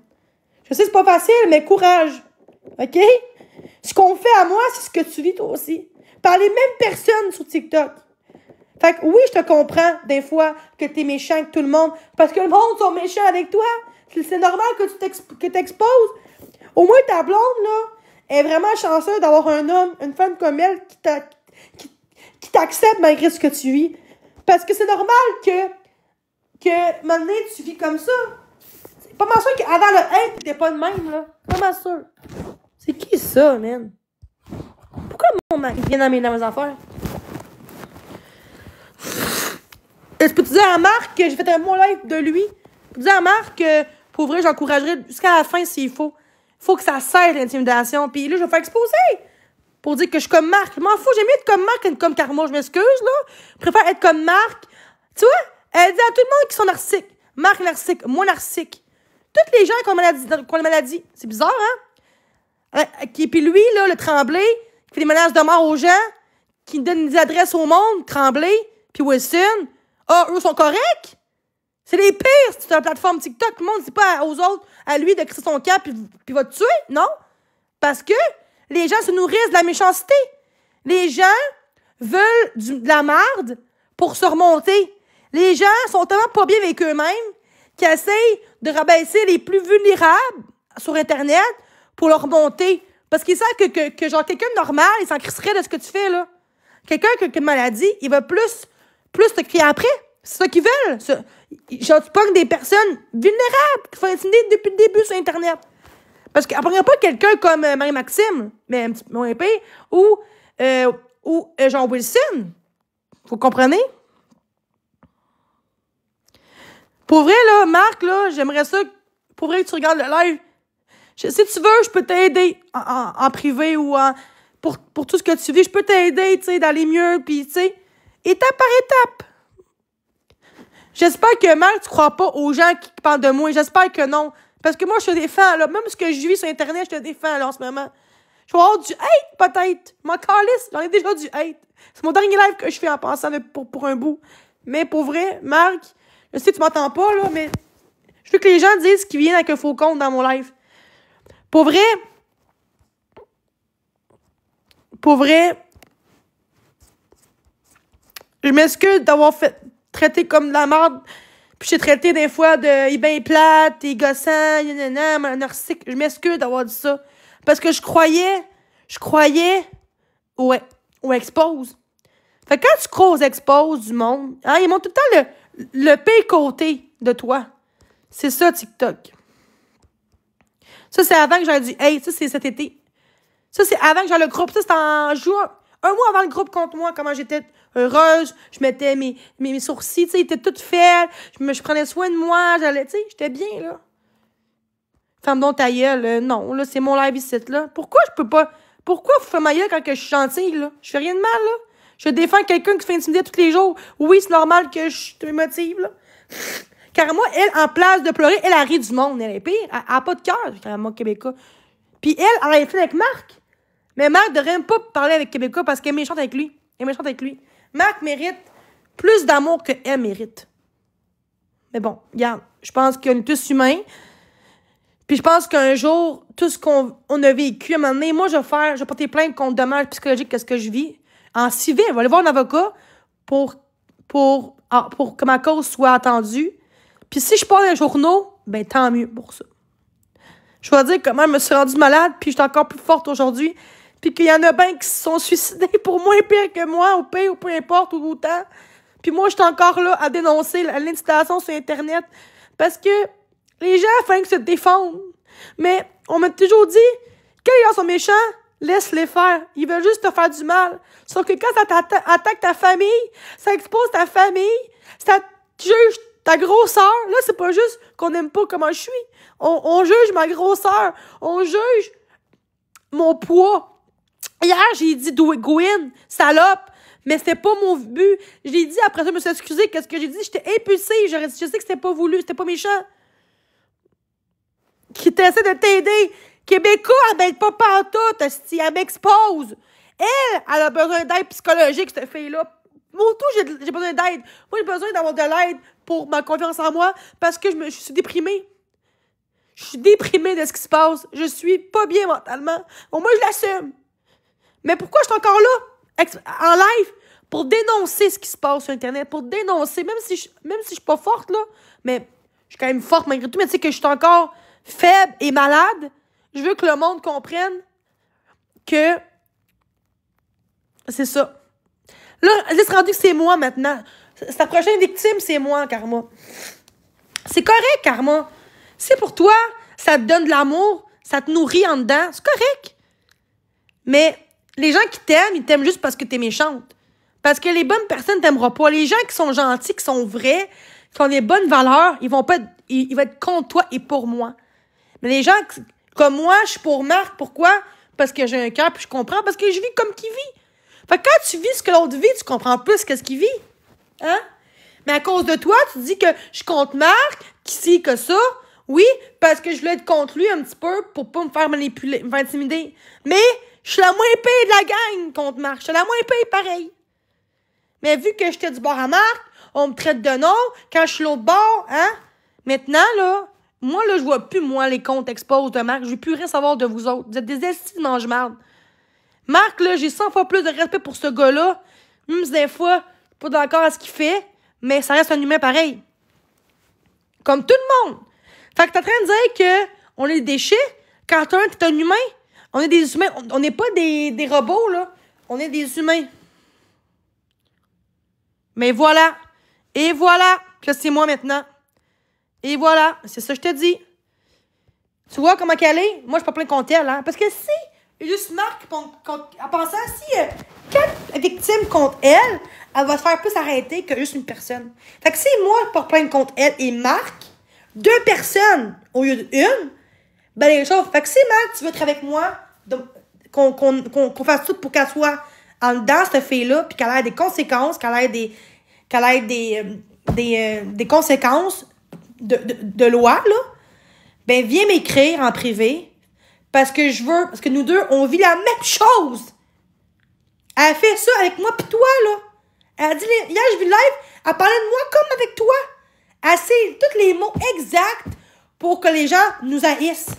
Je sais, c'est pas facile, mais courage. OK? Ce qu'on fait à moi, c'est ce que tu vis toi aussi. Par les mêmes personnes sur TikTok. Fait que oui, je te comprends, des fois, que t'es méchant avec tout le monde. Parce que le monde sont méchants avec toi. C'est normal que tu t'exposes. Au moins, ta blonde, là, est vraiment chanceuse d'avoir un homme, une femme comme elle qui t'accepte malgré ce que tu vis. Parce que c'est normal que maintenant, tu vis comme ça. C'est pas mal sûr qu'avant le hate, t'étais pas de même, là. Pas mal sûr. C'est qui ça, man? Pourquoi mon mari vient dans mes affaires? Je peux te dire à Marc que j'ai fait un bon live de lui. Je peux te dire à Marc que, pour vrai, j'encouragerais jusqu'à la fin s'il faut. Faut que ça cesse l'intimidation. Puis là, je vais faire exposer. Pour dire que je suis comme Marc. Je m'en fous, j'aime mieux être comme Marc que comme Karma. Je m'excuse, là. Je préfère être comme Marc. Tu vois, elle dit à tout le monde qu'ils sont narcissiques. Marc narcissique, moi narcissique. Toutes les gens qui ont la maladie. C'est bizarre, hein? Puis lui, là, le Tremblay, qui fait des menaces de mort aux gens, qui donne des adresses au monde, Tremblay, puis Wilson. Ah, eux sont corrects? C'est les pires, c'est une plateforme TikTok. Le monde ne dit pas aux autres, à lui, de crisser son camp puis va te tuer. Non. Parce que les gens se nourrissent de la méchanceté. Les gens veulent de la merde pour se remonter. Les gens sont tellement pas bien avec eux-mêmes qu'ils essayent de rabaisser les plus vulnérables sur Internet pour leur remonter. Parce qu'ils savent que genre, quelqu'un de normal, il s'en crisserait de ce que tu fais, là. Quelqu'un qui a une maladie, il va plus te crier après. C'est ça qu'ils veulent. Genre, tu pognes des personnes vulnérables qui font intimider depuis le début sur Internet. Parce qu'après pas quelqu'un comme Marie-Maxime, mais un petit peu moins épais, ou Jean Wilson. Vous comprenez? Pour vrai, là, Marc, là, j'aimerais ça, pour vrai que tu regardes le live. Si tu veux, je peux t'aider en privé ou pour tout ce que tu vis. Je peux t'aider, tu sais, d'aller mieux, puis tu sais, étape par étape. J'espère que, Marc, tu crois pas aux gens qui parlent de moi. J'espère que non. Parce que moi, je te défends, là. Même ce que je vis sur Internet, je te défends, là, en ce moment. Je vais avoir du hate, peut-être. M'en calisse, j'en ai déjà du hate. C'est mon dernier live que je fais en pensant pour un bout. Mais pour vrai, Marc, je sais que tu m'entends pas, là, mais je veux que les gens disent qu'ils viennent avec un faux compte dans mon live. Pour vrai, je m'excuse d'avoir traité comme de la merde. Puis j'ai traité des fois de « il est bien plate, il est gossant, narcissique ». Je m'excuse d'avoir dit ça. Parce que je croyais aux expose. Fait que quand tu crois aux expose du monde, hein, ils montrent tout le temps le pire côté de toi. C'est ça, TikTok. Ça, c'est avant que j'aille du hate. Ça, c'est cet été. Ça, c'est avant que j'aille le groupe. Ça, c'était en juin. Un mois avant le groupe contre moi, comment j'étais heureuse. Je mettais mes sourcils, tu sais, ils étaient toutes faits. Je prenais soin de moi. J'allais, tu sais, j'étais bien, là. Ferme donc ta gueule. Non, là, c'est mon live ici, là. Pourquoi je peux pas... Pourquoi vous faites ma gueule quand que je suis gentille, là? Je fais rien de mal, là. Je défends quelqu'un qui se fait intimider tous les jours. Oui, c'est normal que je te motive, là. Car moi, elle, en place de pleurer, elle rit du monde. Elle est pire. Elle n'a pas de cœur, carrément, Québécois. Puis elle a fait avec Marc. Mais Marc ne devrait même pas parler avec Québécois parce qu'elle est méchante avec lui. Marc mérite plus d'amour qu'elle mérite. Mais bon, regarde, je pense qu'on est tous humains. Puis je pense qu'un jour, tout ce qu'on a vécu, à un moment donné, moi, je vais porter plainte contre dommages psychologiques que ce que je vis. En civil, je vais aller voir un avocat pour que ma cause soit attendue. Puis si je parle dans les journaux, ben tant mieux pour ça. Je vais dire comment je me suis rendue malade, puis je suis encore plus forte aujourd'hui. Puis qu'il y en a bien qui se sont suicidés pour moins pire que moi, ou pire, ou peu importe, ou autant. Puis moi, je suis encore là à dénoncer l'intimidation sur Internet. Parce que les gens font que se défendent. Mais on m'a toujours dit, quand les gens sont méchants, laisse-les faire. Ils veulent juste te faire du mal. Sauf que quand ça attaque ta famille, ça expose ta famille, ça juge ta grosseur. Là, c'est pas juste qu'on n'aime pas comment je suis. On juge ma grosseur. On juge mon poids. Hier, j'ai dit Gwyn, salope. Mais c'était pas mon but. Je l'ai dit, après ça, je me suis excusée. Qu'est-ce que j'ai dit? J'étais impulsive. Je sais que c'était pas voulu. C'était pas méchant. Qui essaie de t'aider. Québécois, elle m'aide pas pantoute, elle m'expose. Elle a besoin d'aide psychologique, cette fille-là. Moi, tout, j'ai besoin d'aide. Moi, j'ai besoin d'avoir de l'aide pour ma confiance en moi parce que je suis déprimée. Je suis déprimée de ce qui se passe. Je suis pas bien mentalement. Bon, moi, je l'assume. Mais pourquoi je suis encore là, en live, pour dénoncer ce qui se passe sur Internet, pour dénoncer, même si je suis pas forte, là, mais je suis quand même forte malgré tout, mais tu sais que je suis encore faible et malade. Je veux que le monde comprenne que c'est ça. Là, c'est rendu que c'est moi maintenant. Ta prochaine victime, c'est moi, Karma. C'est correct, Karma. C'est pour toi, ça te donne de l'amour, ça te nourrit en dedans, c'est correct. Mais les gens qui t'aiment, ils t'aiment juste parce que t'es méchante. Parce que les bonnes personnes t'aimeront pas. Les gens qui sont gentils, qui sont vrais, qui ont des bonnes valeurs, ils vont être contre toi et pour moi. Mais les gens comme moi, je suis pour Marc. Pourquoi? Parce que j'ai un cœur puis je comprends. Parce que je vis comme qu'il vit. Fait que quand tu vis ce que l'autre vit, tu comprends plus ce qu'il vit. Hein? Mais à cause de toi, tu dis que je compte Marc, qu'ici, que ça. Oui, parce que je voulais être contre lui un petit peu pour pas me faire manipuler, me faire intimider. Mais je suis la moins payée de la gang contre Marc. Je suis la moins payée pareil. Mais vu que j'étais du bord à Marc, on me traite de nom. Quand je suis l'autre bord, hein? Maintenant, là, moi, là, je vois plus, moi, les comptes expose de Marc. Je veux plus rien savoir de vous autres. Vous êtes des estis de mange-marde. Marc, là, j'ai 100 fois plus de respect pour ce gars-là. Même si des fois, je suis pas d'accord à ce qu'il fait, mais ça reste un humain pareil. Comme tout le monde. Fait que t'es en train de dire qu'on est des déchets quand t'es un humain. On est des humains. On n'est pas des robots, là. On est des humains. Mais voilà. Et voilà. Que c'est moi maintenant. Et voilà. C'est ça que je te dis. Tu vois comment qu'elle est? Moi, je suis pas plein contre elle, hein. Parce que si juste Marc, en pensant, si 4 victimes contre elle, elle va se faire plus arrêter que juste une personne. Fait que si moi, je porte plainte contre elle et Marc, 2 personnes au lieu d'1, ben les choses. Fait que si Marc, tu veux être avec moi, qu'on fasse tout pour qu'elle soit en dedans, cette fille-là, puis qu'elle ait des conséquences, qu'elle ait des conséquences de loi, là, ben viens m'écrire en privé, parce que nous deux, on vit la même chose. Elle a fait ça avec moi pis toi, là. Elle a dit, hier, je vis le live, elle parlait de moi comme avec toi. Elle sait tous les mots exacts pour que les gens nous haïssent.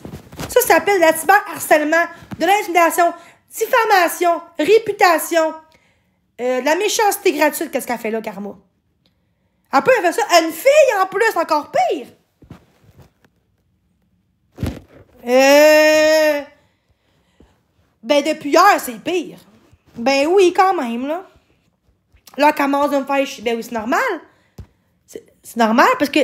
Ça s'appelle le cyberharcèlement, de l'intimidation, diffamation, réputation, de la méchanceté gratuite. Qu'est-ce qu'elle fait là, Karma? Elle peut faire ça à une fille en plus, encore pire. Ben, depuis hier, c'est pire. Ben oui, quand même, là. Là, elle commence à me faire... Ben oui, c'est normal. C'est normal, parce que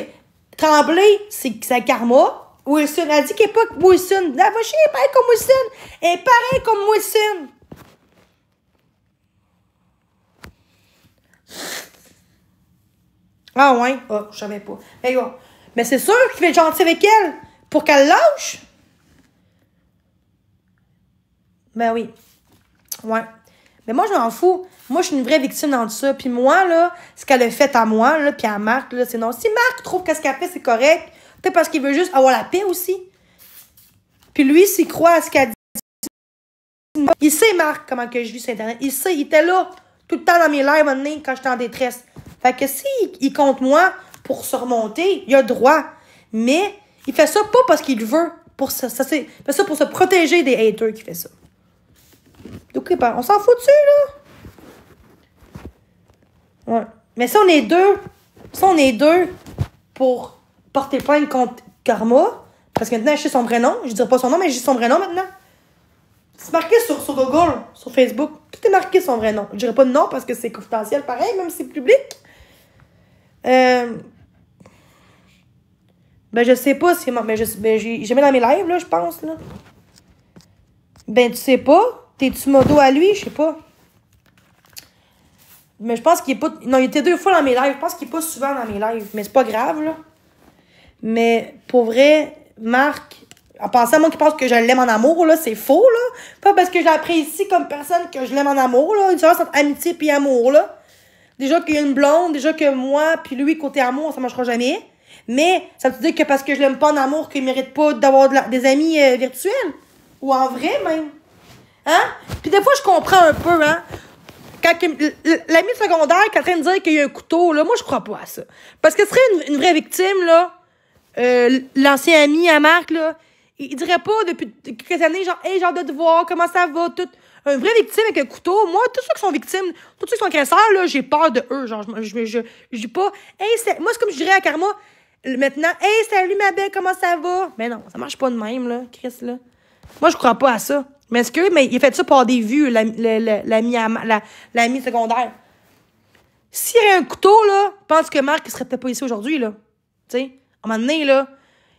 Tremblay, c'est Karma. Wilson, elle dit qu'elle n'est pas Wilson. La vache, elle est pareille comme Wilson. Elle est pareille comme Wilson. Ah ouais? Ah, je savais pas. Mais c'est sûr qu'il va être gentil avec elle. Pour qu'elle lâche. Ben oui. Ouais. Mais moi, je m'en fous. Moi, je suis une vraie victime dans tout ça. Puis moi, là, ce qu'elle a fait à moi, là, puis à Marc, là, c'est non. Si Marc trouve que ce qu'elle fait, c'est correct, peut-être parce qu'il veut juste avoir la paix aussi. Puis lui, s'il croit à ce qu'elle dit, il sait, Marc, comment que je vis sur Internet. Il sait, il était là, tout le temps dans mes lives, un moment quand j'étais en détresse. Fait que s'il compte moi pour se remonter, il a droit. Mais il fait ça pas parce qu'il veut. Il fait ça pour se protéger des haters qui fait ça. Donc, on s'en fout dessus, là. Ouais. Mais si on est deux pour porter plainte contre Karma, parce que maintenant, je sais son vrai nom. Je dirais pas son nom, mais je sais son vrai nom maintenant. C'est marqué sur Google, sur Facebook. Tout est marqué son vrai nom. Je dirais pas de nom parce que c'est confidentiel, pareil, même si c'est public. Ben, je sais pas si... j'ai jamais dans mes lives, là, je pense, là. Ben, tu sais pas. T'es-tu modo à lui? Je sais pas. Mais je pense qu'il est pas... Non, il était 2 fois dans mes lives. Je pense qu'il est pas souvent dans mes lives. Mais c'est pas grave, là. Mais, pour vrai, Marc, En pensant, moi, qui pense que je l'aime en amour, là, c'est faux, là. Pas parce que je l'apprécie comme personne que je l'aime en amour, là. Une différence entre amitié et amour, là. Déjà qu'il y a une blonde, déjà que moi puis lui, côté amour, ça marchera jamais. Mais ça veut dire que parce que je l'aime pas en amour, qu'il mérite pas d'avoir des amis virtuels. Ou en vrai, même. Hein? Puis des fois, je comprends un peu, hein. Quand l'ami secondaire qui est en train de dire qu'il y a un couteau, là, moi, je crois pas à ça. Parce que ce serait une vraie victime, là. L'ancien ami à Marc, là, il dirait pas depuis quelques années, genre, hey, j'ai hâte de te voir, comment ça va, tout. Un vrai victime avec un couteau, moi, tous ceux qui sont victimes, tous ceux qui sont agresseurs, là, j'ai peur de eux. Genre, je dis pas, hey, moi, c'est comme je dirais à Karma, maintenant, hey, salut ma belle, comment ça va? Ben non, ça marche pas de même, là, Chris, là. Moi, je crois pas à ça. Mais est-ce que, mais il a fait ça pour avoir des vues, l'ami secondaire. S'il y avait un couteau, là, je pense que Marc, il serait peut-être pas ici aujourd'hui, là. Tu sais, à un moment donné, là.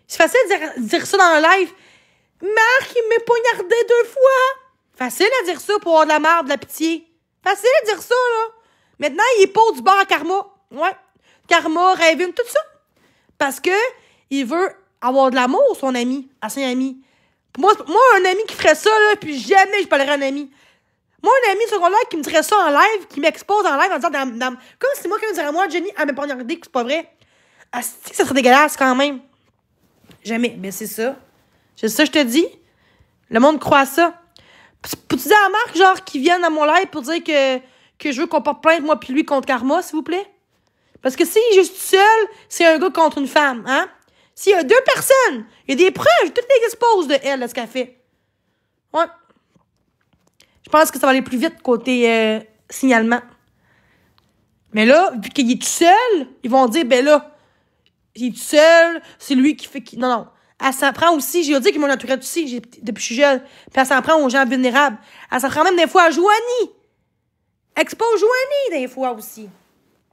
C'est facile de dire ça dans le live. Marc, il m'a poignardé 2 fois. Facile à dire ça pour avoir de la merde, de la pitié. Facile à dire ça, là. Maintenant, il est pas du bord à Karma. Ouais. Karma, Raven, tout ça. Parce que il veut avoir de l'amour, son ami, à son ami. Moi, un ami qui ferait ça, là, puis jamais je parlerais à un ami. Moi, un ami secondaire qui me dirait ça en live, qui m'expose en live en disant, comme si moi, quelqu'un me dirait à moi, Jenny, elle m'a poignardé, que c'est pas vrai. Ah, si, ça serait dégueulasse quand même. Jamais. Mais c'est ça. C'est ça, je te dis. Le monde croit à ça. Peux-tu dire à Marc, genre, qu'il vienne à mon live pour dire que je veux qu'on porte plainte, moi puis lui, contre Karma, s'il vous plaît? Parce que si il est juste seul, c'est un gars contre une femme, hein? S'il y a 2 personnes, il y a des preuves, toutes les exposes de elle, de ce qu'elle fait. Ouais. Je pense que ça va aller plus vite côté signalement. Mais là, vu qu'il est tout seul, ils vont dire, ben là, il est tout seul, c'est lui qui fait... Non, non. Elle s'en prend aussi, j'ai dit qu'il m'a naturel aussi, depuis que je suis jeune. Puis elle s'en prend aux gens vulnérables. Elle s'en prend même des fois à Joanie. Expose Joanie des fois aussi.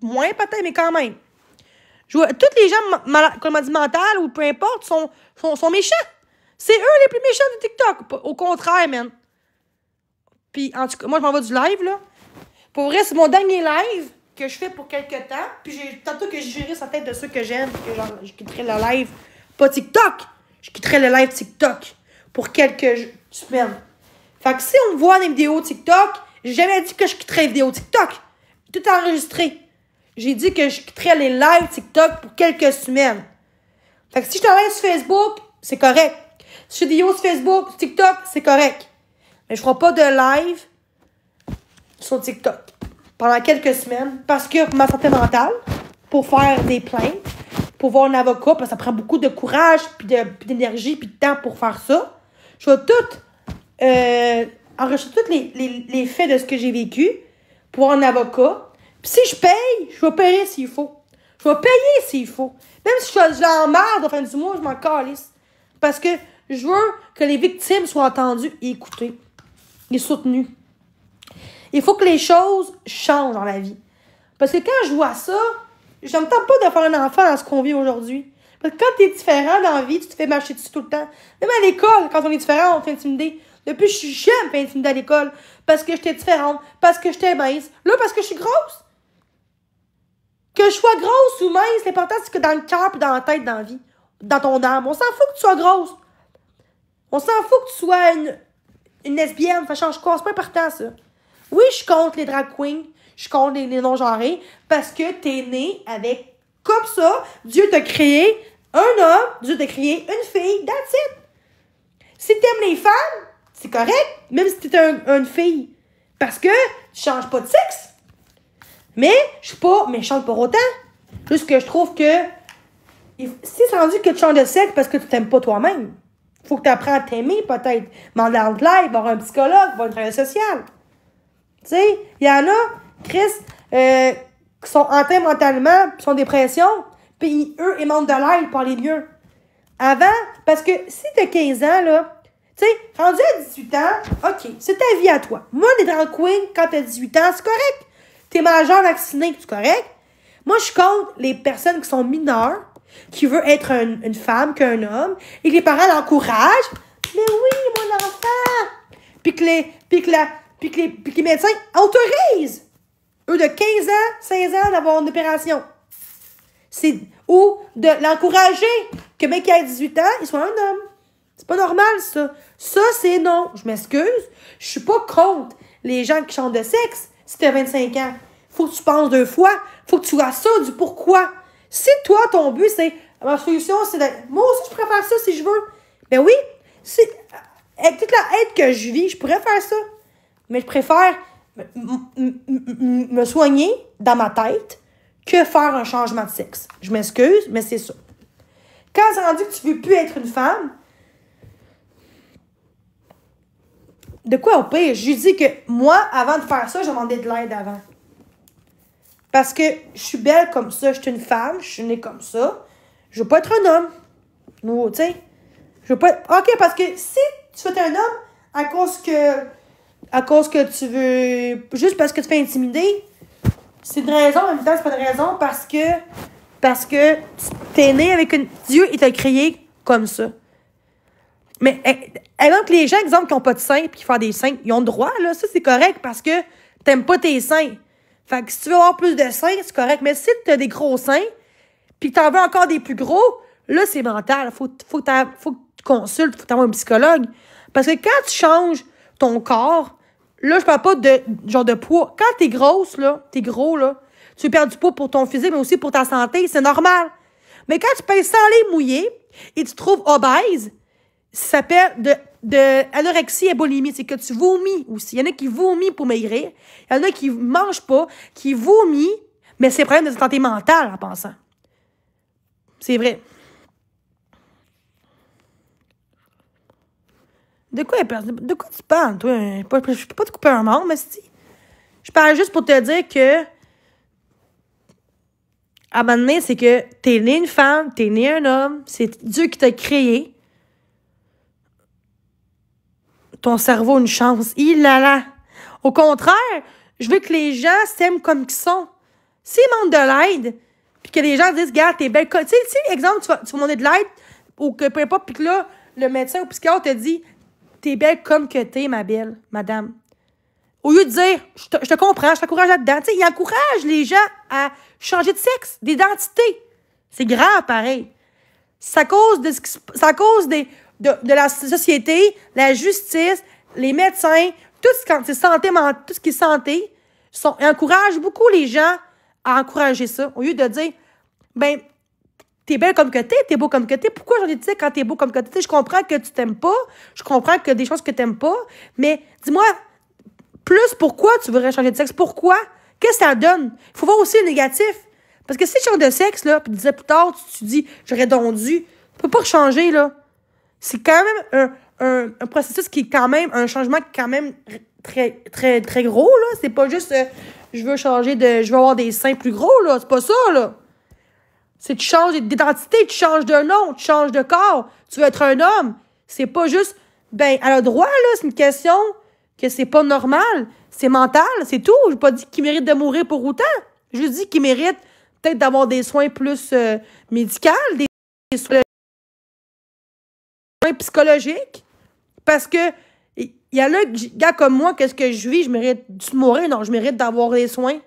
Moins peut-être, mais quand même. Tous les gens, comme on dit, mentales ou peu importe, sont méchants. C'est eux les plus méchants de TikTok. Au contraire, man. Puis, en tout cas, moi, je m'en vais du live, là. Pour vrai, c'est mon dernier live que je fais pour quelques temps. Puis, tantôt que j'ai géré sa tête de ceux que j'aime, que genre, je quitterai le live, pas TikTok. Je quitterai le live TikTok pour quelques semaines. Fait que si on me voit dans les vidéos TikTok, j'ai jamais dit que je quitterais les vidéos TikTok. Tout enregistré. J'ai dit que je quitterais les lives TikTok pour quelques semaines. Fait que si je t'enlève sur Facebook, c'est correct. Si je fais des vidéos sur Facebook, TikTok, c'est correct. Mais je ferai pas de live sur TikTok pendant quelques semaines parce que pour ma santé mentale, pour faire des plaintes, pour voir un avocat, parce que ça prend beaucoup de courage, puis d'énergie, puis de temps pour faire ça. Je vais tout enregistrer tous les faits de ce que j'ai vécu pour un avocat. Puis si je paye, je vais payer s'il faut. Je vais payer s'il faut. Même si je l'emmerde à la fin du mois, je m'en calisse. Parce que je veux que les victimes soient entendues et écoutées. Et soutenues. Il faut que les choses changent dans la vie. Parce que quand je vois ça, je ne me tente pas de faire un enfant dans ce qu'on vit aujourd'hui. Parce que quand tu es différent dans la vie, tu te fais marcher dessus tout le temps. Même à l'école, quand on est différent, on te fait intimider. Depuis que je suis jeune, on me fait intimider à l'école. Parce que j'étais différente. Parce que j'étais mince. Là, parce que je suis grosse. Que je sois grosse ou mince, l'important, c'est que dans le cœur et dans la tête, dans la vie, dans ton âme, on s'en fout que tu sois grosse. On s'en fout que tu sois une lesbienne. Ça change quoi? C'est pas important, ça. Oui, je suis contre les drag queens. Je suis contre les non-genrés. Parce que t'es né avec... Comme ça, Dieu t'a créé un homme. Dieu t'a créé une fille. That's it. Si t'aimes les femmes, c'est correct. Même si t'es une fille. Parce que tu changes pas de sexe. Mais je suis pas méchante pour autant. Juste que je trouve que si c'est rendu que tu changes de sexe parce que tu t'aimes pas toi-même, faut que tu apprennes à t'aimer peut-être. Demander un live, voir un psychologue, voir une travailleuse sociale. Tu sais, il y en a, Chris, qui sont atteints mentalement, qui sont en dépression, puis eux, ils demandent de l'aide pour aller mieux. Avant, parce que si t'as 15 ans, là, tu sais, rendu à 18 ans, OK, c'est ta vie à toi. Moi, les drag queens, quand t'as 18 ans, c'est correct. T'es majeur vacciné, c'est correct. Moi, je compte les personnes qui sont mineures, qui veulent être une femme qu'un homme, et que les parents l'encouragent. Mais oui, mon enfant! Puis que les médecins autorisent, eux, de 15 ans, 16 ans, d'avoir une opération. Ou de l'encourager, que mec qui a 18 ans, il soit un homme. C'est pas normal, ça. Ça, c'est non. Je m'excuse. Je suis pas contre les gens qui changent de sexe si t'as 25 ans. Faut que tu penses 2 fois. Faut que tu vois ça du pourquoi. Si toi, ton but, c'est... Ma solution, c'est de... Moi aussi, je pourrais faire ça si je veux. Ben oui. Avec toute la haine que je vis, je pourrais faire ça. Mais je préfère me soigner dans ma tête que faire un changement de sexe. Je m'excuse, mais c'est ça. Quand c'est rendu que tu veux plus être une femme, de quoi au pire? Je lui dis que moi, avant de faire ça, j'ai demandé de l'aide avant. Parce que je suis belle comme ça, je suis une femme, je suis née comme ça. Je veux pas être un homme. Non, tu sais. Je veux pas être... OK, parce que si tu veux être un homme à cause que tu veux... Juste parce que tu fais intimider, c'est une raison, en même temps, c'est pas une raison parce que t'es né avec une... Dieu, il t'a créé comme ça. Mais, exemple, les gens, exemple, qui n'ont pas de seins puis qui font des seins, ils ont le droit, là. Ça, c'est correct parce que t'aimes pas tes seins. Fait que si tu veux avoir plus de seins, c'est correct. Mais si t'as des gros seins puis que t'en veux encore des plus gros, là, c'est mental. Faut que tu consultes, faut que tu aies un psychologue. Parce que quand tu changes ton corps, là, je parle pas de genre de poids. Quand t'es grosse, là, t'es gros, là, tu perds du poids pour ton physique, mais aussi pour ta santé, c'est normal. Mais quand tu pèses 100 livres mouillés et tu te trouves obèse, ça s'appelle de anorexie et boulimie. C'est que tu vomis aussi. Il y en a qui vomissent pour maigrir. Il y en a qui mangent pas, qui vomissent, mais c'est un problème de santé mentale en pensant. C'est vrai. De quoi tu parles, toi? Je peux pas te couper un membre, mais si. Je parle juste pour te dire que à un moment donné, c'est que t'es né une femme, t'es né un homme, c'est Dieu qui t'a créé. Ton cerveau, une chance. Il là là. Au contraire, je veux que les gens s'aiment comme ils sont. S'ils demandent de l'aide, puis que les gens disent, regarde, t'es belle. Tu sais, exemple, tu vas demander de l'aide, ou que peu importe, puis que là, le médecin ou le psychiatre te dit, t'es belle comme que t'es, ma belle, madame. Au lieu de dire, je te comprends, je t'encourage là-dedans. Tu sais, il encourage les gens à changer de sexe, d'identité. C'est grave, pareil. C'est à cause de la société, la justice, les médecins, tout ce qui est santé, ils encouragent beaucoup les gens à encourager ça. Au lieu de dire, ben, t'es belle comme que t'es beau comme que t'es. Pourquoi j'en ai dit quand t'es beau comme que t'es? Je comprends que tu t'aimes pas, je comprends que des choses que t'aimes pas, mais dis-moi, plus pourquoi tu voudrais changer de sexe? Pourquoi? Qu'est-ce que ça donne? Il faut voir aussi le négatif. Parce que si tu changes de sexe, là, puis tu disais plus tard, tu dis, j'aurais donc dû, tu peux pas changer, là. C'est quand même un processus qui est quand même, un changement qui est quand même très, très, très gros, là. C'est pas juste, je veux avoir des seins plus gros, là. C'est pas ça, là. C'est tu changes d'identité, tu changes de nom, tu changes de corps, tu veux être un homme. C'est pas juste, ben, elle a le droit, là, c'est une question que c'est pas normal, c'est mental, c'est tout. J'ai pas dit qu'il mérite de mourir pour autant. Je dis qu'il mérite peut-être d'avoir des soins plus médicaux, des soins psychologiques, parce que il y a là, gars comme moi, qu'est-ce que je vis, je mérite de mourir, non, je mérite d'avoir des soins.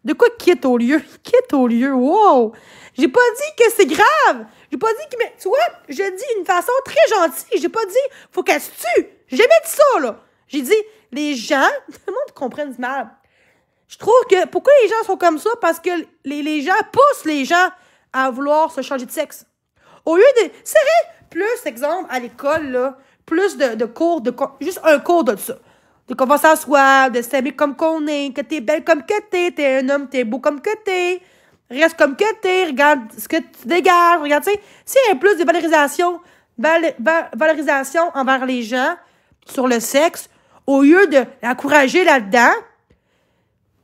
De quoi quitte au lieu? Quitte au lieu, wow! J'ai pas dit que c'est grave! J'ai pas dit que... Mais, tu vois, je dis d'une façon très gentille. J'ai pas dit, faut qu'elle se tue. J'ai jamais dit ça, là. J'ai dit, les gens... Tout le monde comprenne mal. Je trouve que... Pourquoi les gens sont comme ça? Parce que les gens poussent les gens à vouloir se changer de sexe. Au lieu de... C'est vrai, plus, exemple, à l'école, là, plus de cours, juste un cours de ça. De qu'on va s'asseoir, de s'aimer comme qu'on est, que t'es belle comme que t'es un homme, t'es beau comme que t'es, reste comme que t'es, regarde ce que tu dégages, regarde, tu sais. S'il y a plus de valorisation envers les gens sur le sexe, au lieu de l'encourager là-dedans,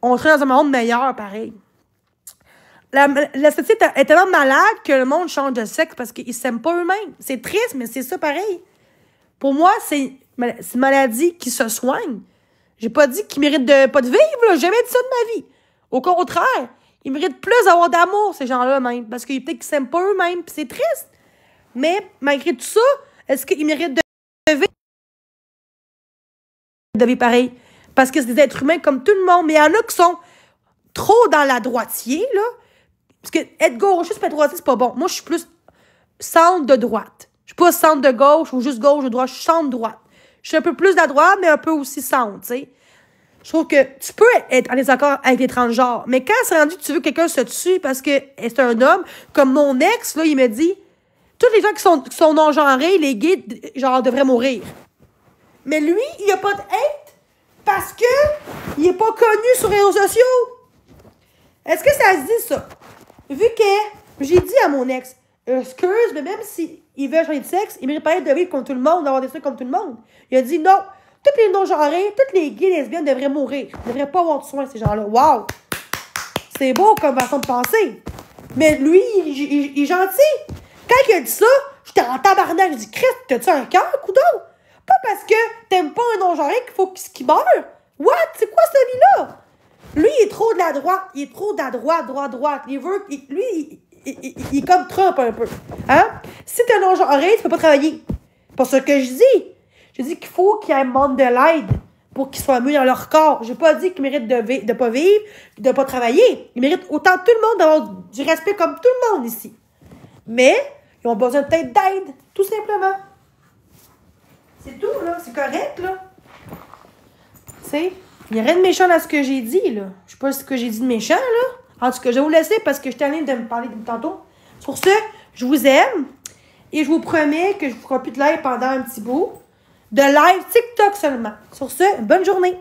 on serait dans un monde meilleur, pareil. La société est tellement malade que le monde change de sexe parce qu'ils s'aiment pas eux-mêmes. C'est triste, mais c'est ça pareil. Pour moi, c'est une maladie qui se soigne. J'ai pas dit qu'ils méritent pas de vivre, là. J'ai jamais dit ça de ma vie. Au contraire, ils méritent plus d'avoir d'amour, ces gens-là, même. Parce qu'ils peut-être qu'ils s'aiment pas eux-mêmes, puis c'est triste. Mais, malgré tout ça, est-ce qu'ils méritent de vivre pareil? Parce que c'est des êtres humains comme tout le monde. Mais il y en a qui sont trop dans la droitier, là. Parce que être gauchiste et être droitier, c'est pas bon. Moi, je suis plus centre de droite. Je suis pas centre de gauche ou juste gauche ou droite. Je suis centre droite. Je suis un peu plus de la droite, mais un peu aussi centre, tu sais. Je trouve que tu peux être en désaccord avec les transgenres, mais quand c'est rendu que tu veux que quelqu'un se tue parce que c'est un homme, comme mon ex, là, il me dit, tous les gens qui sont non-genrés, les gays, genre, devraient mourir. Mais lui, il a pas de hate parce que il est pas connu sur les réseaux sociaux. Est-ce que ça se dit, ça? Vu que j'ai dit à mon ex, excuse, mais même s'il veut changer de sexe, il mérite pas de vivre comme tout le monde, d'avoir des trucs comme tout le monde. Il a dit non. Tous les non-genrés, toutes les gays lesbiennes devraient mourir. Ils devraient pas avoir de soins, ces gens-là. Wow! C'est beau comme façon de penser. Mais lui, il est gentil. Quand il a dit ça, j'étais en tabarnak. Je dis, Christ, t'as-tu un cœur, coudon? Pas parce que t'aimes pas un non-genré qu'il faut qu'il meure. What? C'est quoi cette vie-là? Lui, il est trop de la droite. Il est trop de la droite. Il veut... Lui, il est comme Trump un peu. Hein? Si t'es un non-genré, tu peux pas travailler. C'est pas ce que je dis. Je dis qu'il faut qu'ils demandent de l'aide pour qu'ils soient mieux dans leur corps. J'ai pas dit qu'ils méritent de pas vivre, de pas travailler. Ils méritent autant tout le monde d'avoir du respect comme tout le monde ici. Mais ils ont besoin peut-être d'aide, tout simplement. C'est tout, là. C'est correct, là. Tu sais, il n'y a rien de méchant dans ce que j'ai dit, là. Je sais pas ce que j'ai dit de méchant, là. En tout cas, je vais vous laisser parce que je suis allée de me parler tantôt. Sur ce, je vous aime et je vous promets que je vous ferai plus de live pendant un petit bout. De live TikTok seulement. Sur ce, bonne journée!